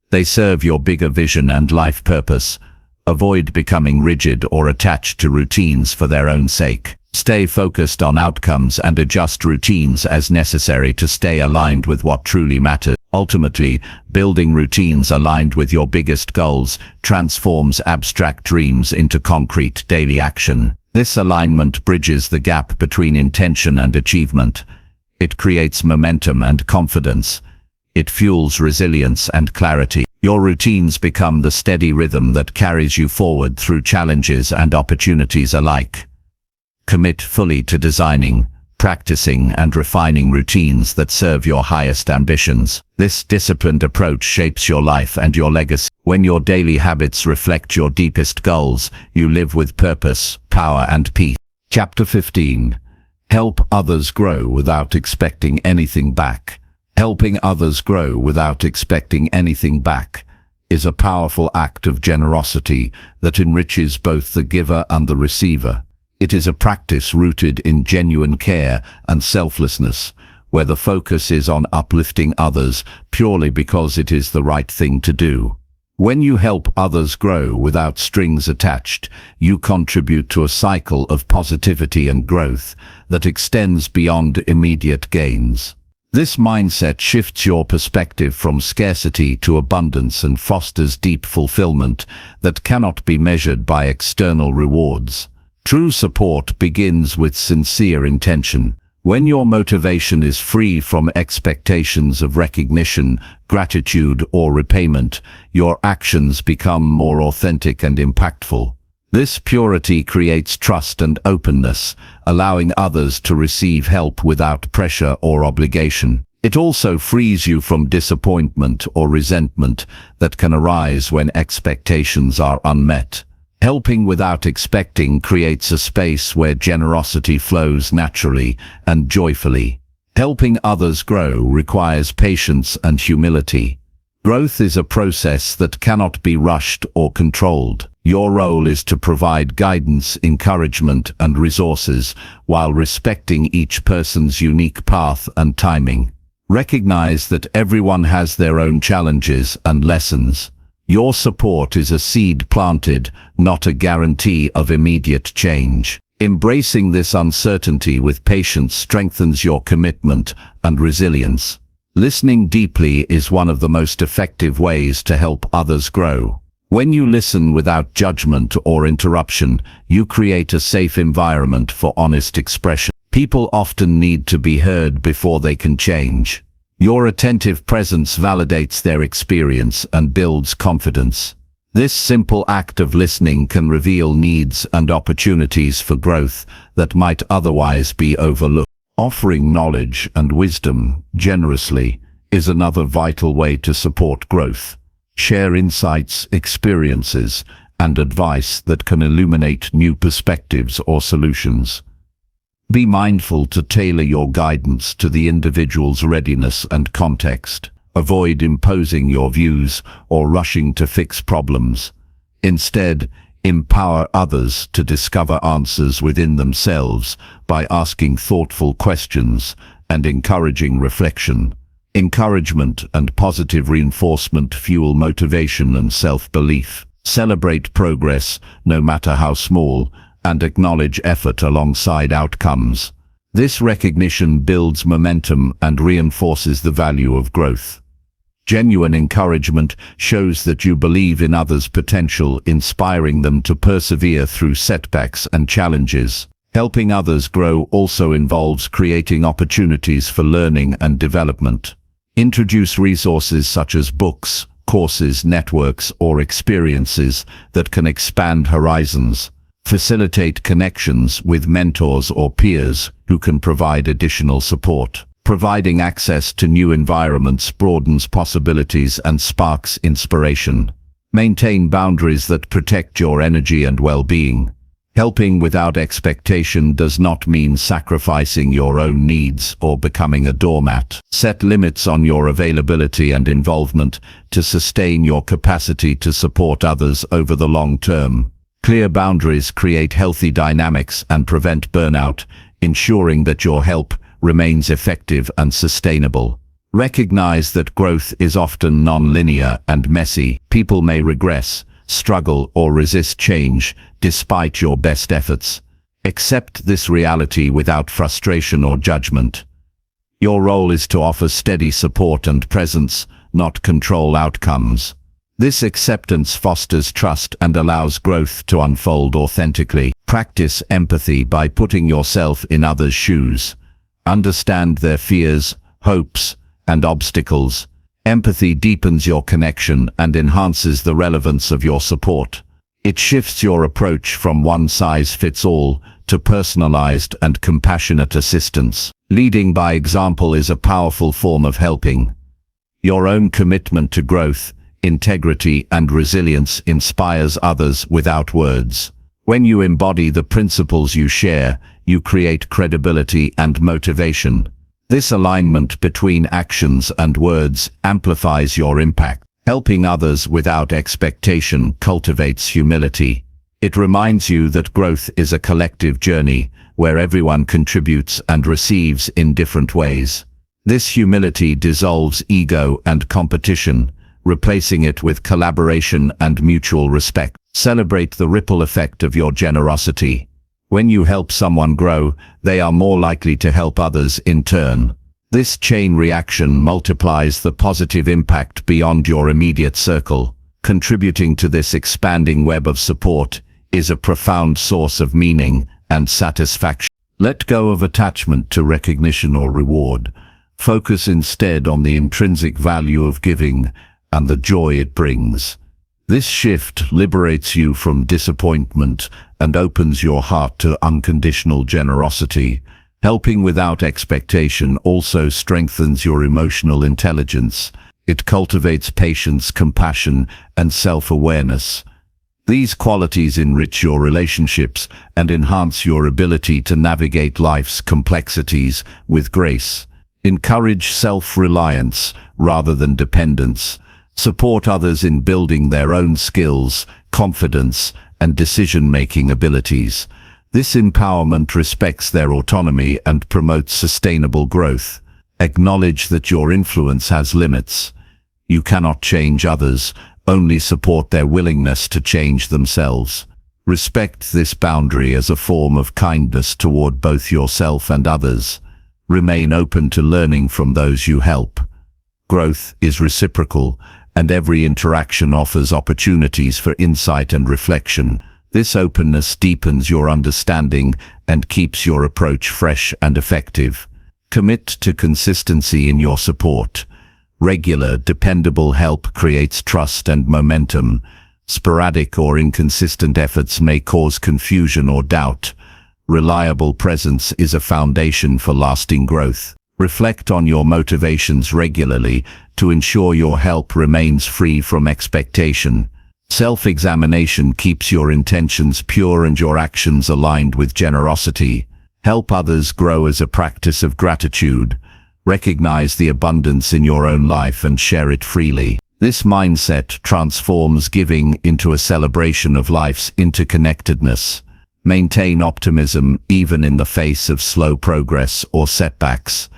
They serve your bigger vision and life purpose. Avoid becoming rigid or attached to routines for their own sake. Stay focused on outcomes and adjust routines as necessary to stay aligned with what truly matters. Ultimately, building routines aligned with your biggest goals transforms abstract dreams into concrete daily action. This alignment bridges the gap between intention and achievement. It creates momentum and confidence. It fuels resilience and clarity. Your routines become the steady rhythm that carries you forward through challenges and opportunities alike. Commit fully to designing, practicing, and refining routines that serve your highest ambitions. This disciplined approach shapes your life and your legacy. When your daily habits reflect your deepest goals, you live with purpose, power, and peace. Chapter 15. Help others grow without expecting anything back. Helping others grow without expecting anything back is a powerful act of generosity that enriches both the giver and the receiver. It is a practice rooted in genuine care and selflessness, where the focus is on uplifting others purely because it is the right thing to do. When you help others grow without strings attached, you contribute to a cycle of positivity and growth that extends beyond immediate gains. This mindset shifts your perspective from scarcity to abundance and fosters deep fulfillment that cannot be measured by external rewards. True support begins with sincere intention. When your motivation is free from expectations of recognition, gratitude, or repayment, your actions become more authentic and impactful. This purity creates trust and openness, allowing others to receive help without pressure or obligation. It also frees you from disappointment or resentment that can arise when expectations are unmet. Helping without expecting creates a space where generosity flows naturally and joyfully. Helping others grow requires patience and humility. Growth is a process that cannot be rushed or controlled. Your role is to provide guidance, encouragement, and resources while respecting each person's unique path and timing. Recognize that everyone has their own challenges and lessons. Your support is a seed planted, not a guarantee of immediate change. Embracing this uncertainty with patience strengthens your commitment and resilience. Listening deeply is one of the most effective ways to help others grow. When you listen without judgment or interruption, you create a safe environment for honest expression. People often need to be heard before they can change. Your attentive presence validates their experience and builds confidence. This simple act of listening can reveal needs and opportunities for growth that might otherwise be overlooked. Offering knowledge and wisdom generously is another vital way to support growth. Share insights, experiences, and advice that can illuminate new perspectives or solutions. Be mindful to tailor your guidance to the individual's readiness and context. Avoid imposing your views or rushing to fix problems. Instead, empower others to discover answers within themselves by asking thoughtful questions and encouraging reflection. Encouragement and positive reinforcement fuel motivation and self-belief. Celebrate progress, no matter how small, and acknowledge effort alongside outcomes. This recognition builds momentum and reinforces the value of growth. Genuine encouragement shows that you believe in others' potential, inspiring them to persevere through setbacks and challenges. Helping others grow also involves creating opportunities for learning and development. Introduce resources such as books, courses, networks, or experiences that can expand horizons. Facilitate connections with mentors or peers who can provide additional support. Providing access to new environments broadens possibilities and sparks inspiration. Maintain boundaries that protect your energy and well-being. Helping without expectation does not mean sacrificing your own needs or becoming a doormat. Set limits on your availability and involvement to sustain your capacity to support others over the long term. Clear boundaries create healthy dynamics and prevent burnout, ensuring that your help remains effective and sustainable. Recognize that growth is often non-linear and messy. People may regress, struggle, or resist change despite your best efforts. Accept this reality without frustration or judgment. Your role is to offer steady support and presence, not control outcomes. This acceptance fosters trust and allows growth to unfold authentically. Practice empathy by putting yourself in others' shoes. Understand their fears, hopes, and obstacles. Empathy deepens your connection and enhances the relevance of your support. It shifts your approach from one-size-fits-all to personalized and compassionate assistance. Leading by example is a powerful form of helping. Your own commitment to growth, integrity, and resilience inspires others without words. When you embody the principles you share, you create credibility and motivation. This alignment between actions and words amplifies your impact. Helping others without expectation cultivates humility. It reminds you that growth is a collective journey where everyone contributes and receives in different ways. This humility dissolves ego and competition, replacing it with collaboration and mutual respect. Celebrate the ripple effect of your generosity. When you help someone grow, they are more likely to help others in turn. This chain reaction multiplies the positive impact beyond your immediate circle. Contributing to this expanding web of support is a profound source of meaning and satisfaction. Let go of attachment to recognition or reward. Focus instead on the intrinsic value of giving and the joy it brings. This shift liberates you from disappointment and opens your heart to unconditional generosity. Helping without expectation also strengthens your emotional intelligence. It cultivates patience, compassion, and self-awareness. These qualities enrich your relationships and enhance your ability to navigate life's complexities with grace. Encourage self-reliance rather than dependence. Support others in building their own skills, confidence, and decision-making abilities. This empowerment respects their autonomy and promotes sustainable growth. Acknowledge that your influence has limits. You cannot change others, only support their willingness to change themselves. Respect this boundary as a form of kindness toward both yourself and others. Remain open to learning from those you help. Growth is reciprocal, and every interaction offers opportunities for insight and reflection. This openness deepens your understanding and keeps your approach fresh and effective. Commit to consistency in your support. Regular, dependable help creates trust and momentum. Sporadic or inconsistent efforts may cause confusion or doubt. Reliable presence is a foundation for lasting growth. Reflect on your motivations regularly to ensure your help remains free from expectation. Self-examination keeps your intentions pure and your actions aligned with generosity. Help others grow as a practice of gratitude. Recognize the abundance in your own life and share it freely. This mindset transforms giving into a celebration of life's interconnectedness. Maintain optimism even in the face of slow progress or setbacks.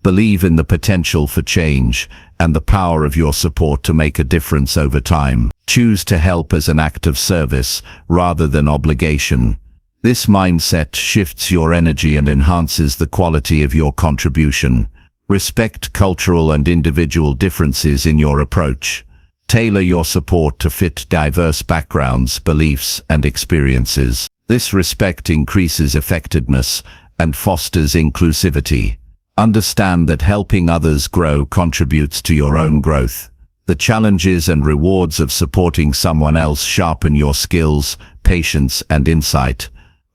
Believe in the potential for change and the power of your support to make a difference over time. Choose to help as an act of service rather than obligation. This mindset shifts your energy and enhances the quality of your contribution. Respect cultural and individual differences in your approach. Tailor your support to fit diverse backgrounds, beliefs, and experiences. This respect increases effectiveness and fosters inclusivity. Understand that helping others grow contributes to your own growth. The challenges and rewards of supporting someone else sharpen your skills, patience, and insight.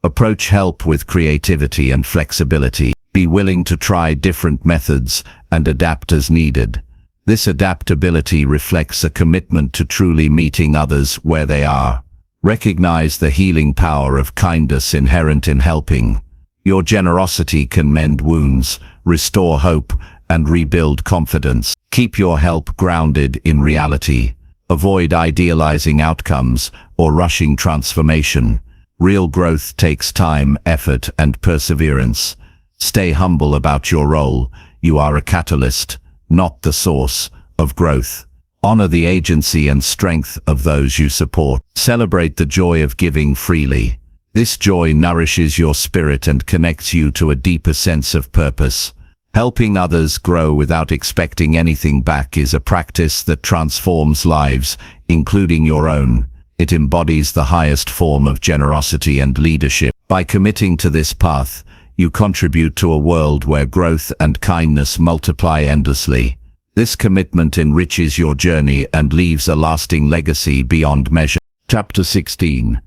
Approach help with creativity and flexibility. Be willing to try different methods and adapt as needed. This adaptability reflects a commitment to truly meeting others where they are. Recognize the healing power of kindness inherent in helping. Your generosity can mend wounds, restore hope, and rebuild confidence. Keep your help grounded in reality. Avoid idealizing outcomes or rushing transformation. Real growth takes time, effort, and perseverance. Stay humble about your role. You are a catalyst, not the source, of growth. Honor the agency and strength of those you support. Celebrate the joy of giving freely. This joy nourishes your spirit and connects you to a deeper sense of purpose. Helping others grow without expecting anything back is a practice that transforms lives, including your own. It embodies the highest form of generosity and leadership. By committing to this path, you contribute to a world where growth and kindness multiply endlessly. This commitment enriches your journey and leaves a lasting legacy beyond measure. Chapter 16.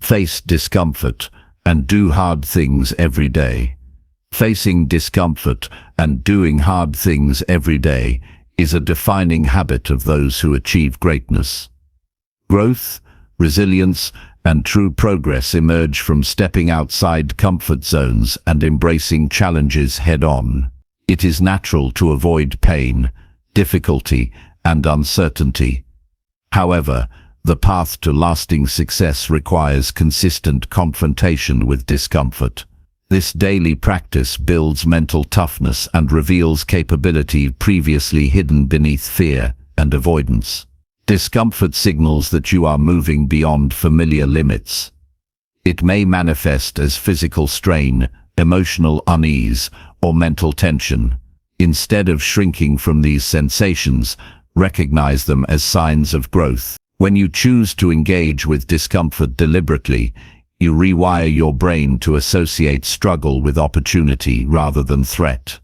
Face discomfort and do hard things every day. Facing discomfort and doing hard things every day is a defining habit of those who achieve greatness. Growth, resilience, and true progress emerge from stepping outside comfort zones and embracing challenges head-on. It is natural to avoid pain, difficulty, and uncertainty. However, the path to lasting success requires consistent confrontation with discomfort. This daily practice builds mental toughness and reveals capability previously hidden beneath fear and avoidance. Discomfort signals that you are moving beyond familiar limits. It may manifest as physical strain, emotional unease, or mental tension. Instead of shrinking from these sensations, recognize them as signs of growth. When you choose to engage with discomfort deliberately, you rewire your brain to associate struggle with opportunity rather than threat.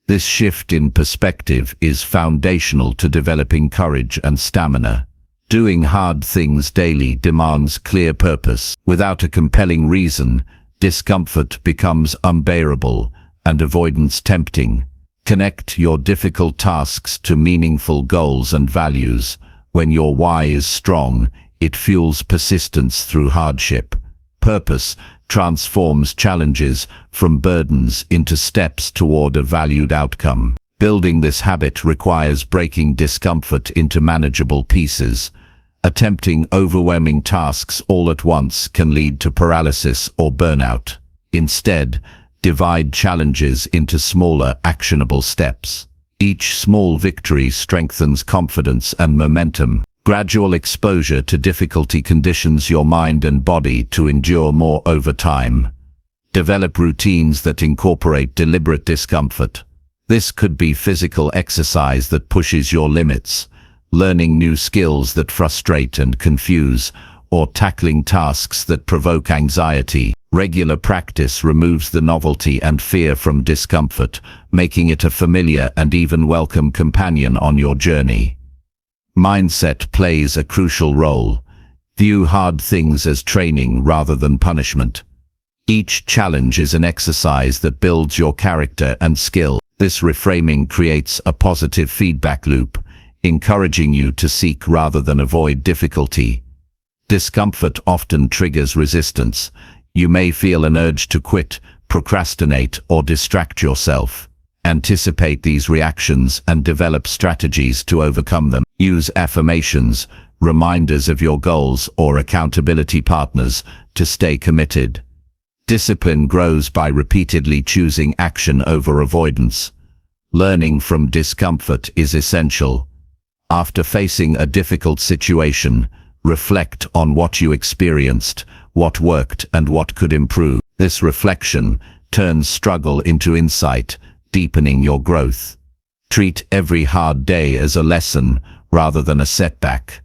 This shift in perspective is foundational to developing courage and stamina. Doing hard things daily demands clear purpose. Without a compelling reason, discomfort becomes unbearable, and avoidance tempting. Connect your difficult tasks to meaningful goals and values. When your why is strong, it fuels persistence through hardship. Purpose transforms challenges from burdens into steps toward a valued outcome. Building this habit requires breaking discomfort into manageable pieces. Attempting overwhelming tasks all at once can lead to paralysis or burnout. Instead, divide challenges into smaller, actionable steps. Each small victory strengthens confidence and momentum. Gradual exposure to difficulty conditions your mind and body to endure more over time. Develop routines that incorporate deliberate discomfort. This could be physical exercise that pushes your limits, learning new skills that frustrate and confuse, or tackling tasks that provoke anxiety. Regular practice removes the novelty and fear from discomfort, making it a familiar and even welcome companion on your journey. Mindset plays a crucial role. View hard things as training rather than punishment. Each challenge is an exercise that builds your character and skill. This reframing creates a positive feedback loop, encouraging you to seek rather than avoid difficulty. Discomfort often triggers resistance. You may feel an urge to quit, procrastinate, or distract yourself. Anticipate these reactions and develop strategies to overcome them. Use affirmations, reminders of your goals, or accountability partners to stay committed. Discipline grows by repeatedly choosing action over avoidance. Learning from discomfort is essential. After facing a difficult situation, reflect on what you experienced, what worked, and what could improve. This reflection turns struggle into insight, deepening your growth. Treat every hard day as a lesson rather than a setback.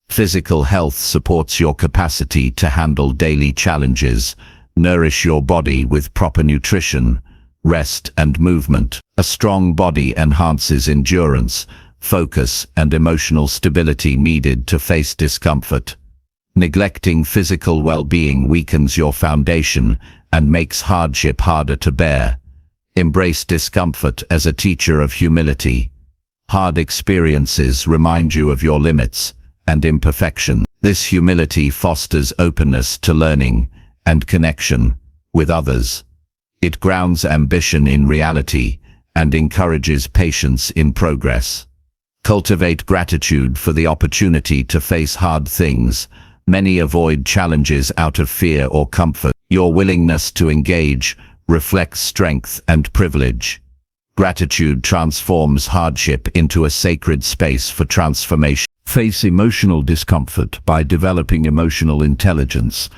Physical health supports your capacity to handle daily challenges. Nourish your body with proper nutrition, rest, and movement. A strong body enhances endurance, focus, and emotional stability needed to face discomfort. Neglecting physical well-being weakens your foundation and makes hardship harder to bear. Embrace discomfort as a teacher of humility. Hard experiences remind you of your limits and imperfection. This humility fosters openness to learning and connection with others. It grounds ambition in reality and encourages patience in progress. Cultivate gratitude for the opportunity to face hard things. Many avoid challenges out of fear or comfort. Your willingness to engage reflects strength and privilege. Gratitude transforms hardship into a sacred space for transformation. Face emotional discomfort by developing emotional intelligence.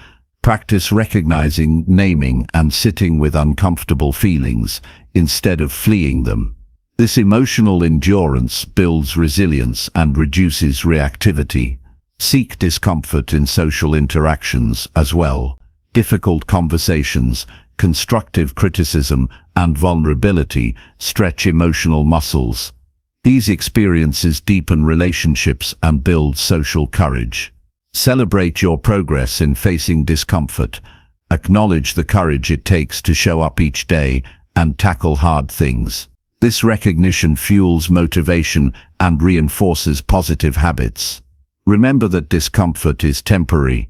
Practice recognizing, naming, and sitting with uncomfortable feelings instead of fleeing them. This emotional endurance builds resilience and reduces reactivity. Seek discomfort in social interactions as well. Difficult conversations, constructive criticism, and vulnerability stretch emotional muscles. These experiences deepen relationships and build social courage. Celebrate your progress in facing discomfort. Acknowledge the courage it takes to show up each day and tackle hard things. This recognition fuels motivation and reinforces positive habits. Remember that discomfort is temporary.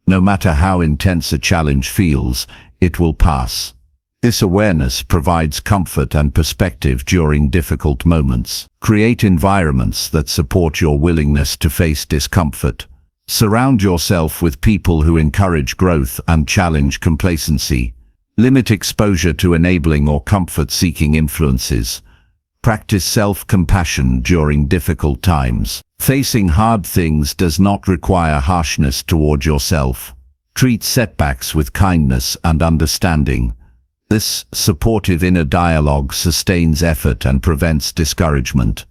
No matter how intense a challenge feels, it will pass. This awareness provides comfort and perspective during difficult moments. Create environments that support your willingness to face discomfort. Surround yourself with people who encourage growth and challenge complacency. Limit exposure to enabling or comfort-seeking influences. Practice self-compassion during difficult times. Facing hard things does not require harshness toward yourself. Treat setbacks with kindness and understanding. This supportive inner dialogue sustains effort and prevents discouragement.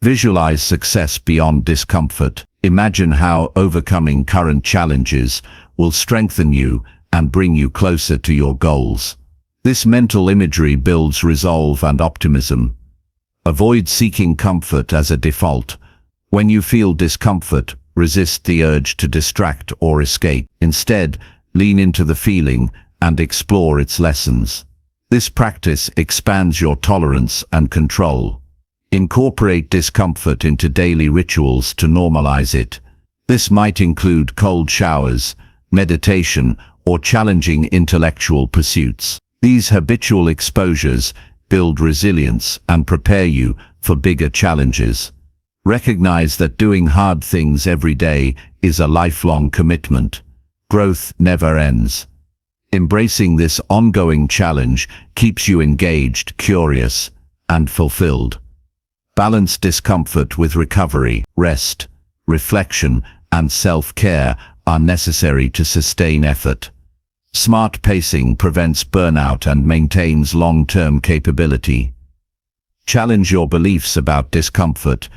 Visualize success beyond discomfort. Imagine how overcoming current challenges will strengthen you and bring you closer to your goals. This mental imagery builds resolve and optimism. Avoid seeking comfort as a default. When you feel discomfort, resist the urge to distract or escape. Instead, lean into the feeling and explore its lessons. This practice expands your tolerance and control. Incorporate discomfort into daily rituals to normalize it. This might include cold showers, meditation, or challenging intellectual pursuits. These habitual exposures build resilience and prepare you for bigger challenges. Recognize that doing hard things every day is a lifelong commitment. Growth never ends. Embracing this ongoing challenge keeps you engaged, curious, and fulfilled. Balance discomfort with recovery. Rest, reflection, and self-care are necessary to sustain effort. Smart pacing prevents burnout and maintains long-term capability. Challenge your beliefs about discomfort,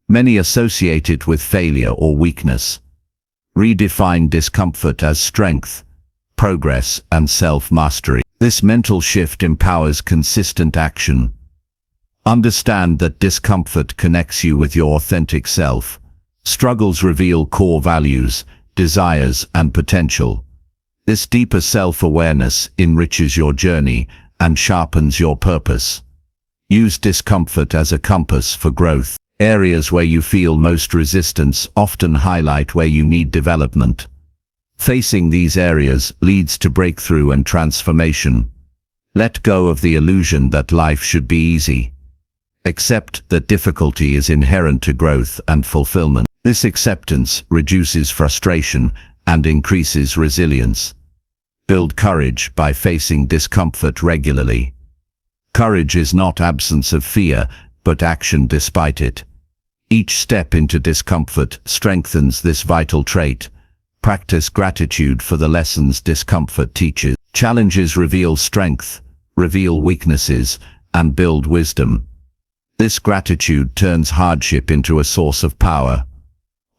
many associate it with failure or weakness. Redefine discomfort as strength, progress, and self-mastery. This mental shift empowers consistent action. Understand that discomfort connects you with your authentic self. Struggles reveal core values, desires, and potential. This deeper self-awareness enriches your journey and sharpens your purpose. Use discomfort as a compass for growth. Areas where you feel most resistance often highlight where you need development. Facing these areas leads to breakthrough and transformation. Let go of the illusion that life should be easy. Accept that difficulty is inherent to growth and fulfillment. This acceptance reduces frustration and increases resilience. Build courage by facing discomfort regularly. Courage is not absence of fear, but action despite it. Each step into discomfort strengthens this vital trait. Practice gratitude for the lessons discomfort teaches. Challenges reveal strength, reveal weaknesses, and build wisdom. This gratitude turns hardship into a source of power.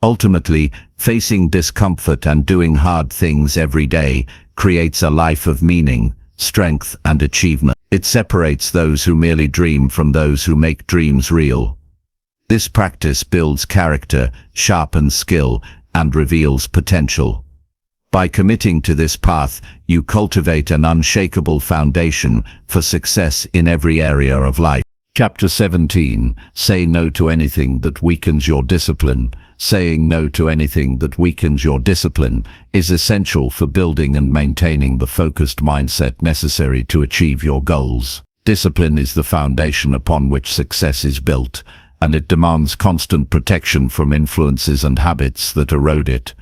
Ultimately, facing discomfort and doing hard things every day creates a life of meaning, strength, and achievement. It separates those who merely dream from those who make dreams real. This practice builds character, sharpens skill, and reveals potential. By committing to this path, you cultivate an unshakable foundation for success in every area of life. Chapter 17. Say no to anything that weakens your discipline. Saying no to anything that weakens your discipline is essential for building and maintaining the focused mindset necessary to achieve your goals. Discipline is the foundation upon which success is built, and it demands constant protection from influences and habits that erode it.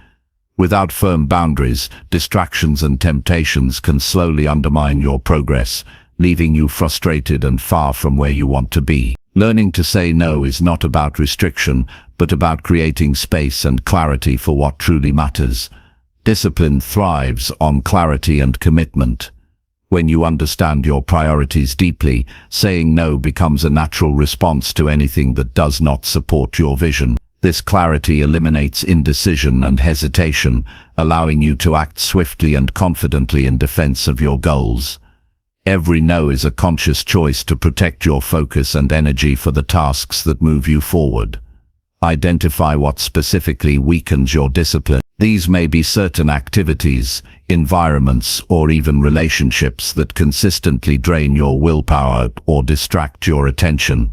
Without firm boundaries, distractions and temptations can slowly undermine your progress, leaving you frustrated and far from where you want to be. Learning to say no is not about restriction, but about creating space and clarity for what truly matters. Discipline thrives on clarity and commitment. When you understand your priorities deeply, saying no becomes a natural response to anything that does not support your vision. This clarity eliminates indecision and hesitation, allowing you to act swiftly and confidently in defense of your goals. Every no is a conscious choice to protect your focus and energy for the tasks that move you forward. Identify what specifically weakens your discipline. These may be certain activities, environments, or even relationships that consistently drain your willpower or distract your attention.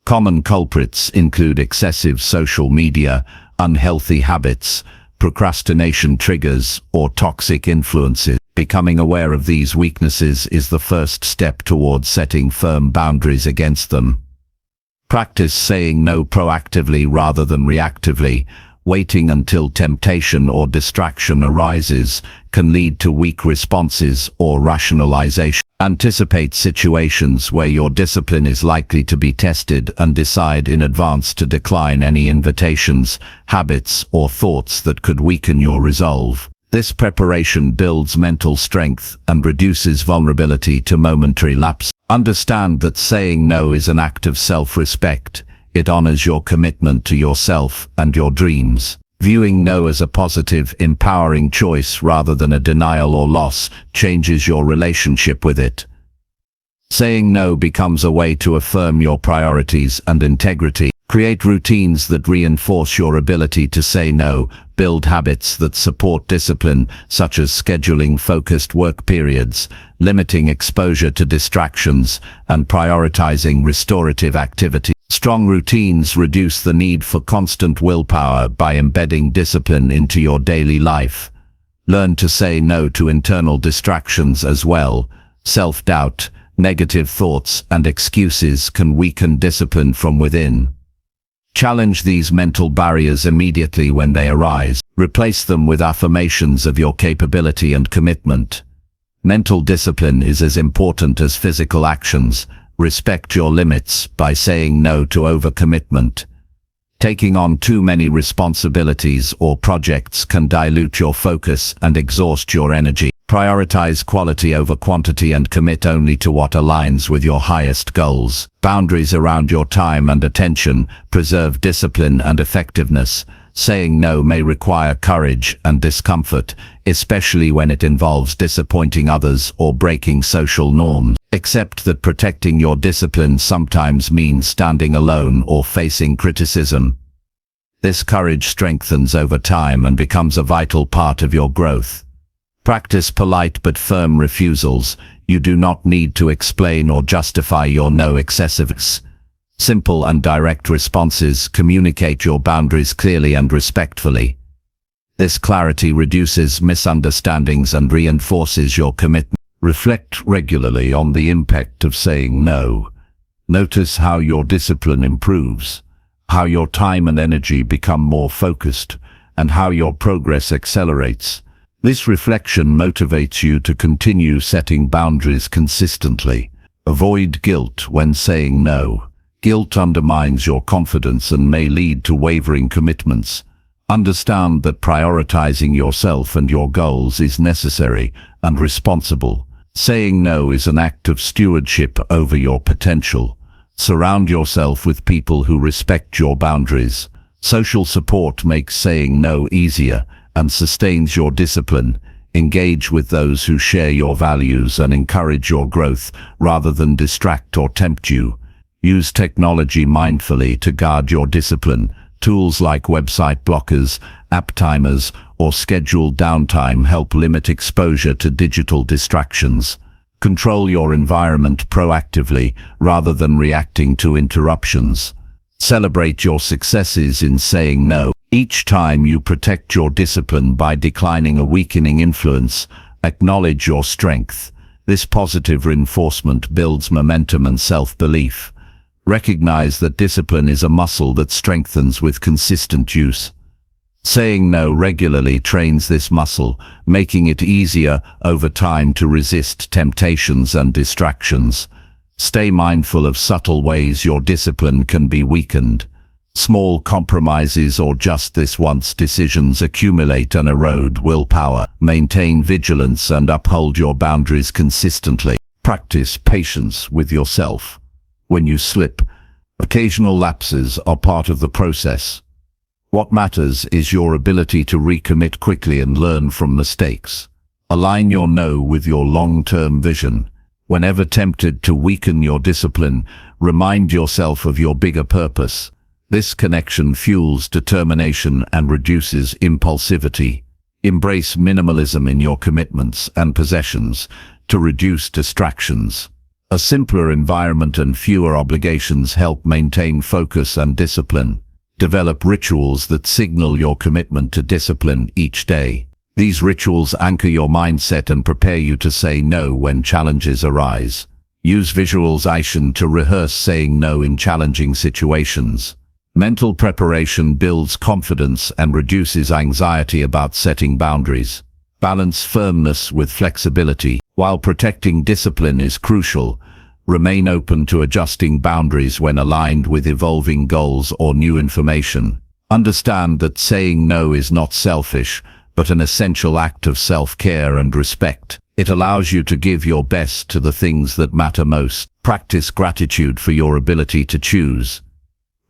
Common culprits include excessive social media, unhealthy habits, procrastination triggers, or toxic influences. Becoming aware of these weaknesses is the first step towards setting firm boundaries against them. Practice saying no proactively rather than reactively. Waiting until temptation or distraction arises can lead to weak responses or rationalization. Anticipate situations where your discipline is likely to be tested and decide in advance to decline any invitations, habits, or thoughts that could weaken your resolve. This preparation builds mental strength and reduces vulnerability to momentary lapse. Understand that saying no is an act of self-respect. It honors your commitment to yourself and your dreams. Viewing no as a positive, empowering choice rather than a denial or loss changes your relationship with it. Saying no becomes a way to affirm your priorities and integrity. Create routines that reinforce your ability to say no. Build habits that support discipline, such as scheduling focused work periods, limiting exposure to distractions, and prioritizing restorative activity. Strong routines reduce the need for constant willpower by embedding discipline into your daily life. Learn to say no to internal distractions as well. Self-doubt, negative thoughts, and excuses can weaken discipline from within. Challenge these mental barriers immediately when they arise. Replace them with affirmations of your capability and commitment. Mental discipline is as important as physical actions. Respect your limits by saying no to overcommitment. Taking on too many responsibilities or projects can dilute your focus and exhaust your energy. Prioritize quality over quantity and commit only to what aligns with your highest goals. Boundaries around your time and attention preserve discipline and effectiveness. Saying no may require courage and discomfort, especially when it involves disappointing others or breaking social norms. Accept that protecting your discipline sometimes means standing alone or facing criticism. This courage strengthens over time and becomes a vital part of your growth. Practice polite but firm refusals. You do not need to explain or justify your no excessiveness. Simple and direct responses communicate your boundaries clearly and respectfully. This clarity reduces misunderstandings and reinforces your commitment. Reflect regularly on the impact of saying no. Notice how your discipline improves, how your time and energy become more focused, and how your progress accelerates. This reflection motivates you to continue setting boundaries consistently. Avoid guilt when saying no. Guilt undermines your confidence and may lead to wavering commitments. Understand that prioritizing yourself and your goals is necessary and responsible. Saying no is an act of stewardship over your potential. Surround yourself with people who respect your boundaries. Social support makes saying no easier and sustains your discipline. Engage with those who share your values and encourage your growth rather than distract or tempt you. Use technology mindfully to guard your discipline. Tools like website blockers, app timers, or scheduled downtime help limit exposure to digital distractions. Control your environment proactively rather than reacting to interruptions. Celebrate your successes in saying no. Each time you protect your discipline by declining a weakening influence, acknowledge your strength. This positive reinforcement builds momentum and self-belief. Recognize that discipline is a muscle that strengthens with consistent use. Saying no regularly trains this muscle, making it easier over time to resist temptations and distractions. Stay mindful of subtle ways your discipline can be weakened. Small compromises or just this once decisions accumulate and erode willpower. Maintain vigilance and uphold your boundaries consistently. Practice patience with yourself. When you slip, occasional lapses are part of the process. What matters is your ability to recommit quickly and learn from mistakes. Align your no with your long-term vision. Whenever tempted to weaken your discipline, remind yourself of your bigger purpose. This connection fuels determination and reduces impulsivity. Embrace minimalism in your commitments and possessions to reduce distractions. A simpler environment and fewer obligations help maintain focus and discipline. Develop rituals that signal your commitment to discipline each day. These rituals anchor your mindset and prepare you to say no when challenges arise. Use visualization to rehearse saying no in challenging situations. Mental preparation builds confidence and reduces anxiety about setting boundaries. Balance firmness with flexibility. While protecting discipline is crucial, remain open to adjusting boundaries when aligned with evolving goals or new information. Understand that saying no is not selfish, but an essential act of self-care and respect. It allows you to give your best to the things that matter most. Practice gratitude for your ability to choose.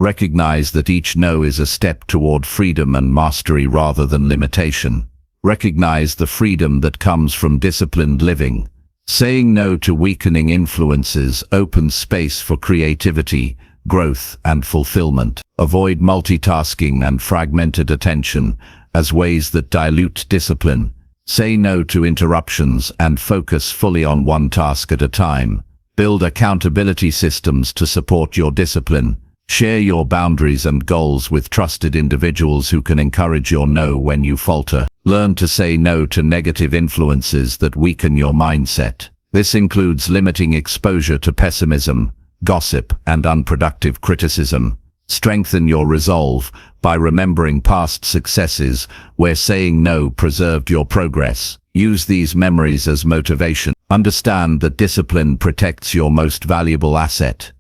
Recognize that each no is a step toward freedom and mastery rather than limitation. Recognize the freedom that comes from disciplined living. Saying no to weakening influences opens space for creativity, growth, and fulfillment. Avoid multitasking and fragmented attention as ways that dilute discipline. Say no to interruptions and focus fully on one task at a time. Build accountability systems to support your discipline. Share your boundaries and goals with trusted individuals who can encourage your no when you falter. Learn to say no to negative influences that weaken your mindset. This includes limiting exposure to pessimism, gossip, and unproductive criticism. Strengthen your resolve by remembering past successes where saying no preserved your progress. Use these memories as motivation. Understand that discipline protects your most valuable asset,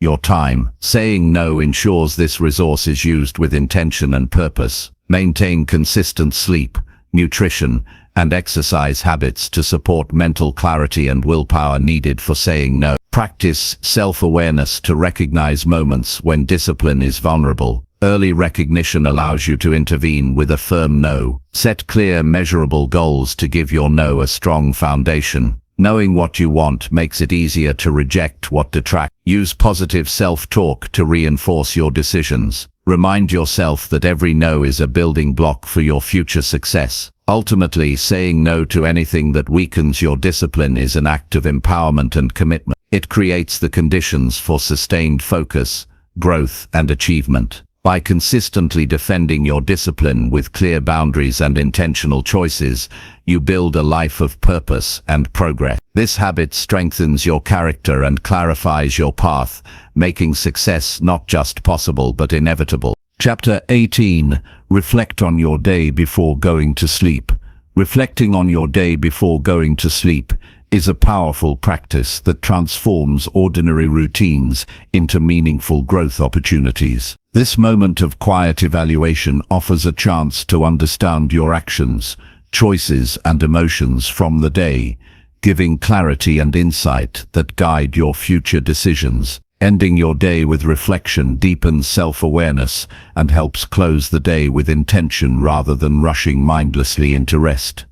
your time. Saying no ensures this resource is used with intention and purpose. Maintain consistent sleep, nutrition, and exercise habits to support mental clarity and willpower needed for saying no. Practice self-awareness to recognize moments when discipline is vulnerable. Early recognition allows you to intervene with a firm no. Set clear, measurable goals to give your no a strong foundation. Knowing what you want makes it easier to reject what detracts. Use positive self-talk to reinforce your decisions. Remind yourself that every no is a building block for your future success. Ultimately, saying no to anything that weakens your discipline is an act of empowerment and commitment. It creates the conditions for sustained focus, growth, and achievement. By consistently defending your discipline with clear boundaries and intentional choices, you build a life of purpose and progress. This habit strengthens your character and clarifies your path, making success not just possible but inevitable. Chapter 18. Reflect on your day before going to sleep. Reflecting on your day before going to sleep is a powerful practice that transforms ordinary routines into meaningful growth opportunities. This moment of quiet evaluation offers a chance to understand your actions, choices, and emotions from the day, giving clarity and insight that guide your future decisions. Ending your day with reflection deepens self-awareness and helps close the day with intention rather than rushing mindlessly into rest.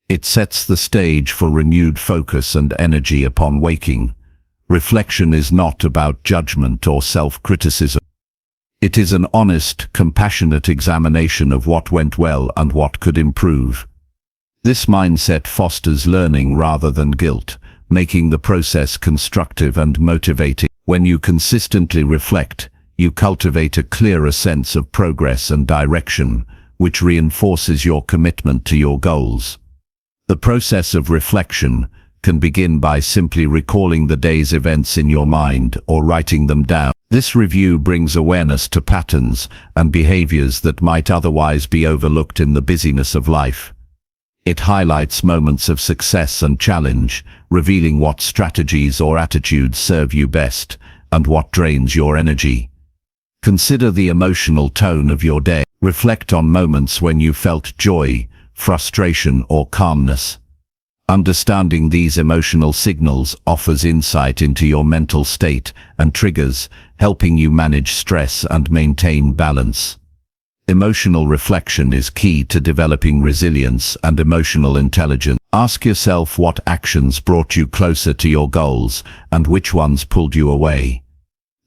It sets the stage for renewed focus and energy upon waking. Reflection is not about judgment or self-criticism. It is an honest, compassionate examination of what went well and what could improve. This mindset fosters learning rather than guilt, making the process constructive and motivating. When you consistently reflect, you cultivate a clearer sense of progress and direction, which reinforces your commitment to your goals. The process of reflection can begin by simply recalling the day's events in your mind or writing them down. This review brings awareness to patterns and behaviors that might otherwise be overlooked in the busyness of life. It highlights moments of success and challenge, revealing what strategies or attitudes serve you best and what drains your energy. Consider the emotional tone of your day. Reflect on moments when you felt joy, frustration, or calmness. Understanding these emotional signals offers insight into your mental state and triggers, helping you manage stress and maintain balance. Emotional reflection is key to developing resilience and emotional intelligence. Ask yourself what actions brought you closer to your goals and which ones pulled you away.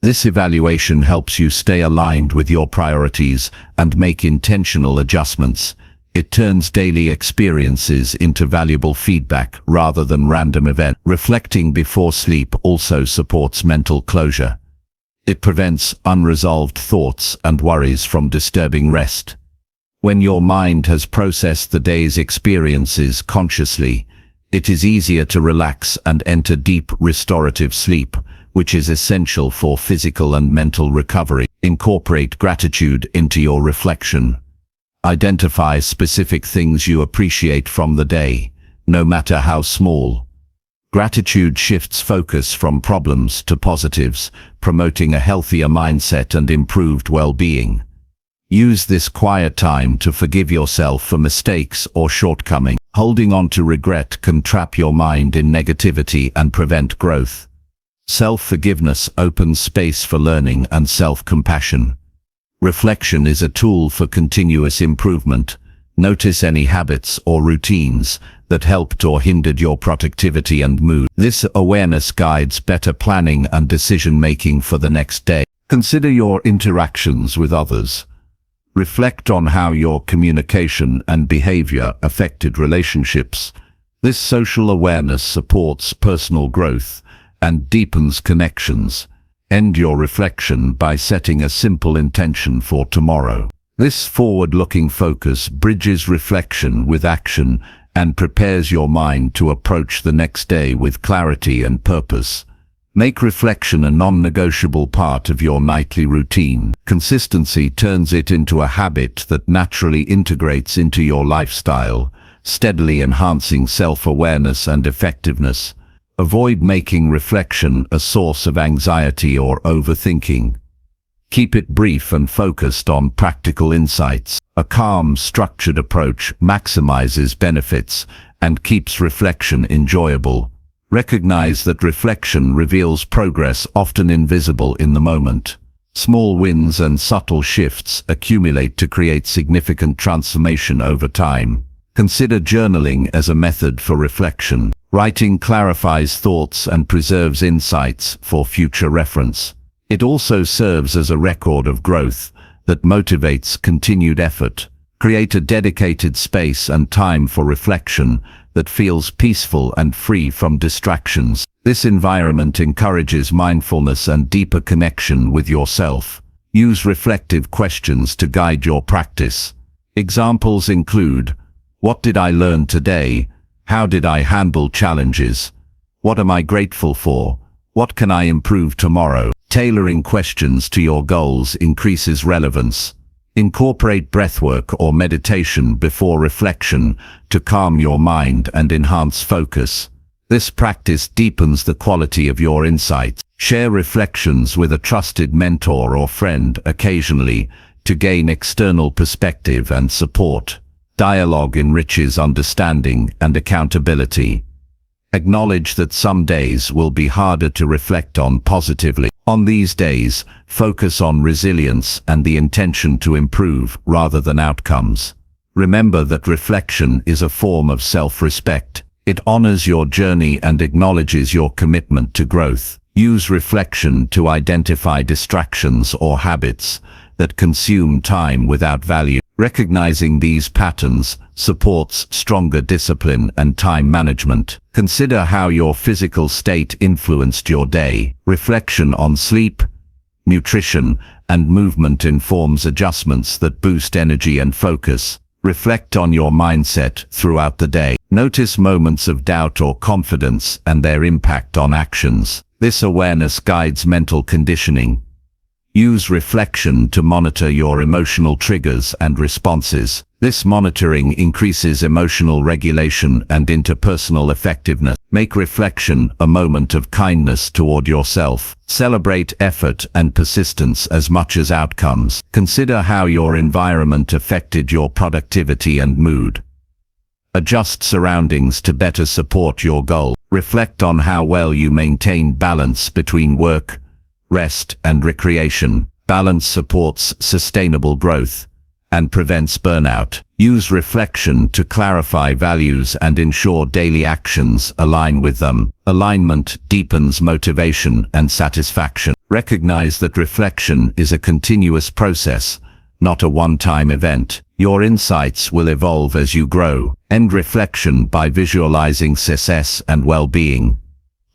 This evaluation helps you stay aligned with your priorities and make intentional adjustments. It turns daily experiences into valuable feedback rather than random events. Reflecting before sleep also supports mental closure. It prevents unresolved thoughts and worries from disturbing rest. When your mind has processed the day's experiences consciously, it is easier to relax and enter deep restorative sleep, which is essential for physical and mental recovery. Incorporate gratitude into your reflection. Identify specific things you appreciate from the day, no matter how small. Gratitude shifts focus from problems to positives, promoting a healthier mindset and improved well-being. Use this quiet time to forgive yourself for mistakes or shortcomings. Holding on to regret can trap your mind in negativity and prevent growth. Self-forgiveness opens space for learning and self-compassion. Reflection is a tool for continuous improvement. Notice any habits or routines that helped or hindered your productivity and mood. This awareness guides better planning and decision-making for the next day. Consider your interactions with others. Reflect on how your communication and behavior affected relationships. This social awareness supports personal growth and deepens connections. End your reflection by setting a simple intention for tomorrow. This forward-looking focus bridges reflection with action and prepares your mind to approach the next day with clarity and purpose. Make reflection a non-negotiable part of your nightly routine. Consistency turns it into a habit that naturally integrates into your lifestyle, steadily enhancing self-awareness and effectiveness. Avoid making reflection a source of anxiety or overthinking. Keep it brief and focused on practical insights. A calm, structured approach maximizes benefits and keeps reflection enjoyable. Recognize that reflection reveals progress often invisible in the moment. Small wins and subtle shifts accumulate to create significant transformation over time. Consider journaling as a method for reflection. Writing clarifies thoughts and preserves insights for future reference. It also serves as a record of growth that motivates continued effort. Create a dedicated space and time for reflection that feels peaceful and free from distractions. This environment encourages mindfulness and deeper connection with yourself. Use reflective questions to guide your practice. Examples include: what did I learn today? How did I handle challenges? What am I grateful for? What can I improve tomorrow? Tailoring questions to your goals increases relevance. Incorporate breathwork or meditation before reflection to calm your mind and enhance focus. This practice deepens the quality of your insights. Share reflections with a trusted mentor or friend occasionally to gain external perspective and support. Dialogue enriches understanding and accountability. Acknowledge that some days will be harder to reflect on positively. On these days, focus on resilience and the intention to improve rather than outcomes. Remember that reflection is a form of self-respect. It honors your journey and acknowledges your commitment to growth. Use reflection to identify distractions or habits that consume time without value. Recognizing these patterns supports stronger discipline and time management. Consider how your physical state influenced your day. Reflection on sleep, nutrition, and movement informs adjustments that boost energy and focus. Reflect on your mindset throughout the day. Notice moments of doubt or confidence and their impact on actions. This awareness guides mental conditioning. Use reflection to monitor your emotional triggers and responses. This monitoring increases emotional regulation and interpersonal effectiveness. Make reflection a moment of kindness toward yourself. Celebrate effort and persistence as much as outcomes. Consider how your environment affected your productivity and mood. Adjust surroundings to better support your goal. Reflect on how well you maintain balance between work, rest, and recreation. Balance supports sustainable growth and prevents burnout. Use reflection to clarify values and ensure daily actions align with them. Alignment deepens motivation and satisfaction. Recognize that reflection is a continuous process, not a one-time event. Your insights will evolve as you grow. End reflection by visualizing success and well-being,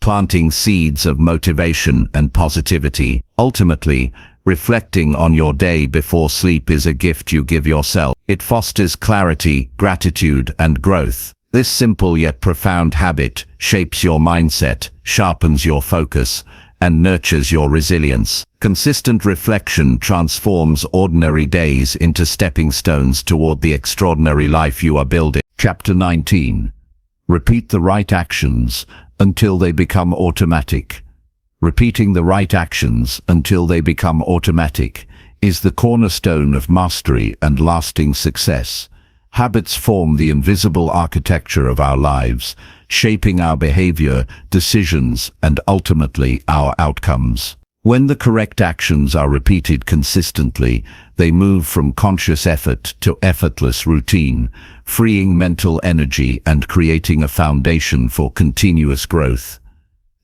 planting seeds of motivation and positivity. Ultimately, reflecting on your day before sleep is a gift you give yourself. It fosters clarity, gratitude, and growth. This simple yet profound habit shapes your mindset, sharpens your focus, and nurtures your resilience. Consistent reflection transforms ordinary days into stepping stones toward the extraordinary life you are building. Chapter 19. Repeat the right actions until they become automatic. Repeating the right actions until they become automatic is the cornerstone of mastery and lasting success. Habits form the invisible architecture of our lives, shaping our behavior, decisions, and ultimately our outcomes. When the correct actions are repeated consistently, they move from conscious effort to effortless routine, freeing mental energy and creating a foundation for continuous growth.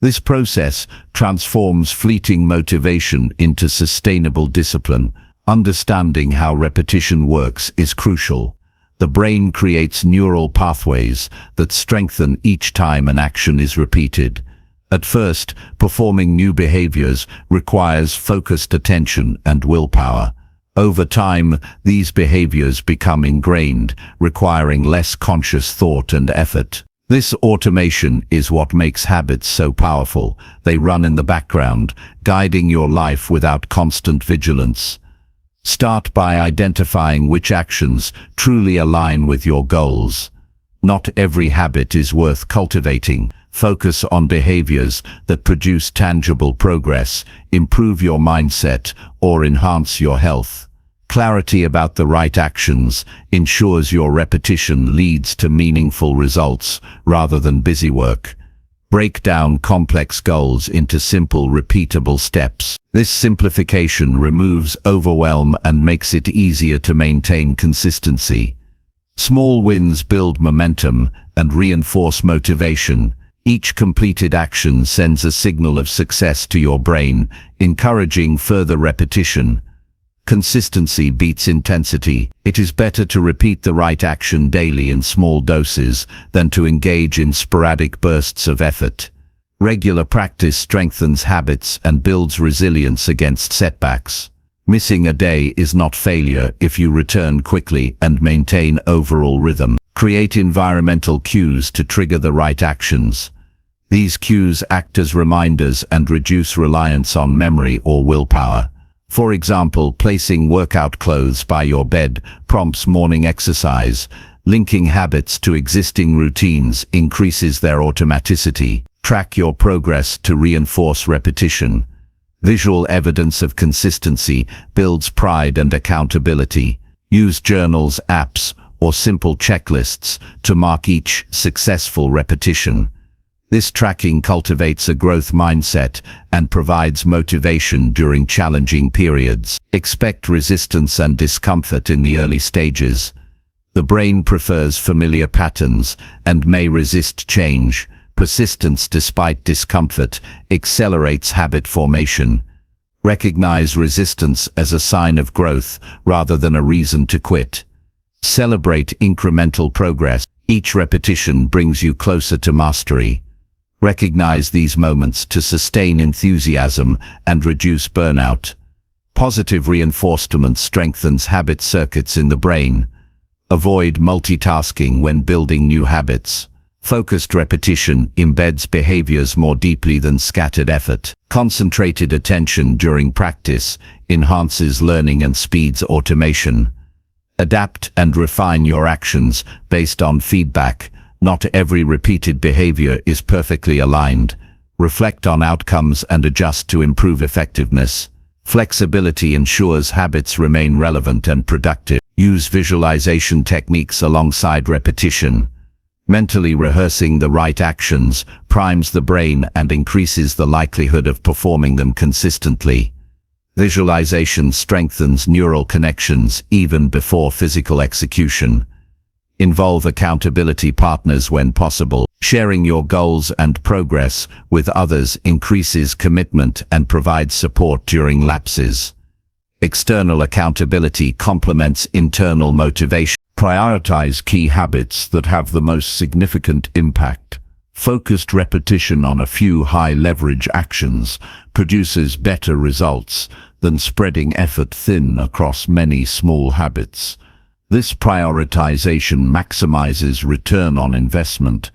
This process transforms fleeting motivation into sustainable discipline. Understanding how repetition works is crucial. The brain creates neural pathways that strengthen each time an action is repeated. At first, performing new behaviors requires focused attention and willpower. Over time, these behaviors become ingrained, requiring less conscious thought and effort. This automation is what makes habits so powerful. They run in the background, guiding your life without constant vigilance. Start by identifying which actions truly align with your goals. Not every habit is worth cultivating. Focus on behaviors that produce tangible progress, improve your mindset, or enhance your health. Clarity about the right actions ensures your repetition leads to meaningful results rather than busy work. Break down complex goals into simple, repeatable steps. This simplification removes overwhelm and makes it easier to maintain consistency. Small wins build momentum and reinforce motivation. Each completed action sends a signal of success to your brain, encouraging further repetition. Consistency beats intensity. It is better to repeat the right action daily in small doses than to engage in sporadic bursts of effort. Regular practice strengthens habits and builds resilience against setbacks. Missing a day is not failure if you return quickly and maintain overall rhythm. Create environmental cues to trigger the right actions. These cues act as reminders and reduce reliance on memory or willpower. For example, placing workout clothes by your bed prompts morning exercise. Linking habits to existing routines increases their automaticity. Track your progress to reinforce repetition. Visual evidence of consistency builds pride and accountability. Use journals, apps, or simple checklists to mark each successful repetition. This tracking cultivates a growth mindset and provides motivation during challenging periods. Expect resistance and discomfort in the early stages. The brain prefers familiar patterns and may resist change. Persistence despite discomfort accelerates habit formation. Recognize resistance as a sign of growth rather than a reason to quit. Celebrate incremental progress. Each repetition brings you closer to mastery. Recognize these moments to sustain enthusiasm and reduce burnout. Positive reinforcement strengthens habit circuits in the brain. Avoid multitasking when building new habits. Focused repetition embeds behaviors more deeply than scattered effort. Concentrated attention during practice enhances learning and speeds automation. Adapt and refine your actions based on feedback. Not every repeated behavior is perfectly aligned. Reflect on outcomes and adjust to improve effectiveness. Flexibility ensures habits remain relevant and productive. Use visualization techniques alongside repetition. Mentally rehearsing the right actions primes the brain and increases the likelihood of performing them consistently. Visualization strengthens neural connections even before physical execution. Involve accountability partners when possible. Sharing your goals and progress with others increases commitment and provides support during lapses. External accountability complements internal motivation. Prioritize key habits that have the most significant impact. Focused repetition on a few high-leverage actions produces better results than spreading effort thin across many small habits. This prioritization maximizes return on investment.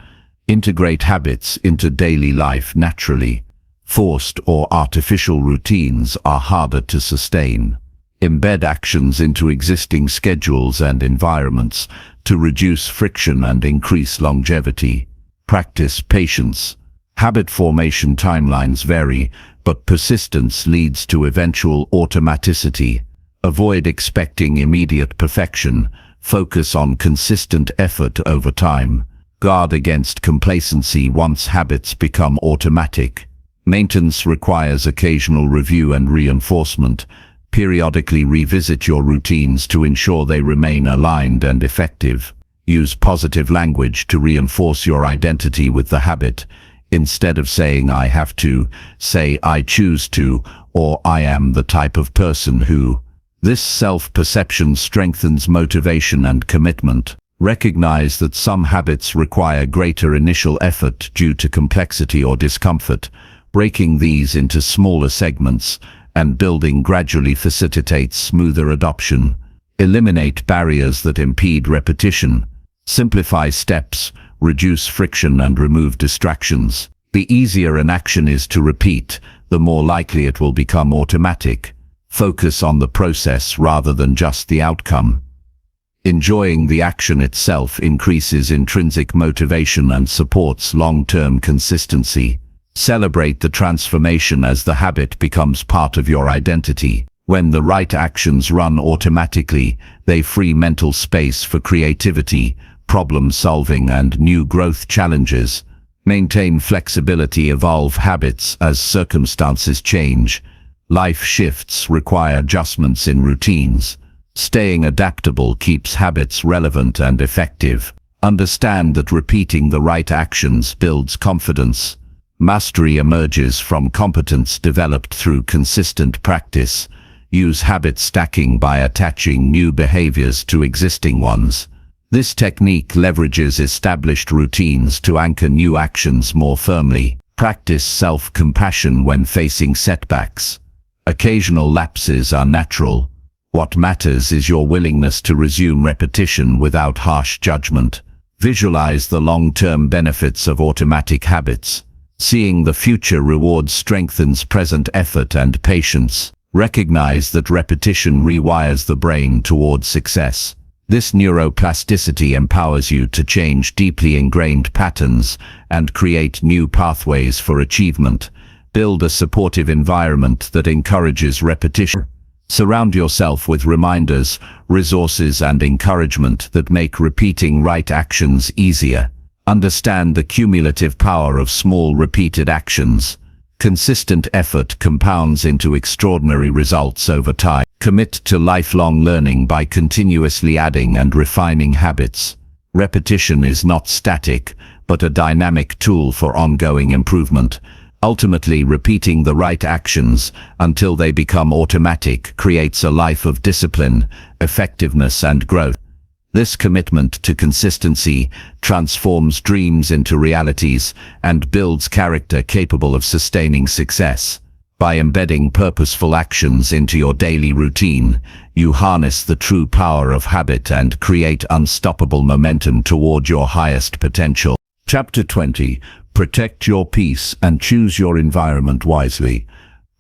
Integrate habits into daily life naturally. Forced or artificial routines are harder to sustain. Embed actions into existing schedules and environments to reduce friction and increase longevity. Practice patience. Habit formation timelines vary, but persistence leads to eventual automaticity. Avoid expecting immediate perfection. Focus on consistent effort over time. Guard against complacency once habits become automatic. Maintenance requires occasional review and reinforcement. Periodically revisit your routines to ensure they remain aligned and effective. Use positive language to reinforce your identity with the habit. Instead of saying I have to, say I choose to, or I am the type of person who. This self-perception strengthens motivation and commitment. Recognize that some habits require greater initial effort due to complexity or discomfort. Breaking these into smaller segments and building gradually facilitates smoother adoption. Eliminate barriers that impede repetition. Simplify steps, reduce friction and remove distractions. The easier an action is to repeat, the more likely it will become automatic. Focus on the process rather than just the outcome. Enjoying the action itself increases intrinsic motivation and supports long-term consistency. Celebrate the transformation as the habit becomes part of your identity. When the right actions run automatically, they free mental space for creativity, problem-solving and new growth challenges. Maintain flexibility, evolve habits as circumstances change. Life shifts require adjustments in routines. Staying adaptable keeps habits relevant and effective. Understand that repeating the right actions builds confidence. Mastery emerges from competence developed through consistent practice. Use habit stacking by attaching new behaviors to existing ones. This technique leverages established routines to anchor new actions more firmly. Practice self-compassion when facing setbacks. Occasional lapses are natural. What matters is your willingness to resume repetition without harsh judgment. Visualize the long-term benefits of automatic habits. Seeing the future rewards strengthens present effort and patience. Recognize that repetition rewires the brain towards success. This neuroplasticity empowers you to change deeply ingrained patterns and create new pathways for achievement. Build a supportive environment that encourages repetition. Surround yourself with reminders, resources and encouragement that make repeating right actions easier. Understand the cumulative power of small repeated actions. Consistent effort compounds into extraordinary results over time. Commit to lifelong learning by continuously adding and refining habits. Repetition is not static, but a dynamic tool for ongoing improvement. Ultimately, repeating the right actions until they become automatic creates a life of discipline, effectiveness and growth. This commitment to consistency transforms dreams into realities and builds character capable of sustaining success. By embedding purposeful actions into your daily routine, you harness the true power of habit and create unstoppable momentum toward your highest potential. Chapter 20. Protect your peace and choose your environment wisely.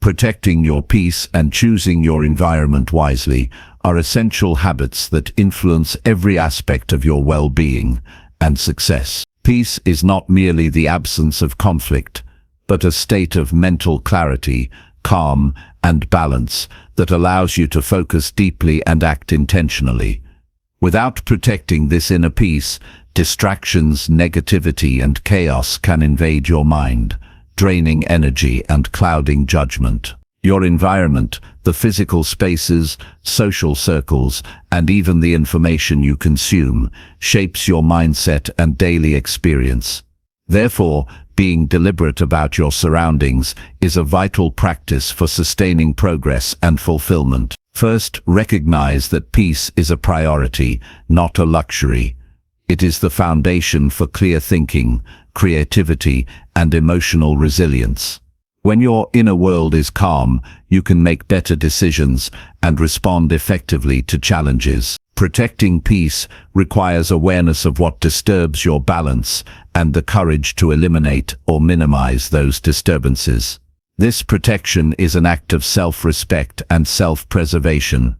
Protecting your peace and choosing your environment wisely are essential habits that influence every aspect of your well-being and success. Peace is not merely the absence of conflict, but a state of mental clarity, calm, and balance that allows you to focus deeply and act intentionally. Without protecting this inner peace, distractions, negativity, and chaos can invade your mind, draining energy and clouding judgment. Your environment, the physical spaces, social circles, and even the information you consume, shapes your mindset and daily experience. Therefore, being deliberate about your surroundings is a vital practice for sustaining progress and fulfillment. First, recognize that peace is a priority, not a luxury. It is the foundation for clear thinking, creativity, and emotional resilience. When your inner world is calm, you can make better decisions and respond effectively to challenges. Protecting peace requires awareness of what disturbs your balance and the courage to eliminate or minimize those disturbances. This protection is an act of self-respect and self-preservation.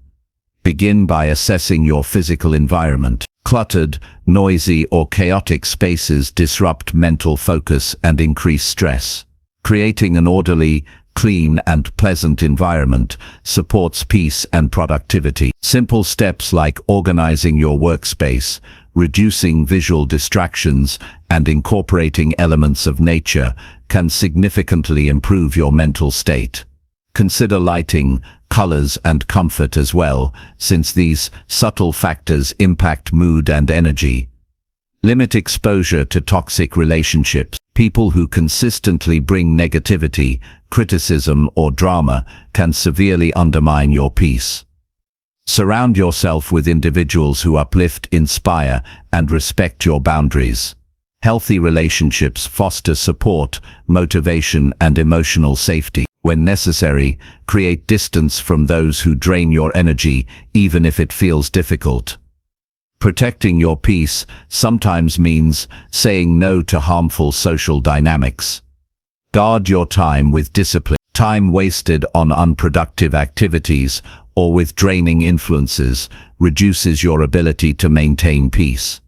Begin by assessing your physical environment. Cluttered, noisy, or chaotic spaces disrupt mental focus and increase stress. Creating an orderly, clean, and pleasant environment supports peace and productivity. Simple steps like organizing your workspace, reducing visual distractions, and incorporating elements of nature can significantly improve your mental state. Consider lighting, colors, and comfort as well, since these subtle factors impact mood and energy. Limit exposure to toxic relationships. People who consistently bring negativity, criticism, or drama can severely undermine your peace. Surround yourself with individuals who uplift, inspire, and respect your boundaries. Healthy relationships foster support, motivation, and emotional safety. When necessary, create distance from those who drain your energy, even if it feels difficult. Protecting your peace sometimes means saying no to harmful social dynamics. Guard your time with discipline. Time wasted on unproductive activities or with draining influences reduces your ability to maintain peace.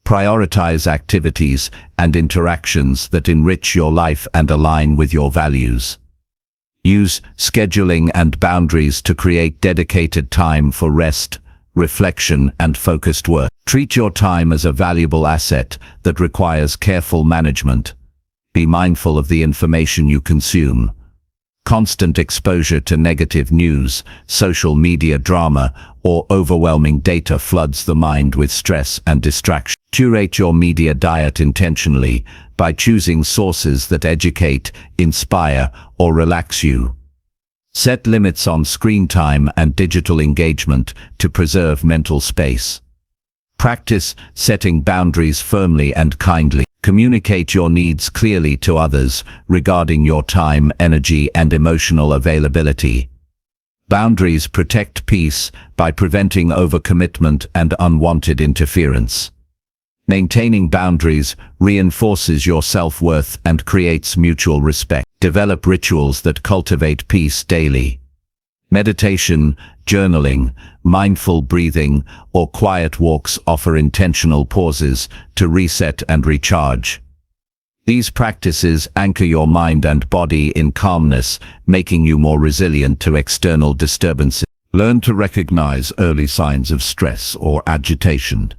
Prioritize activities and interactions that enrich your life and align with your values. Use scheduling and boundaries to create dedicated time for rest, reflection, and focused work. Treat your time as a valuable asset that requires careful management. Be mindful of the information you consume. Constant exposure to negative news, social media drama, or overwhelming data floods the mind with stress and distraction. Curate your media diet intentionally by choosing sources that educate, inspire, or relax you. Set limits on screen time and digital engagement to preserve mental space. Practice setting boundaries firmly and kindly. Communicate your needs clearly to others regarding your time, energy, and emotional availability. Boundaries protect peace by preventing overcommitment and unwanted interference. Maintaining boundaries reinforces your self-worth and creates mutual respect. Develop rituals that cultivate peace daily. Meditation, journaling, mindful breathing, or quiet walks offer intentional pauses to reset and recharge. These practices anchor your mind and body in calmness, making you more resilient to external disturbances. Learn to recognize early signs of stress or agitation.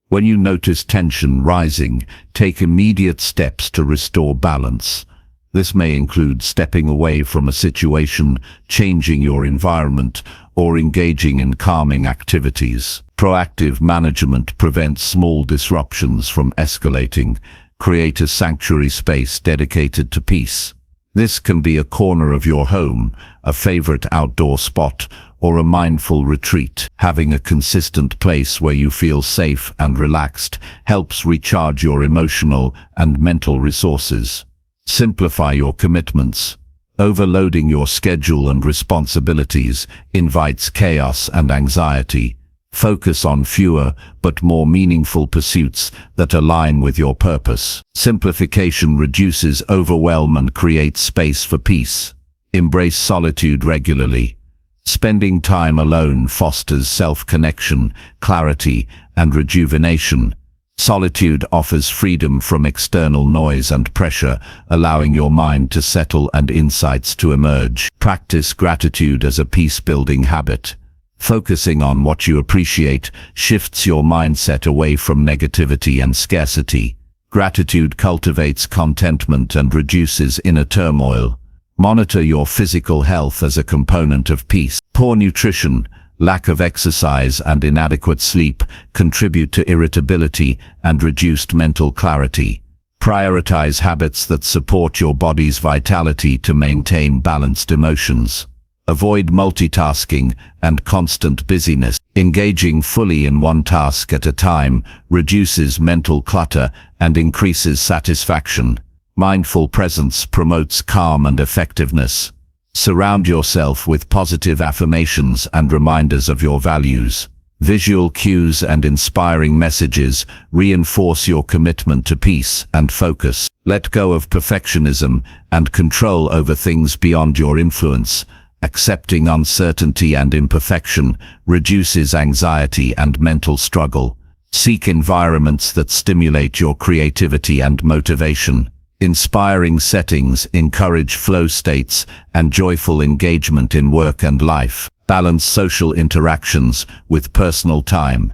When you notice tension rising, take immediate steps to restore balance. This may include stepping away from a situation, changing your environment, or engaging in calming activities. Proactive management prevents small disruptions from escalating. Create a sanctuary space dedicated to peace. This can be a corner of your home, a favorite outdoor spot, or a mindful retreat. Having a consistent place where you feel safe and relaxed helps recharge your emotional and mental resources. Simplify your commitments. Overloading your schedule and responsibilities invites chaos and anxiety. Focus on fewer but more meaningful pursuits that align with your purpose. Simplification reduces overwhelm and creates space for peace. Embrace solitude regularly. Spending time alone fosters self-connection, clarity, and rejuvenation. Solitude offers freedom from external noise and pressure, allowing your mind to settle and insights to emerge. Practice gratitude as a peace-building habit. Focusing on what you appreciate shifts your mindset away from negativity and scarcity. Gratitude cultivates contentment and reduces inner turmoil. Monitor your physical health as a component of peace. Poor nutrition, lack of exercise, and inadequate sleep contribute to irritability and reduced mental clarity. Prioritize habits that support your body's vitality to maintain balanced emotions. Avoid multitasking and constant busyness. Engaging fully in one task at a time reduces mental clutter and increases satisfaction. Mindful presence promotes calm and effectiveness. Surround yourself with positive affirmations and reminders of your values. Visual cues and inspiring messages reinforce your commitment to peace and focus. Let go of perfectionism and control over things beyond your influence. Accepting uncertainty and imperfection reduces anxiety and mental struggle. Seek environments that stimulate your creativity and motivation. Inspiring settings encourage flow states and joyful engagement in work and life. Balance social interactions with personal time.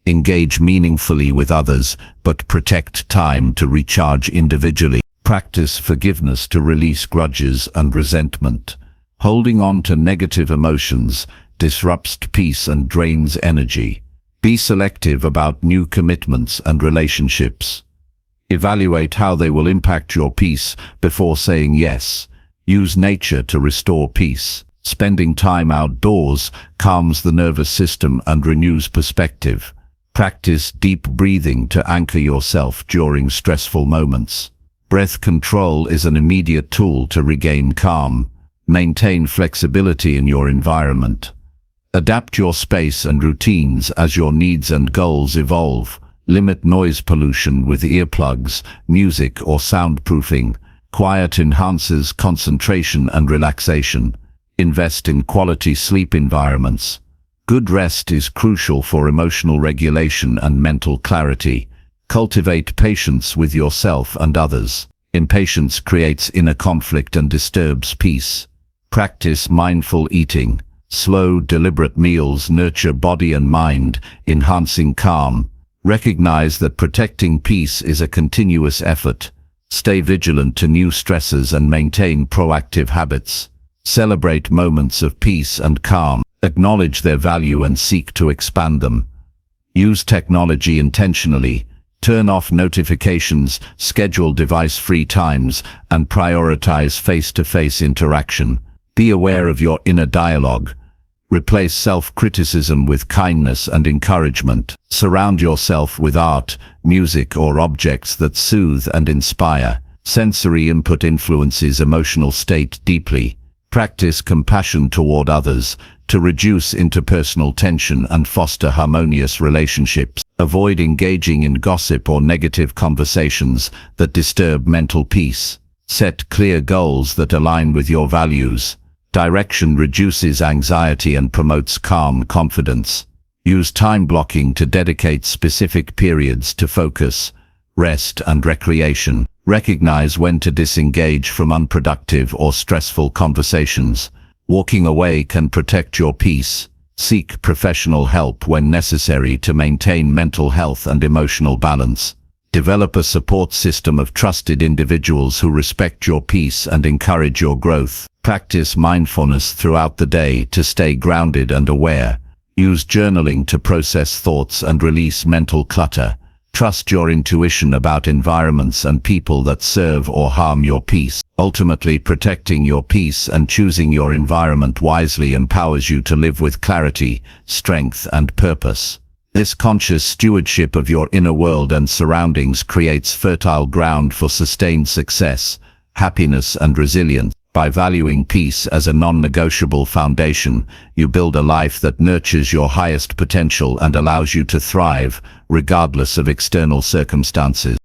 Engage meaningfully with others, but protect time to recharge individually. Practice forgiveness to release grudges and resentment. Holding on to negative emotions disrupts peace and drains energy. Be selective about new commitments and relationships. Evaluate how they will impact your peace before saying yes. Use nature to restore peace. Spending time outdoors calms the nervous system and renews perspective. Practice deep breathing to anchor yourself during stressful moments. Breath control is an immediate tool to regain calm. Maintain flexibility in your environment. Adapt your space and routines as your needs and goals evolve. Limit noise pollution with earplugs, music, or soundproofing. Quiet enhances concentration and relaxation. Invest in quality sleep environments. Good rest is crucial for emotional regulation and mental clarity. Cultivate patience with yourself and others. Impatience creates inner conflict and disturbs peace. Practice mindful eating. Slow, deliberate meals nurture body and mind, enhancing calm. Recognize that protecting peace is a continuous effort. Stay vigilant to new stresses and maintain proactive habits. Celebrate moments of peace and calm. Acknowledge their value and seek to expand them. Use technology intentionally. Turn off notifications, schedule device-free times, and prioritize face-to-face interaction. Be aware of your inner dialogue. Replace self-criticism with kindness and encouragement. Surround yourself with art, music, or objects that soothe and inspire. Sensory input influences emotional state deeply. Practice compassion toward others to reduce interpersonal tension and foster harmonious relationships. Avoid engaging in gossip or negative conversations that disturb mental peace. Set clear goals that align with your values. Direction reduces anxiety and promotes calm confidence. Use time blocking to dedicate specific periods to focus, rest, and recreation. Recognize when to disengage from unproductive or stressful conversations. Walking away can protect your peace. Seek professional help when necessary to maintain mental health and emotional balance. Develop a support system of trusted individuals who respect your peace and encourage your growth. Practice mindfulness throughout the day to stay grounded and aware. Use journaling to process thoughts and release mental clutter. Trust your intuition about environments and people that serve or harm your peace. Ultimately, protecting your peace and choosing your environment wisely empowers you to live with clarity, strength, and purpose. This conscious stewardship of your inner world and surroundings creates fertile ground for sustained success, happiness, and resilience. By valuing peace as a non-negotiable foundation, you build a life that nurtures your highest potential and allows you to thrive, regardless of external circumstances.